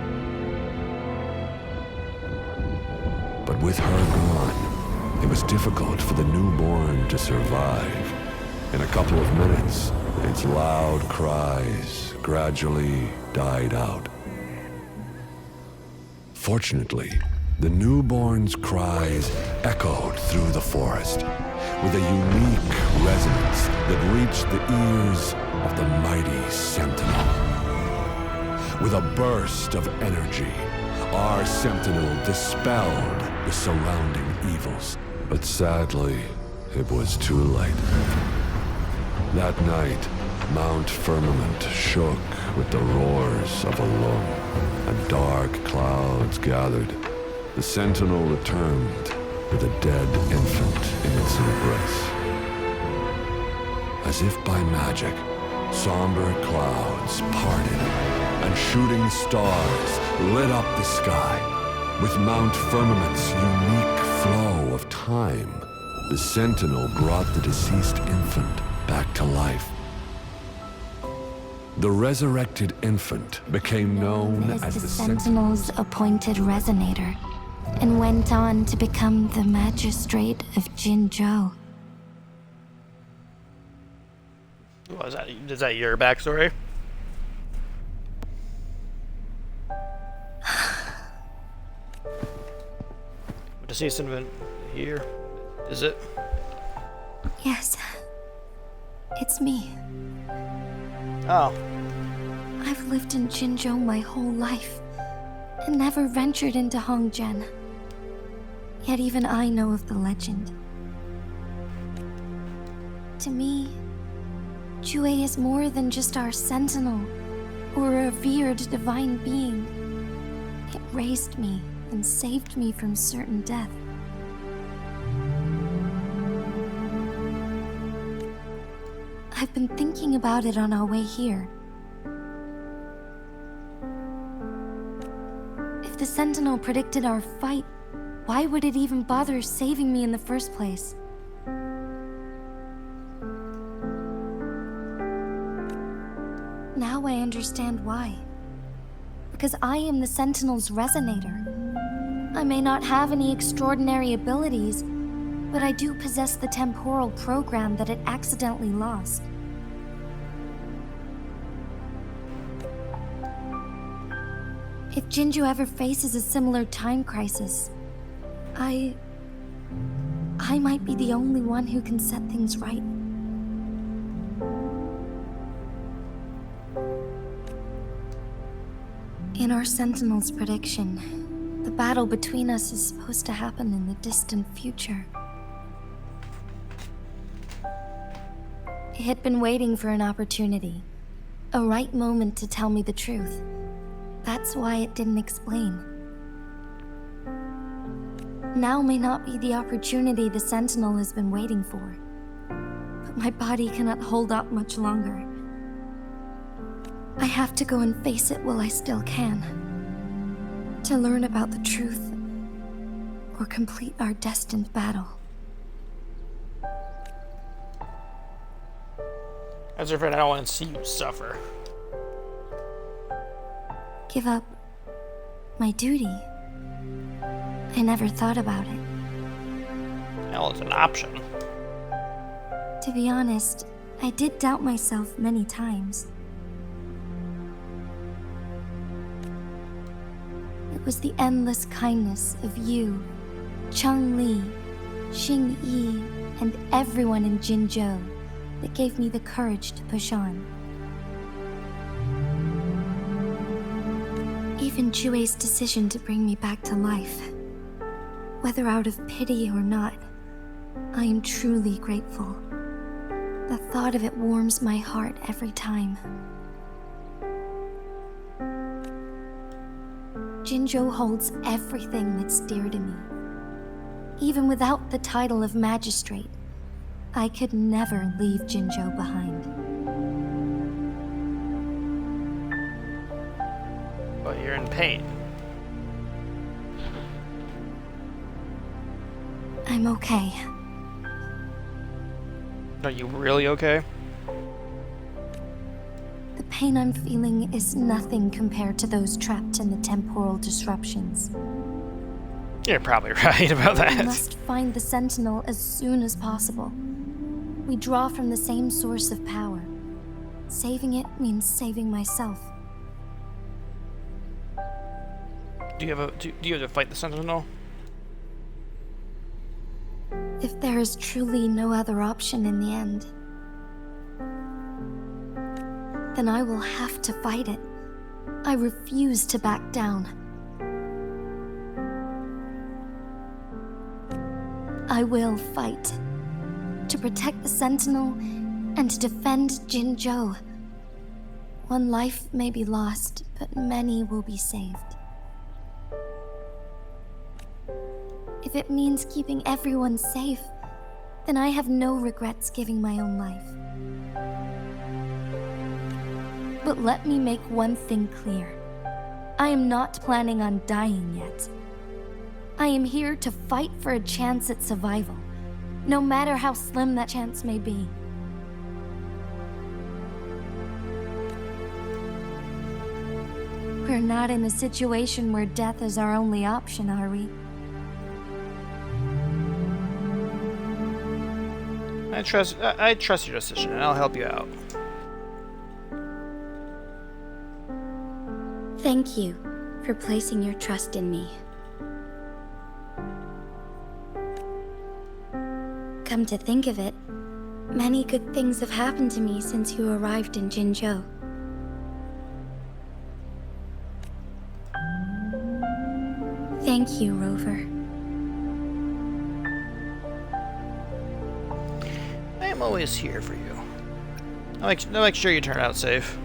But with her gone, it was difficult for the newborn to survive. In a couple of minutes, its loud cries gradually died out. Fortunately, the newborn's cries echoed through the forest with a unique resonance that reached the ears of the mighty sentinel. With a burst of energy, our sentinel dispelled the surrounding evils. But sadly, it was too late. That night, Mount Firmament shook with the roars of a lung, and dark clouds gathered. The sentinel returned with a dead infant in its embrace. As if by magic, somber clouds parted, and shooting stars lit up the sky. With Mount Firmament's unique flow of time, the sentinel brought the deceased infant back to life. The resurrected infant became known as the Sentinel's appointed resonator, and went on to become the magistrate of Jinzhou. What is that your backstory? Deceased infant here. Is it? Yes. It's me. Oh. I've lived in Jinzhou my whole life and never ventured into Hongzhen. Yet even I know of the legend. To me, Jue is more than just our sentinel or a revered divine being. It raised me and saved me from certain death. I've been thinking about it on our way here. If the sentinel predicted our fight, why would it even bother saving me in the first place? Now I understand why. Because I am the Sentinel's resonator. I may not have any extraordinary abilities, but I do possess the temporal program that it accidentally lost. If Jinzhou ever faces a similar time crisis, I might be the only one who can set things right. In our Sentinel's prediction, the battle between us is supposed to happen in the distant future. It had been waiting for an opportunity, a right moment to tell me the truth. That's why it didn't explain. Now may not be the opportunity the Sentinel has been waiting for, but my body cannot hold up much longer. I have to go and face it while I still can, to learn about the truth or complete our destined battle. As a friend, I don't want to see you suffer. Give up my duty? I never thought about it. Hell, it's an option. To be honest, I did doubt myself many times. It was the endless kindness of you, Cheng Li, Xing Yi, and everyone in Jinzhou that gave me the courage to push on. Even Jue's decision to bring me back to life, whether out of pity or not, I am truly grateful. The thought of it warms my heart every time. Jinzhou holds everything that's dear to me. Even without the title of magistrate, I could never leave Jinzhou behind. But you're in pain. I'm okay. Are you really okay? The pain I'm feeling is nothing compared to those trapped in the temporal disruptions. You're probably right about that. I must find the Sentinel as soon as possible. We draw from the same source of power. Saving it means saving myself. Do you have to fight the Sentinel? If there is truly no other option in the end, then I will have to fight it. I refuse to back down. I will fight. To protect the Sentinel and to defend Jinzhou. One life may be lost, but many will be saved. If it means keeping everyone safe, then I have no regrets giving my own life. But let me make one thing clear. I am not planning on dying yet. I am here to fight for a chance at survival, no matter how slim that chance may be. We're not in a situation where death is our only option, are we? I trust your decision, and I'll help you out. Thank you for placing your trust in me. Come to think of it, many good things have happened to me since you arrived in Jinzhou. Thank you, Rover. I am always here for you. I'll make sure you turn out safe.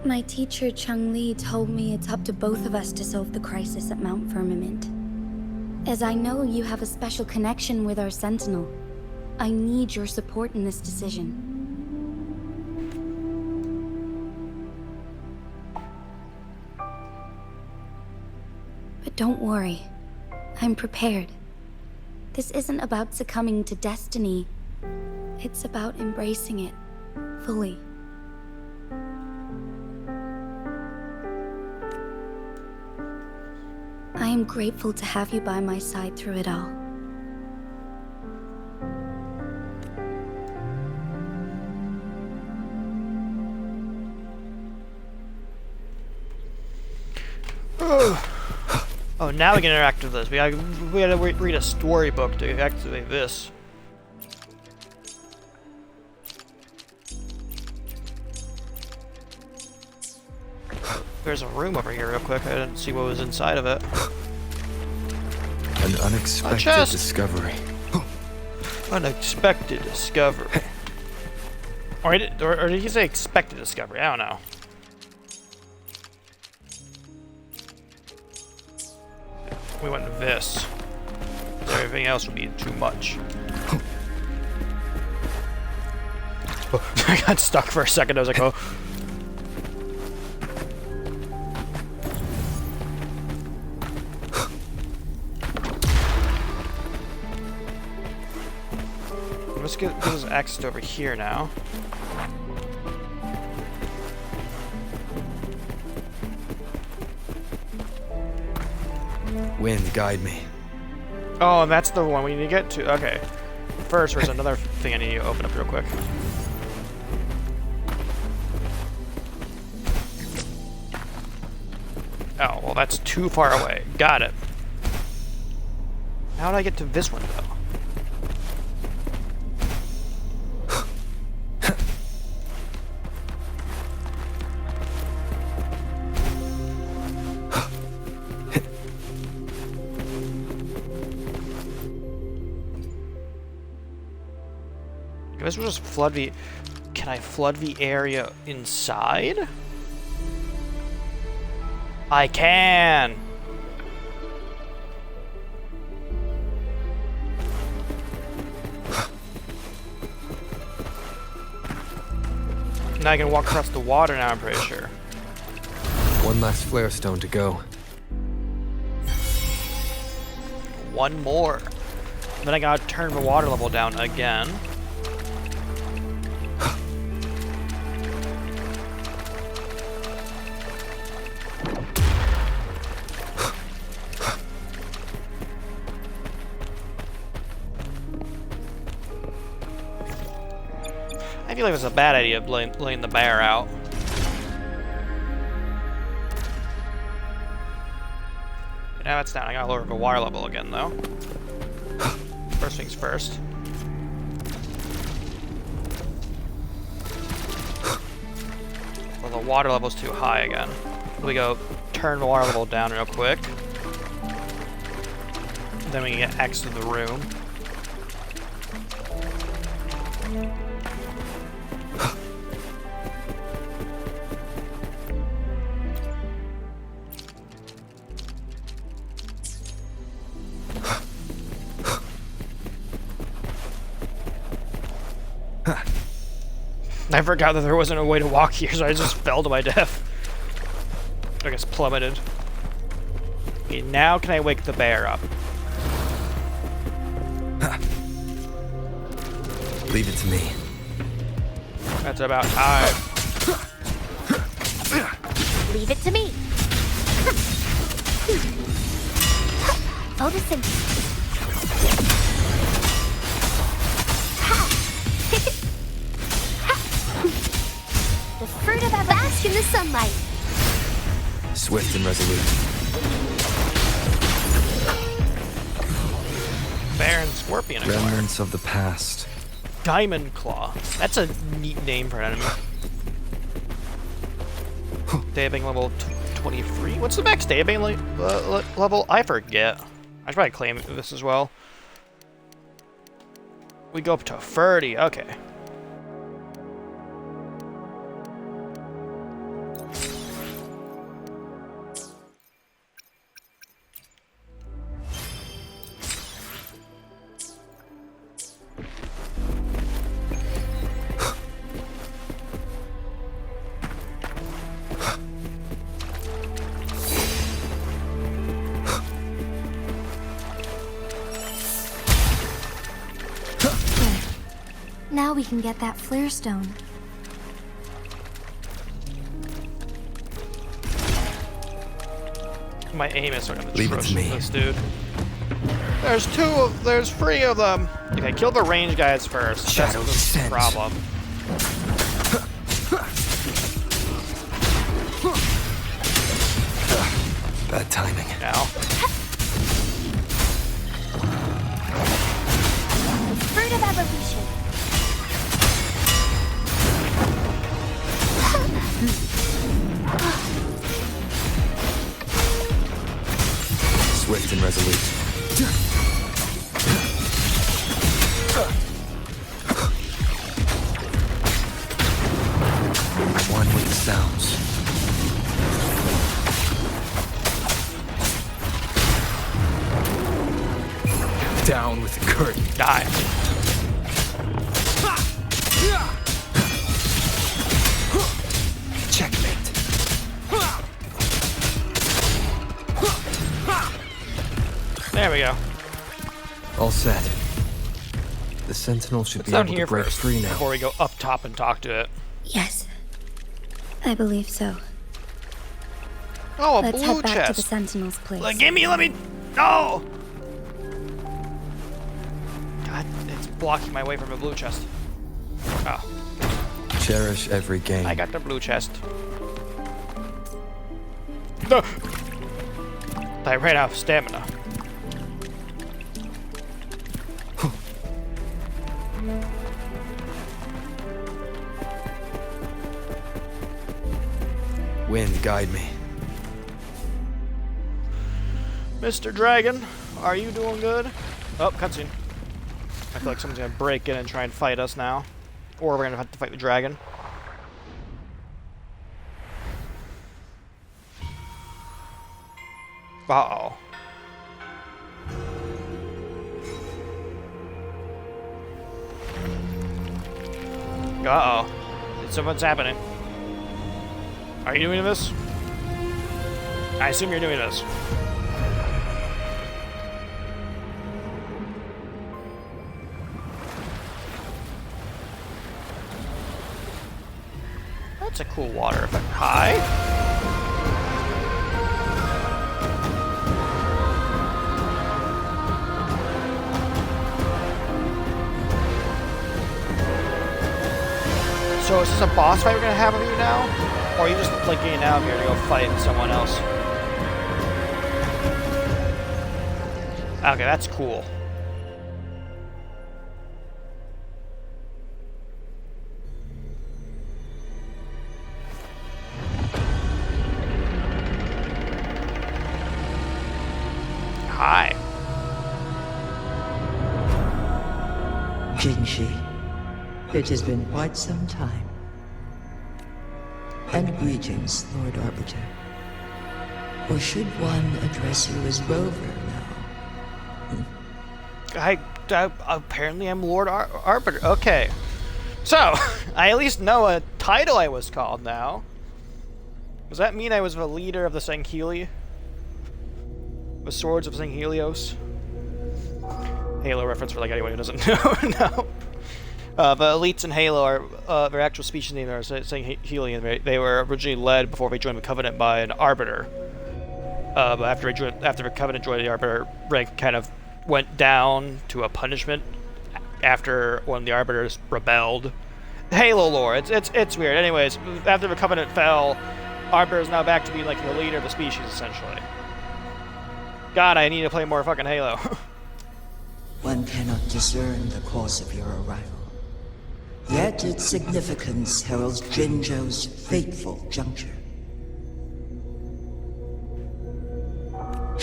My teacher, Chung Li, told me it's up to both of us to solve the crisis at Mount Firmament. As I know you have a special connection with our Sentinel, I need your support in this decision. But don't worry, I'm prepared. This isn't about succumbing to destiny. It's about embracing it fully. I am grateful to have you by my side through it all. Oh, now we can interact with this. We gotta read a storybook to activate this. There's a room over here real quick. I didn't see what was inside of it. An unexpected discovery. Unexpected discovery. Or did he say expected discovery? I don't know. We went with this. Everything else would be too much. I got stuck for a second. I was like, oh. Let's get this access over here now. Wind, guide me. Oh, that's the one we need to get to. Okay. First, there's another thing I need to open up real quick. Oh, well, that's too far away. Got it. How do I get to this one, though? I guess we'll just flood the... Can I flood the area inside? I can! Now I can walk across the water now, I'm pretty sure. One last flare stone to go. One more. Then I gotta turn the water level down again. I feel like it's a bad idea laying the bear out. Now it's down. I gotta lower the water level again, though. First things first. Well, the water level's too high again. We go turn the water level down real quick. Then we can get X to the room. I forgot that there wasn't a way to walk here, so I just fell to my death. I guess plummeted. Okay, now can I wake the bear up? Leave it to me. That's about time. Leave it to me. Photosynthesis. The fruit of our bask in the sunlight. Swift and resolute. Bear and scorpion. Remnants of the past. Diamond Claw. That's a neat name for an enemy. Dabbing level 23. What's the max dabbing level? I forget. I should probably claim this as well. We go up to 30. Okay. Now we can get that flare stone. My aim is sort of Leave it to me. this dude. There's three of them. Okay, kill the range guys first. Shadow That's the descent. problem. Bad timing. Now. Fruit of evolution. Swift and resolute. One with the sounds. Down with the curtain. Die. Checkmate. There we go. All set. The sentinel should Let's be down able here to break first free now. before we go up top and talk to it. Yes. I believe so. Oh, a Let's blue head back chest. to the sentinel's place. Let me. No! God, it's blocking my way from a blue chest. Oh, Cherish every game. I got the blue chest. No! I ran out of stamina. Wind, guide me. Mr. Dragon, are you doing good? Oh, cutscene. I feel like someone's gonna break in and try and fight us now. Or we're gonna have to fight the dragon. Uh-oh. Uh-oh. Something's happening. Are you doing this? I assume you're doing this. That's a cool water effect. Hi. So is this a boss fight we're gonna have with you now? Or are you just like getting out of here to go fight someone else? Okay, that's cool. Hi. Jinji, it has been quite some time. And greetings, Lord Arbiter. Or should one address you as Rover now? I apparently am Lord Arbiter. Okay. So, I at least know a title I was called now. Does that mean I was the leader of the Sangheli? The Swords of Sanghelios? Halo reference for like anyone who doesn't know. No. The elites in Halo are their actual species name are Sanghelian. They were originally led before they joined the Covenant by an Arbiter. But after the Covenant joined, the Arbiter rank kind of went down to a punishment after one of the Arbiters rebelled. Halo lore, it's weird. Anyways, after the Covenant fell, Arbiter is now back to being like the leader of the species essentially. God, I need to play more fucking Halo. One cannot discern the cause of your arrival. Yet its significance heralds Jinzhou's fateful juncture.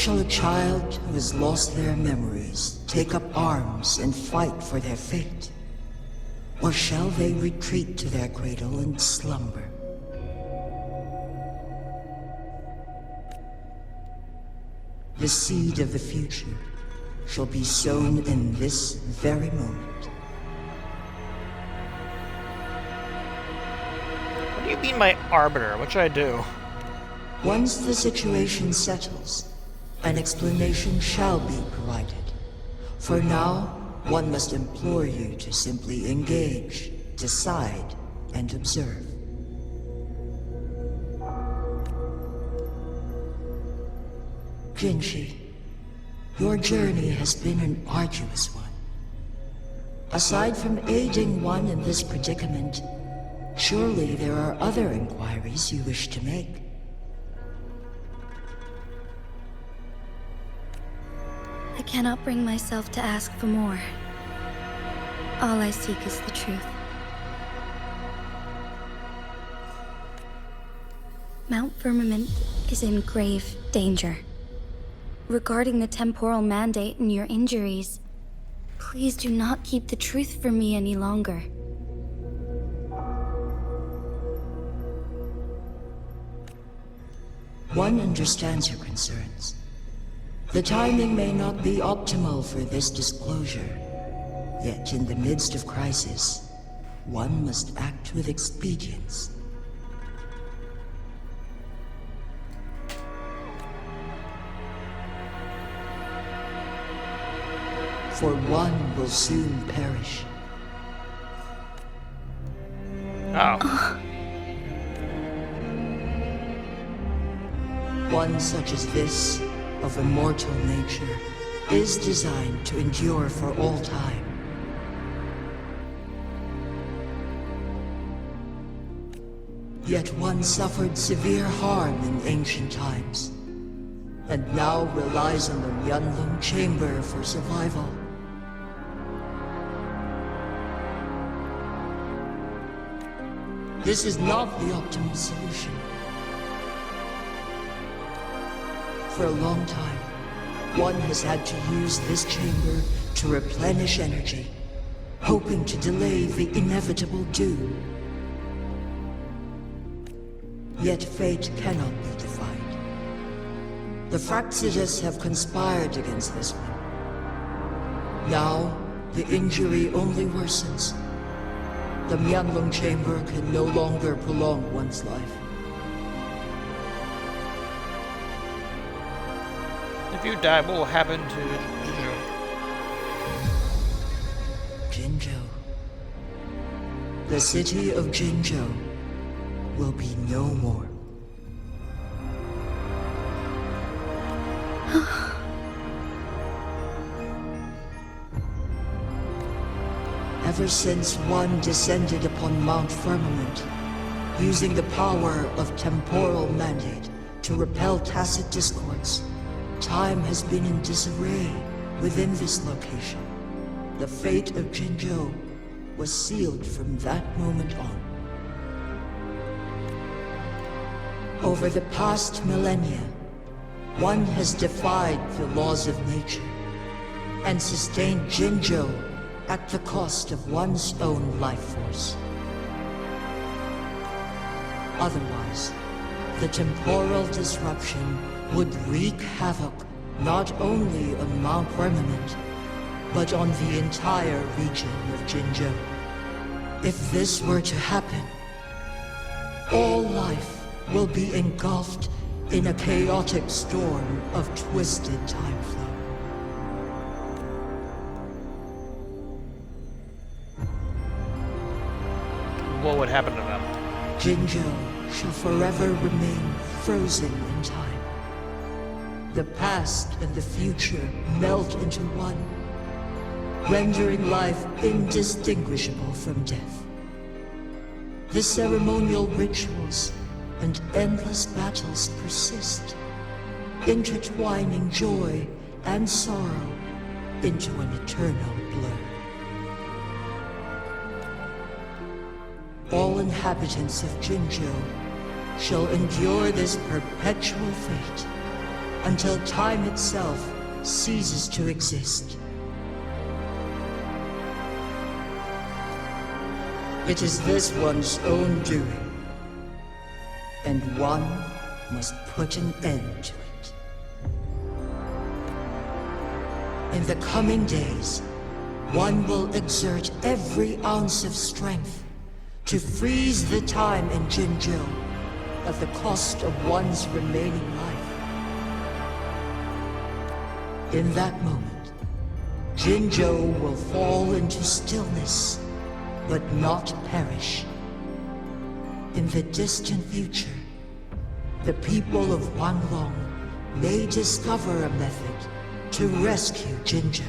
Shall a child who has lost their memories take up arms and fight for their fate? Or shall they retreat to their cradle and slumber? The seed of the future shall be sown in this very moment. What do you mean by Arbiter? What should I do? Once the situation settles, an explanation shall be provided. For now, one must implore you to simply engage, decide, and observe. Jinshi, your journey has been an arduous one. Aside from aiding one in this predicament, surely there are other inquiries you wish to make. I cannot bring myself to ask for more. All I seek is the truth. Mount Firmament is in grave danger. Regarding the temporal mandate and your injuries, please do not keep the truth from me any longer. One understands your concerns. The timing may not be optimal for this disclosure, yet in the midst of crisis, one must act with expedience. For one will soon perish. Oh. One such as this, of immortal nature, is designed to endure for all time. Yet one suffered severe harm in ancient times, and now relies on the Myeonlung chamber for survival. This is not the optimal solution. For a long time, one has had to use this chamber to replenish energy, hoping to delay the inevitable doom. Yet fate cannot be defied. The Fraxidas have conspired against this one. Now, the injury only worsens. The Myeonlung chamber can no longer prolong one's life. If you die, what will happen to Jinzhou? Jinzhou. The city of Jinzhou will be no more. Ever since one descended upon Mount Firmament, using the power of temporal mandate to repel tacit discords, time has been in disarray within this location. The fate of Jinzhou was sealed from that moment on. Over the past millennia, one has defied the laws of nature and sustained Jinzhou at the cost of one's own life force. Otherwise, the temporal disruption would wreak havoc not only on Mount Firmament, but on the entire region of Jinzhou. If this were to happen, all life will be engulfed in a chaotic storm of twisted time flow. What would happen to them? Jinzhou shall forever remain frozen in time. The past and the future melt into one, rendering life indistinguishable from death. The ceremonial rituals and endless battles persist, intertwining joy and sorrow into an eternal blur. All inhabitants of Jinzhou shall endure this perpetual fate until time itself ceases to exist. It is this one's own doing, and one must put an end to it. In the coming days, one will exert every ounce of strength to freeze the time in Jinzhou at the cost of one's remaining life. In that moment, Jinzhou will fall into stillness, but not perish. In the distant future, the people of Wanlong may discover a method to rescue Jinzhou.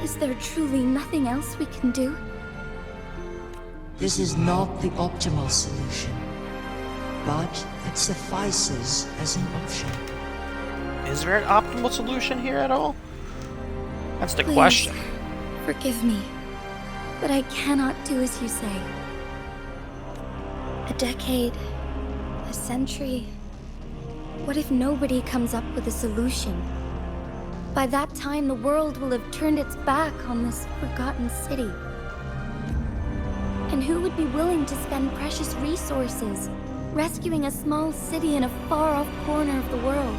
Is there truly nothing else we can do? This is not the optimal solution, but it suffices as an option. Is there an optimal solution here at all? That's the Please, question. Forgive me, but I cannot do as you say. A decade, a century. What if nobody comes up with a solution? By that time, the world will have turned its back on this forgotten city. And who would be willing to spend precious resources rescuing a small city in a far-off corner of the world?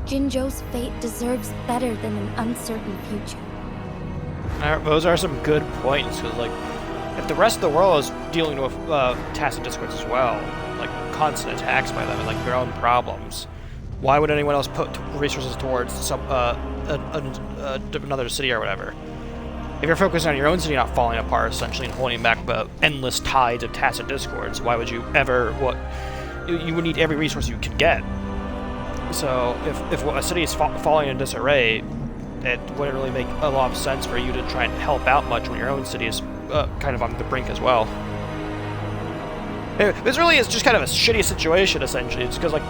Jinzhou's fate deserves better than an uncertain future. Those are some good points, because, like, if the rest of the world is dealing with tacit discords as well, like constant attacks by them and like their own problems, why would anyone else put resources towards some another city or whatever? If you're focusing on your own city not falling apart, essentially, and holding back the endless tides of tacit discords, why would you ever? You would need every resource you can get. So if a city is falling in disarray, it wouldn't really make a lot of sense for you to try and help out much when your own city is kind of on the brink as well. This really is just kind of a shitty situation, essentially. It's because, like,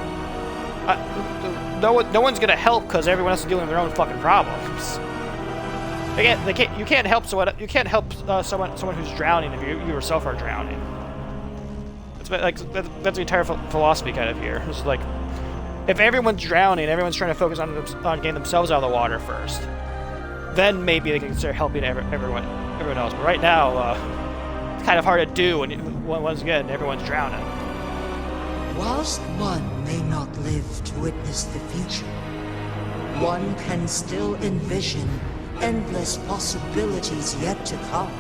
no one's gonna help because everyone else is dealing with their own fucking problems. You can't help someone. You can't help someone who's drowning if you yourself are drowning. That's the entire philosophy kind of here. It's like, if everyone's drowning, everyone's trying to focus on getting themselves out of the water first. Then maybe they can consider helping everyone else. But right now, it's kind of hard to do when once again everyone's drowning. Whilst one may not live to witness the future, one can still envision endless possibilities yet to come.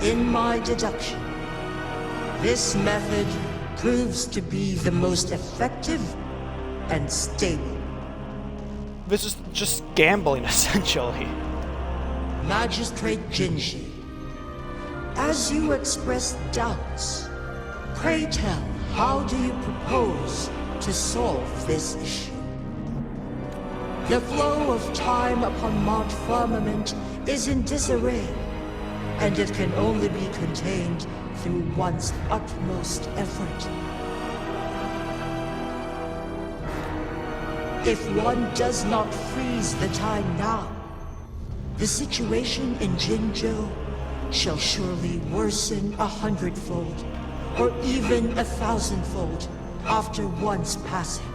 In my deduction, this method proves to be the most effective and stable. This is just gambling, essentially. Magistrate Jinji, as you express doubts, pray tell, how do you propose to solve this issue? The flow of time upon Mount Firmament is in disarray, and it can only be contained through one's utmost effort. If one does not freeze the time now, the situation in Jinzhou shall surely worsen 100-fold, or even 1,000-fold after one's passing.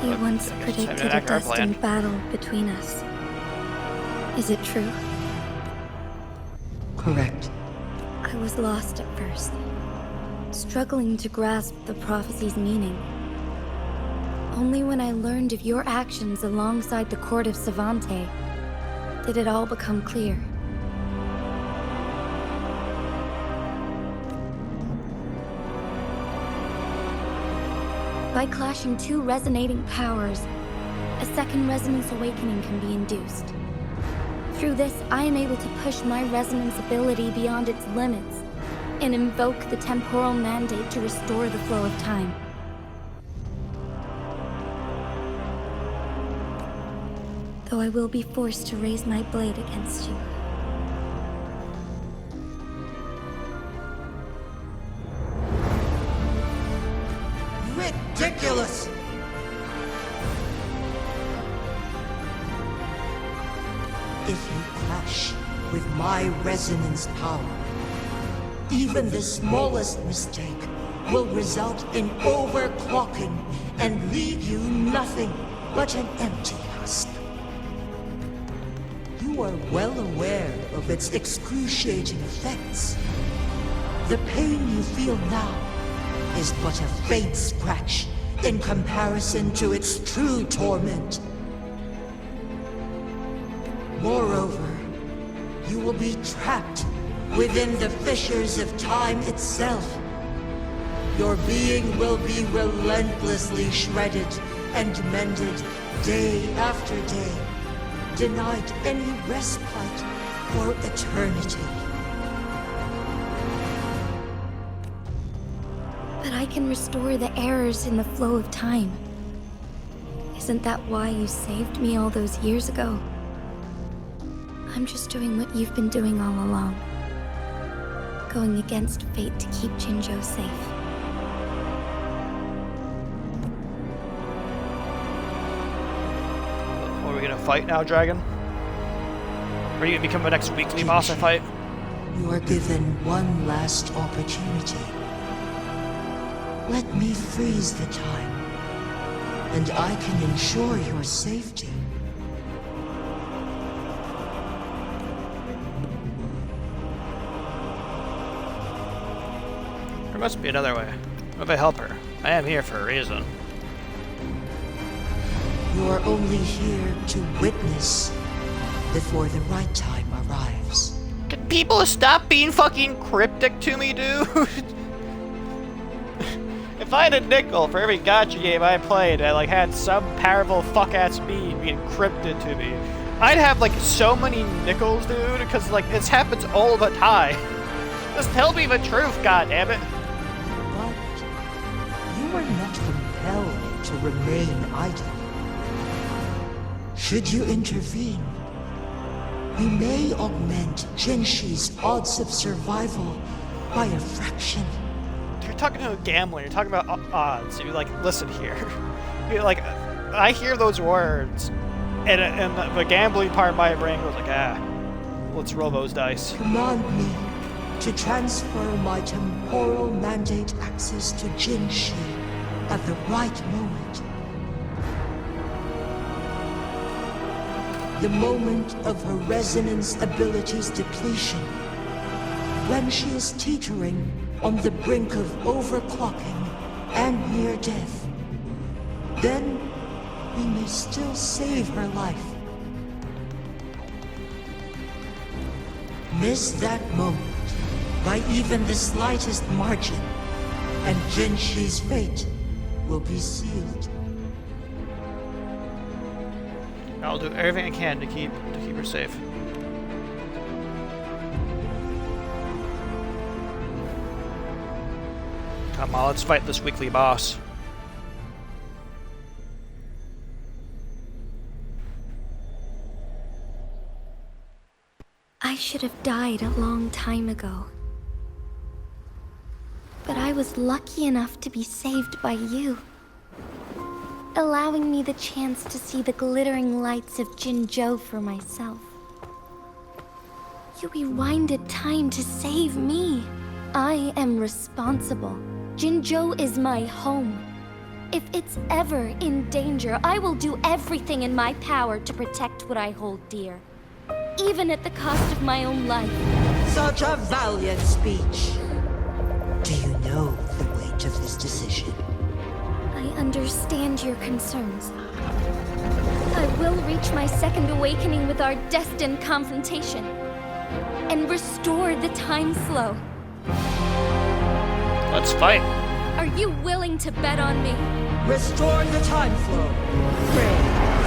You once predicted a destined battle between us. Is it true? Correct. I was lost at first, struggling to grasp the prophecy's meaning. Only when I learned of your actions alongside the court of Savante did it all become clear. By clashing two resonating powers, a second resonance awakening can be induced. Through this, I am able to push my resonance ability beyond its limits and invoke the temporal mandate to restore the flow of time. Though I will be forced to raise my blade against you. ridiculous! If you clash with my resonance power, even the smallest mistake will result in overclocking and leave you nothing but an empty husk. You are well aware of its excruciating effects. The pain you feel now is but a faint scratch in comparison to its true torment. Moreover, you will be trapped within the fissures of time itself. Your being will be relentlessly shredded and mended day after day, denied any respite for eternity. But I can restore the errors in the flow of time. Isn't that why you saved me all those years ago? I'm just doing what you've been doing all along. Going against fate to keep Jinzhou safe. Are we gonna fight now, Dragon? Are you gonna become the next weekly boss I fight? You are given one last opportunity. Let me freeze the time, and I can ensure your safety. There must be another way. What if I help her? I am here for a reason. You are only here to witness before the right time arrives. Can people stop being fucking cryptic to me, dude? If I had a nickel for every gacha game I played that like had some powerful fuck-ass being being crypted to me, I'd have like so many nickels, dude, because like this happens all the time. Just tell me the truth, goddammit. But you are not compelled to remain idle. Should you intervene, we may augment Jinshi's odds of survival by a fraction. You're talking to a gambler, you're talking about odds. You're like, listen here. You're like, I hear those words, and the gambling part of my brain goes like, let's roll those dice. Command me to transfer my temporal mandate access to Jinshi at the right moment. The moment of her resonance ability's depletion, when she is teetering on the brink of overclocking and near death. Then we may still save her life. Miss that moment by even the slightest margin, and Jinshi's fate will be sealed. I'll do everything I can to keep her safe. Come on, let's fight this weekly boss. I should have died a long time ago. But I was lucky enough to be saved by you, allowing me the chance to see the glittering lights of Jinzhou for myself. You rewinded time to save me. I am responsible. Jinzhou is my home. If it's ever in danger, I will do everything in my power to protect what I hold dear, even at the cost of my own life. Such a valiant speech. Do you know the weight of this decision? I understand your concerns. I will reach my second awakening with our destined confrontation and restore the time flow. Let's fight. Are you willing to bet on me? Restore the time flow. Pray,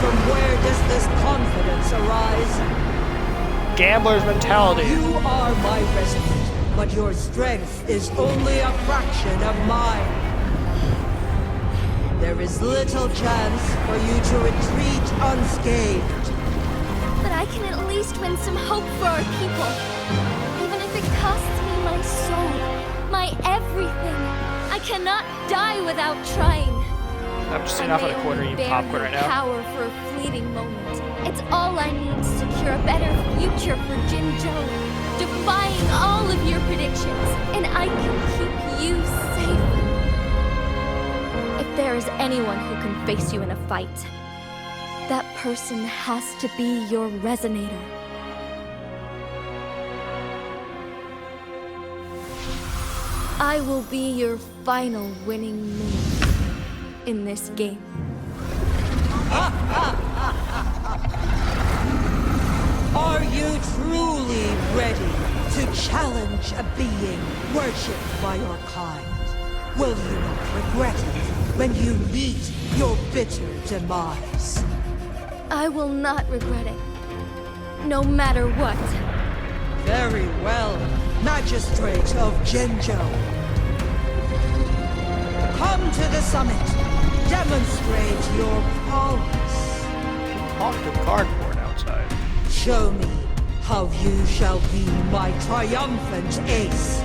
from where does this confidence arise? Gambler's mentality. You are my resident, but your strength is only a fraction of mine. There is little chance for you to retreat unscathed. But I can at least win some hope for our people. Even if it costs me my soul, my everything. I cannot die without trying. I'm just sitting off on a quarter eating popcorn right now. Power for a fleeting moment. It's all I need to secure a better future for Jinzhou, defying all of your predictions, and I can keep you safe. If there is anyone who can face you in a fight, that person has to be your resonator. I will be your final winning move in this game. Are you truly ready to challenge a being worshipped by your kind? Will you not regret it when you meet your bitter demise? I will not regret it, no matter what. Very well, Magistrate of Jinzhou. Come to the summit. Demonstrate your prowess. Talk to cardboard outside. Show me how you shall be my triumphant ace.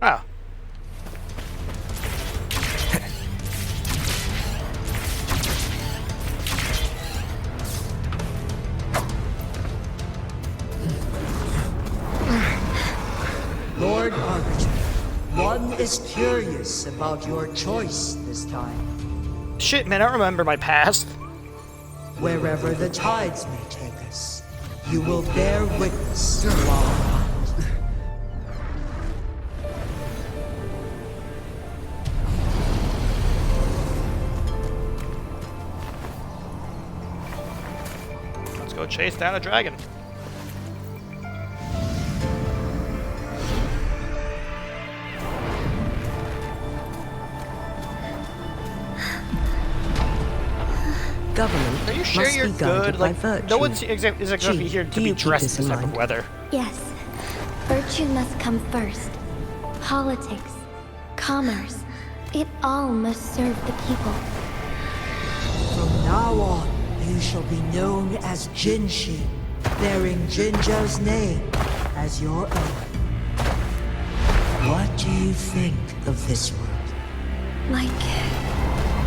Ah. Lord Arbiter, one is curious about your choice this time. Shit, man, I don't remember my past. Wherever the tides may take us, you will bear witness to our mind. Let's go chase down a dragon. Government Are you sure must you're be guided good? by Like, virtue. no one's exactly here to be dressed in this type of weather. Yes, virtue must come first. Politics, commerce, it all must serve the people. From now on, you shall be known as Jinshi, bearing Jinzhou's name as your own. What do you think of this world? Like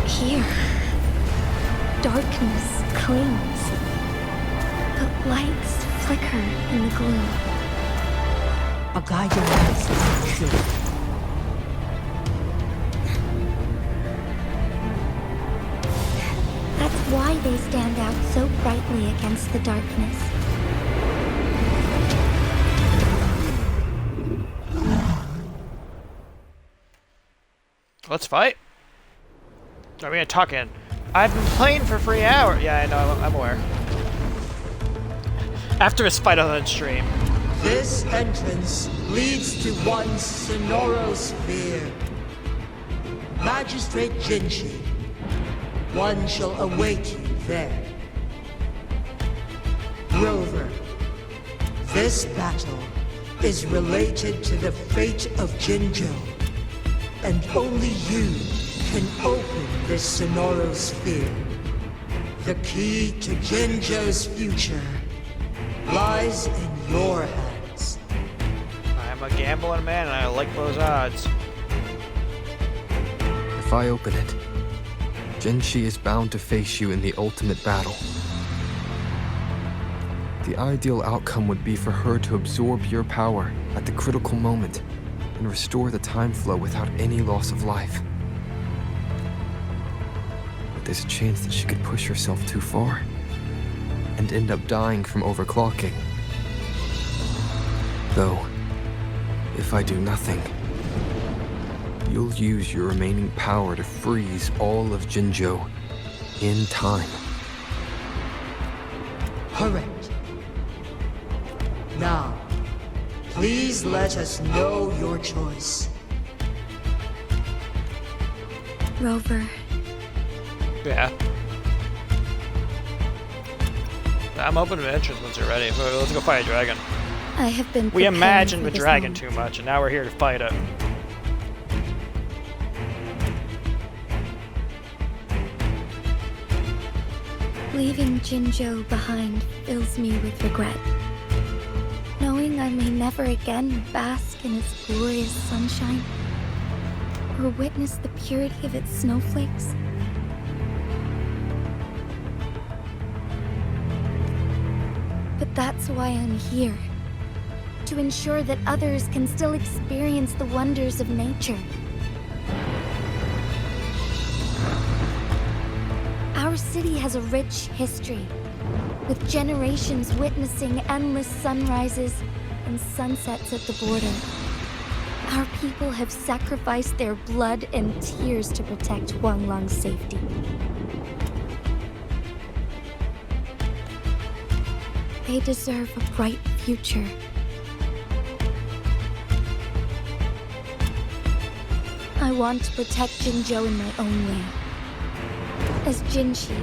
here. Darkness clings, but lights flicker in the gloom. A guiding light, sure. That's why they stand out so brightly against the darkness. Let's fight. Are we gonna talk in? I've been playing for 3 hours. Yeah, I know, I'm aware. After his fight on stream. This entrance leads to one's sonorosphere. Magistrate Jinshi, one shall await you there. Rover, this battle is related to the fate of Jinzhou, and only you can open this sonorosphere. The key to Jinzhou's future lies in your hands. I'm a gambling man and I like those odds. If I open it, Jinshi is bound to face you in the ultimate battle. The ideal outcome would be for her to absorb your power at the critical moment and restore the time flow without any loss of life. But there's a chance that she could push herself too far and end up dying from overclocking. Though, if I do nothing, you'll use your remaining power to freeze all of Jinzhou in time. Correct. Now, please let us know your choice. Rover. Yeah. I'm open to entrance once you're ready. Let's go fight a dragon. I have been We imagined for the this dragon moment. too much, and now we're here to fight it. Leaving Jinzhou behind fills me with regret. Knowing knowing I may never again bask in its glorious sunshine, or witness the purity of its snowflakes. But that's why I'm here. To ensure that others can still experience the wonders of nature. Our city has a rich history, with generations witnessing endless sunrises and sunsets at the border. Our people have sacrificed their blood and tears to protect Huanglang's safety. They deserve a bright future. I want to protect Jinzhou in my own way. As Jinshi,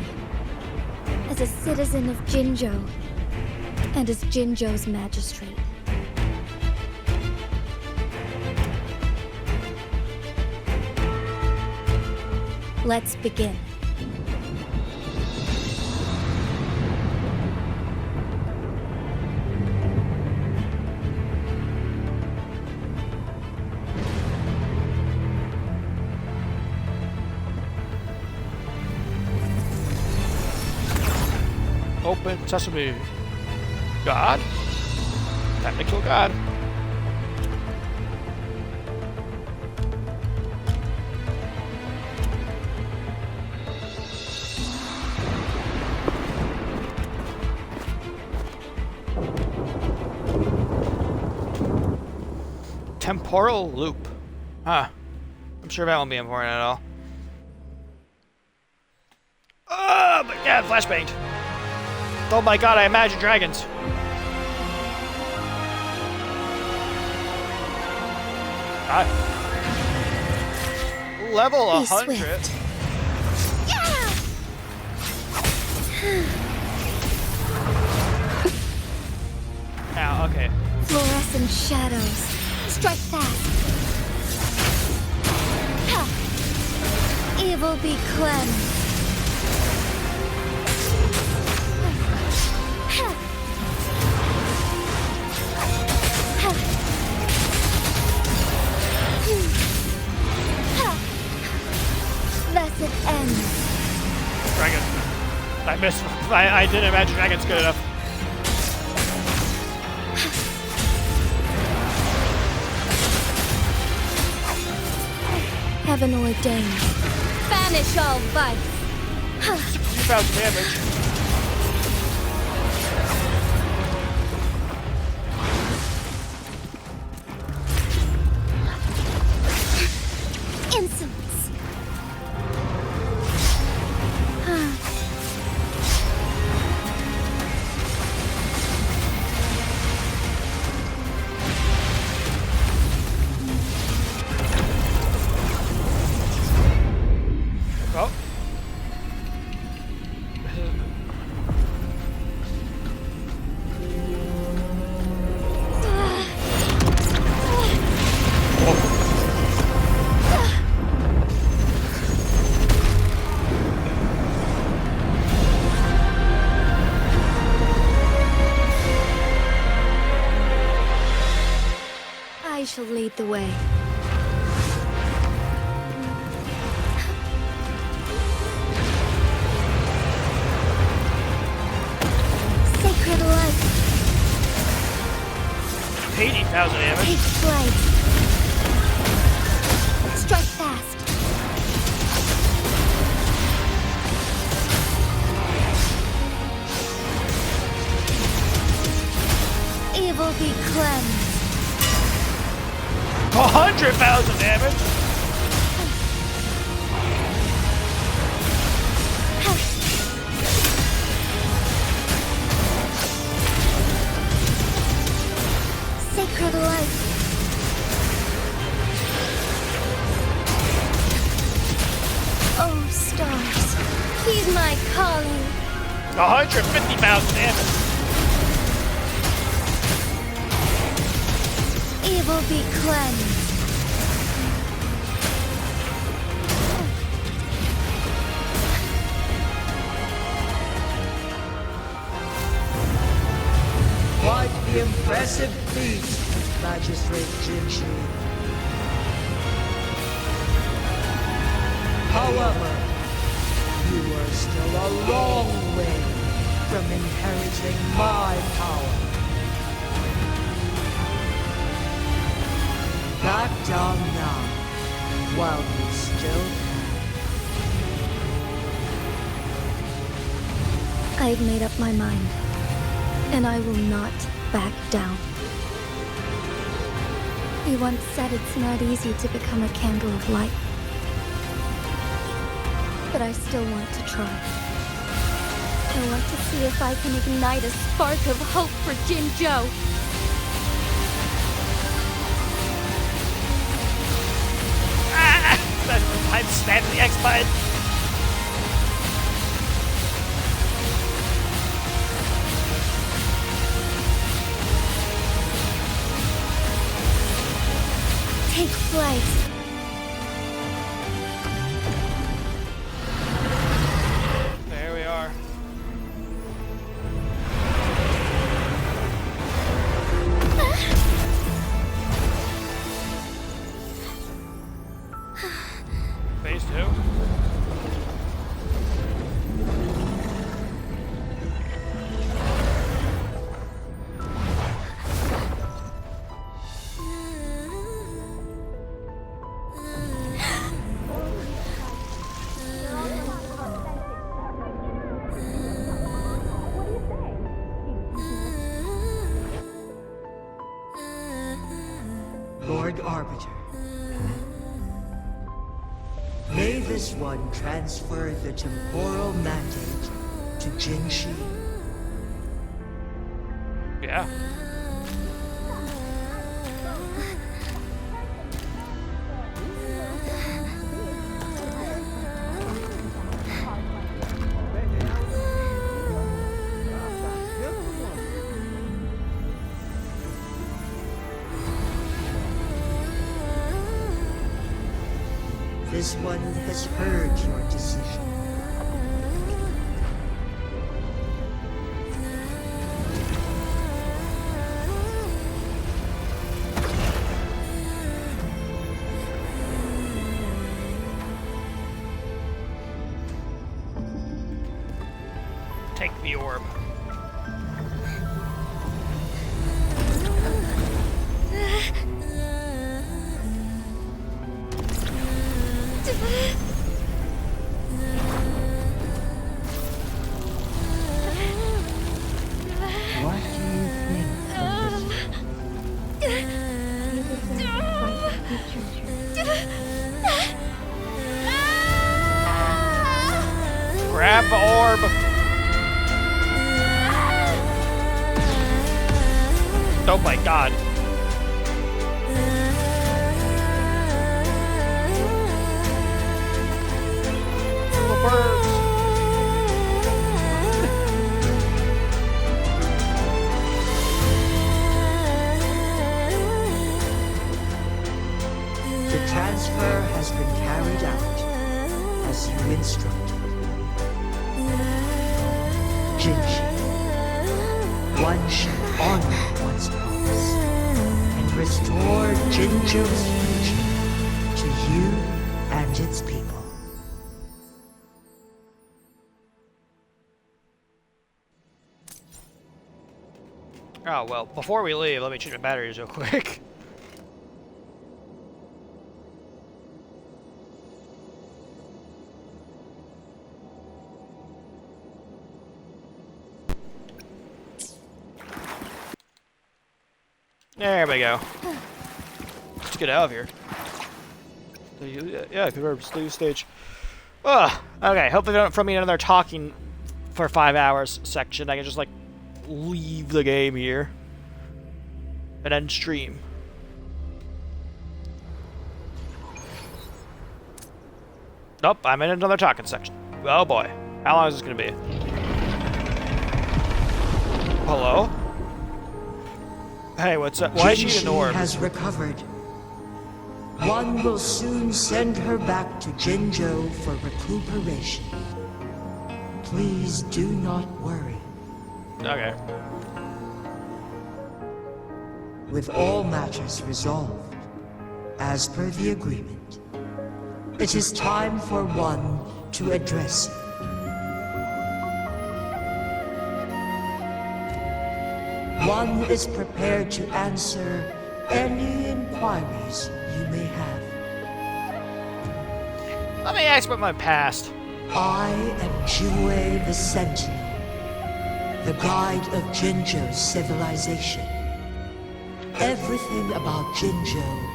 as a citizen of Jinzhou, and as Jinzhou's magistrate. Let's begin. Open sesame. God? Time to kill God. Temporal loop. Huh. I'm sure that won't be important at all. Oh, but yeah, flashbang. Oh my god, I imagine dragons. Level 100. Yeah! Ow, okay. Fluorescent shadows. Strike fast. Ha! Evil be cleansed. Thus it ends. Dragon. I missed. I didn't imagine dragons good enough. Heaven ordained. Banish all vice. 2,000 damage. Insolence. Oh. I shall lead the way. Sacred light. 80,000 damage. Take flight. Strike fast. Evil be cleansed. 100,000 damage. Sacred light. Oh, stars, heed my calling. 150,000 damage. Evil be cleansed. Quite the impressive feat. Magistrate Jinshi. However, you are still a long way from inheriting my power. Back down now, while you still can. I've made up my mind, and I will not back down. You once said it's not easy to become a candle of light. But I still want to try. I want to see if I can ignite a spark of hope for Jinzhou. I'm spamming the X button. Take flight. There we are. Phase 2. Lord Arbiter. May this one transfer the temporal mandate to Jinshi? Yeah. This one has heard your decision. Take the orb. What do you think of this? Grab the orb. Oh my god. Little birds. The transfer has been carried out as you instructed. Jinshi, one should honor one's promise and restore Jinzhou's future to you and its people. Oh, well, before we leave, let me change my batteries real quick. There we go. Let's get out of here. Yeah, let's leave stage. Ugh. Okay, hopefully they don't throw me another talking for 5 hours section. I can just, like, leave the game here. And end stream. Nope, I'm in another talking section. Oh boy. How long is this gonna be? Hello? Hey, what's up? Why is she an orb? Has recovered. One will soon send her back to Jinzhou for recuperation. Please do not worry. Okay. with all matters resolved, as per the agreement, it is time for one to address you. One is prepared to answer any inquiries you may have. Let me ask about my past. I am Jue the Sentinel, the guide of Jinzhou's civilization. Everything about Jinzhou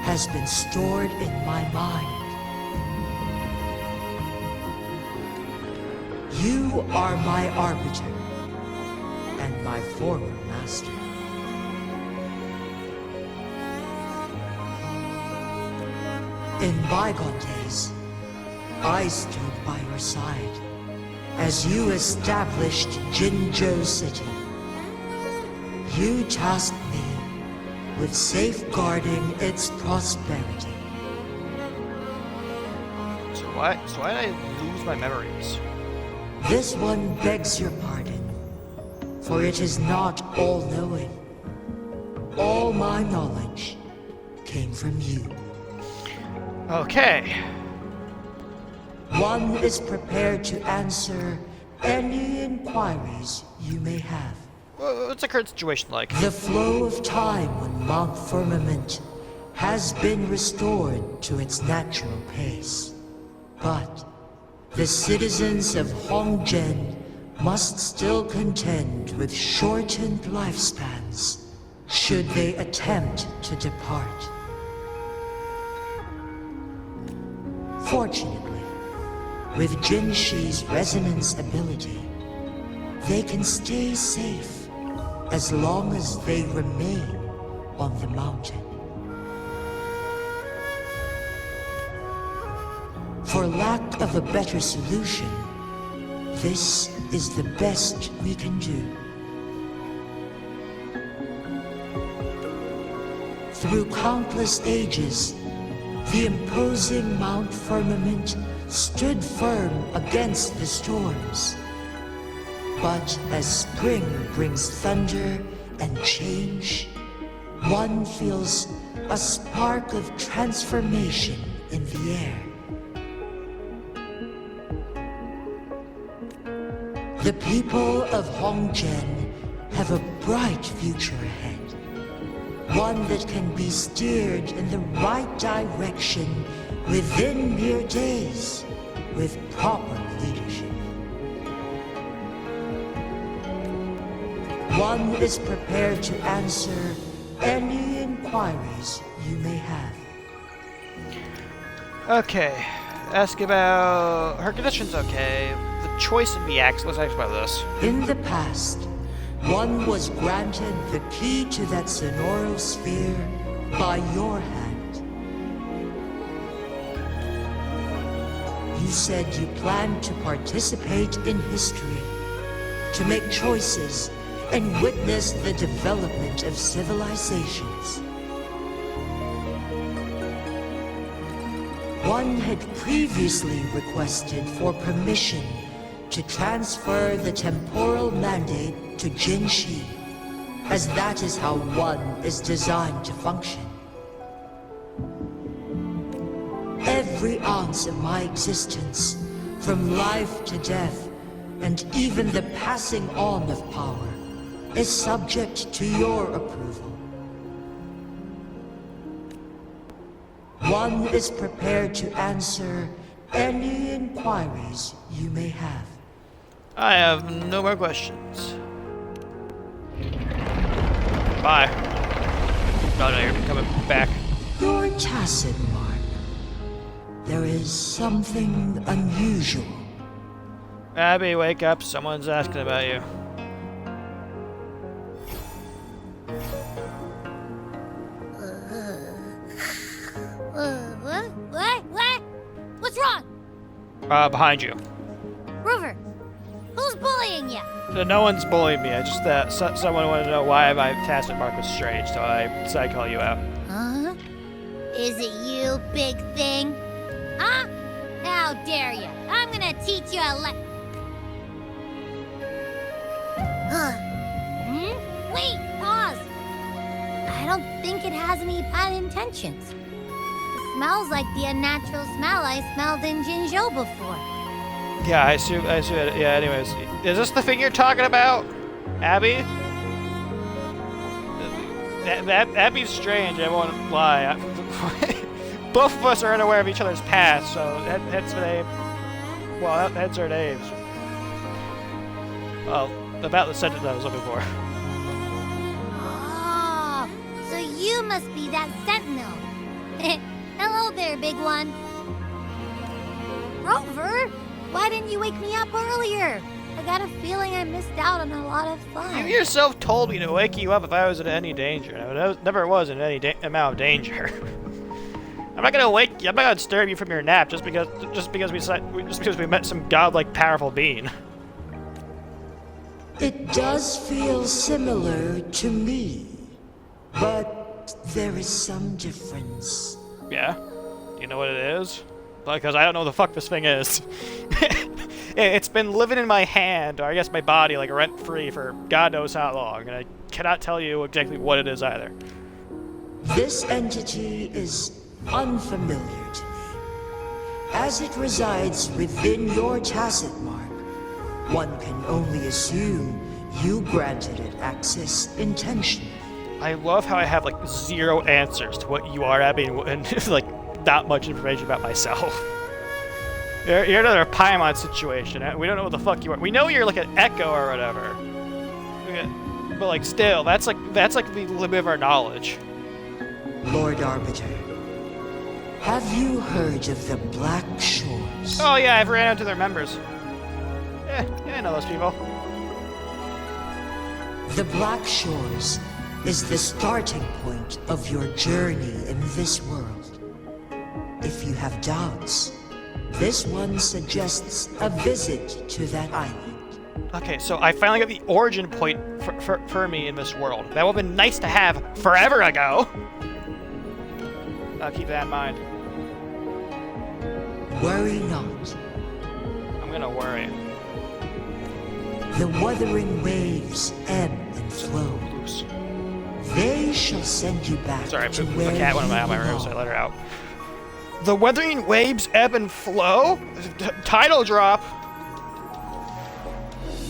has been stored in my mind. You are my Arbiter, and my former master. In bygone days, I stood by your side as you established Jinzhou City. You tasked me with safeguarding its prosperity. So why did I lose my memories? This one begs your pardon, for it is not all-knowing. All my knowledge came from you. Okay. One is prepared to answer any inquiries you may have. What's the current situation like? The flow of time on Mount Firmament has been restored to its natural pace. But the citizens of Hongzhen must still contend with shortened lifespans should they attempt to depart. Fortunately, with Jinshi's resonance ability, they can stay safe as long as they remain on the mountain. For lack of a better solution, this is the best we can do. Through countless ages, the imposing Mount Firmament stood firm against the storms. But as spring brings thunder and change, one feels a spark of transformation in the air. The people of Hongzhen have a bright future ahead. One that can be steered in the right direction within mere days with proper leadership. One is prepared to answer any inquiries you may have. Okay. Ask about her condition's okay. The choice of the axe. Let's ask about this. In the past, one was granted the key to that Sonoral sphere by your hand. You said you planned to participate in history, to make choices and witness the development of civilizations. One had previously requested for permission to transfer the temporal mandate to Jinshi, as that is how one is designed to function. Every ounce of my existence, from life to death, and even the passing on of power, is subject to your approval. One is prepared to answer any inquiries you may have. I have no more questions. Bye. No, you're coming back. You're tacit, Mark. There is something unusual. Abby, wake up. Someone's asking about you. What? What's wrong? Behind you. Rover, who's bullying you? No one's bullying me. I just someone wanted to know why my tacit mark was strange, so I decided to call you out. Huh? Is it you, big thing? Huh? How dare you? I'm gonna teach you a Wait, pause. I don't think it has any bad intentions. It smells like the unnatural smell I smelled in Jinzhou before. Yeah, I assume it. Yeah, anyways. Is this the thing you're talking about, Abby? Abby's strange, I won't lie. Both of us are unaware of each other's past, so that's what that's our names. Well, about the sentence I was looking for. Oh, so you must be that sentinel. Hello there, big one. Rover, why didn't you wake me up earlier? I got a feeling I missed out on a lot of fun. You yourself told me to wake you up if I was in any danger. I never was in any amount of danger. I'm not gonna wake you. I'm not gonna disturb you from your nap just because we met some godlike powerful being. It does feel similar to me, but there is some difference. Yeah? Do you know what it is? Because I don't know what the fuck this thing is. It's been living in my hand, or I guess my body, like rent-free for God knows how long, and I cannot tell you exactly what it is either. This entity is unfamiliar to me, as it resides within your tacit mark. One can only assume you granted it access intentionally. I love how I have like 0 answers to what you are, Abby, and like not much information about myself. You're another Paimon situation. We don't know what the fuck you are. We know you're like an echo or whatever, but like still, that's like the limit of our knowledge. Lord Arbiter, have you heard of the Black Shores? Oh yeah, I've ran into their members. Yeah, I know those people. The Black Shores is the starting point of your journey in this world. If you have doubts, this one suggests a visit to that island. Okay, so I finally got the origin point for me in this world. That would have been nice to have forever ago. I'll keep that in mind. Worry not. I'm gonna worry. The wuthering waves ebb and flow. They shall send you back to where the cat went out of my room, so I let her out. The wuthering waves ebb and flow? Title drop.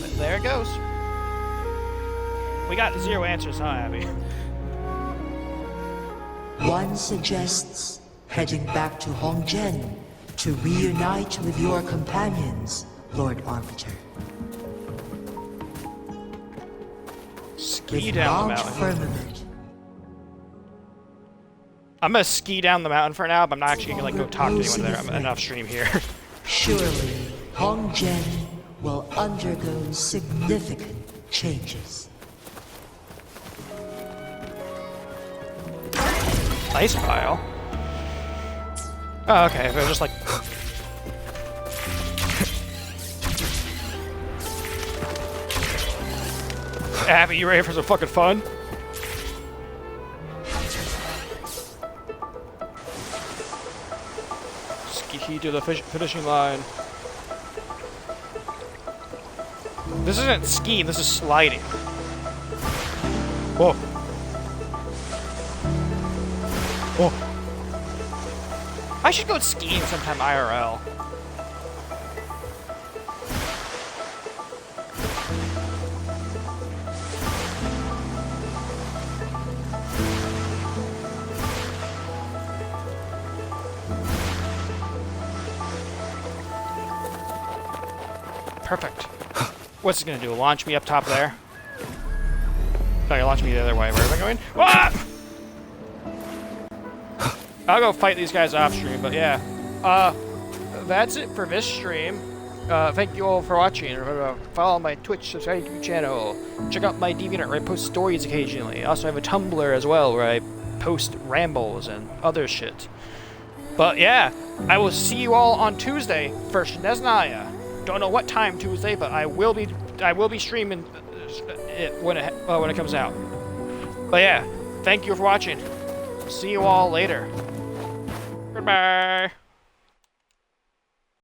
But there it goes. We got 0 answers, huh, Abby? One suggests heading back to Hongzhen to reunite with your companions, Lord Arbiter. Ski down the mountain. Firmament. I'm gonna ski down the mountain for now, but I'm not actually gonna like go talk to anyone there. I'm enough stream here. Surely, Hongzhen will undergo significant changes. Ice pile? Oh, okay. If it was just like... Abby, you ready for some fucking fun? Ski to the finishing line. This isn't skiing, this is sliding. Whoa. Oh. I should go skiing sometime IRL. Perfect. What's it gonna do? Launch me up top there? No, you're launching me the other way. Where am I going? Ah! I'll go fight these guys off stream, but yeah. That's it for this stream. Thank you all for watching. Remember to follow my Twitch, subscribe to my channel. Check out my DeviantArt where I post stories occasionally. I also have a Tumblr as well where I post rambles and other shit. But yeah, I will see you all on Tuesday for Shneznaya. Don't know what time Tuesday, but I will be streaming it when it comes out. But yeah, thank you for watching. See you all later. Goodbye.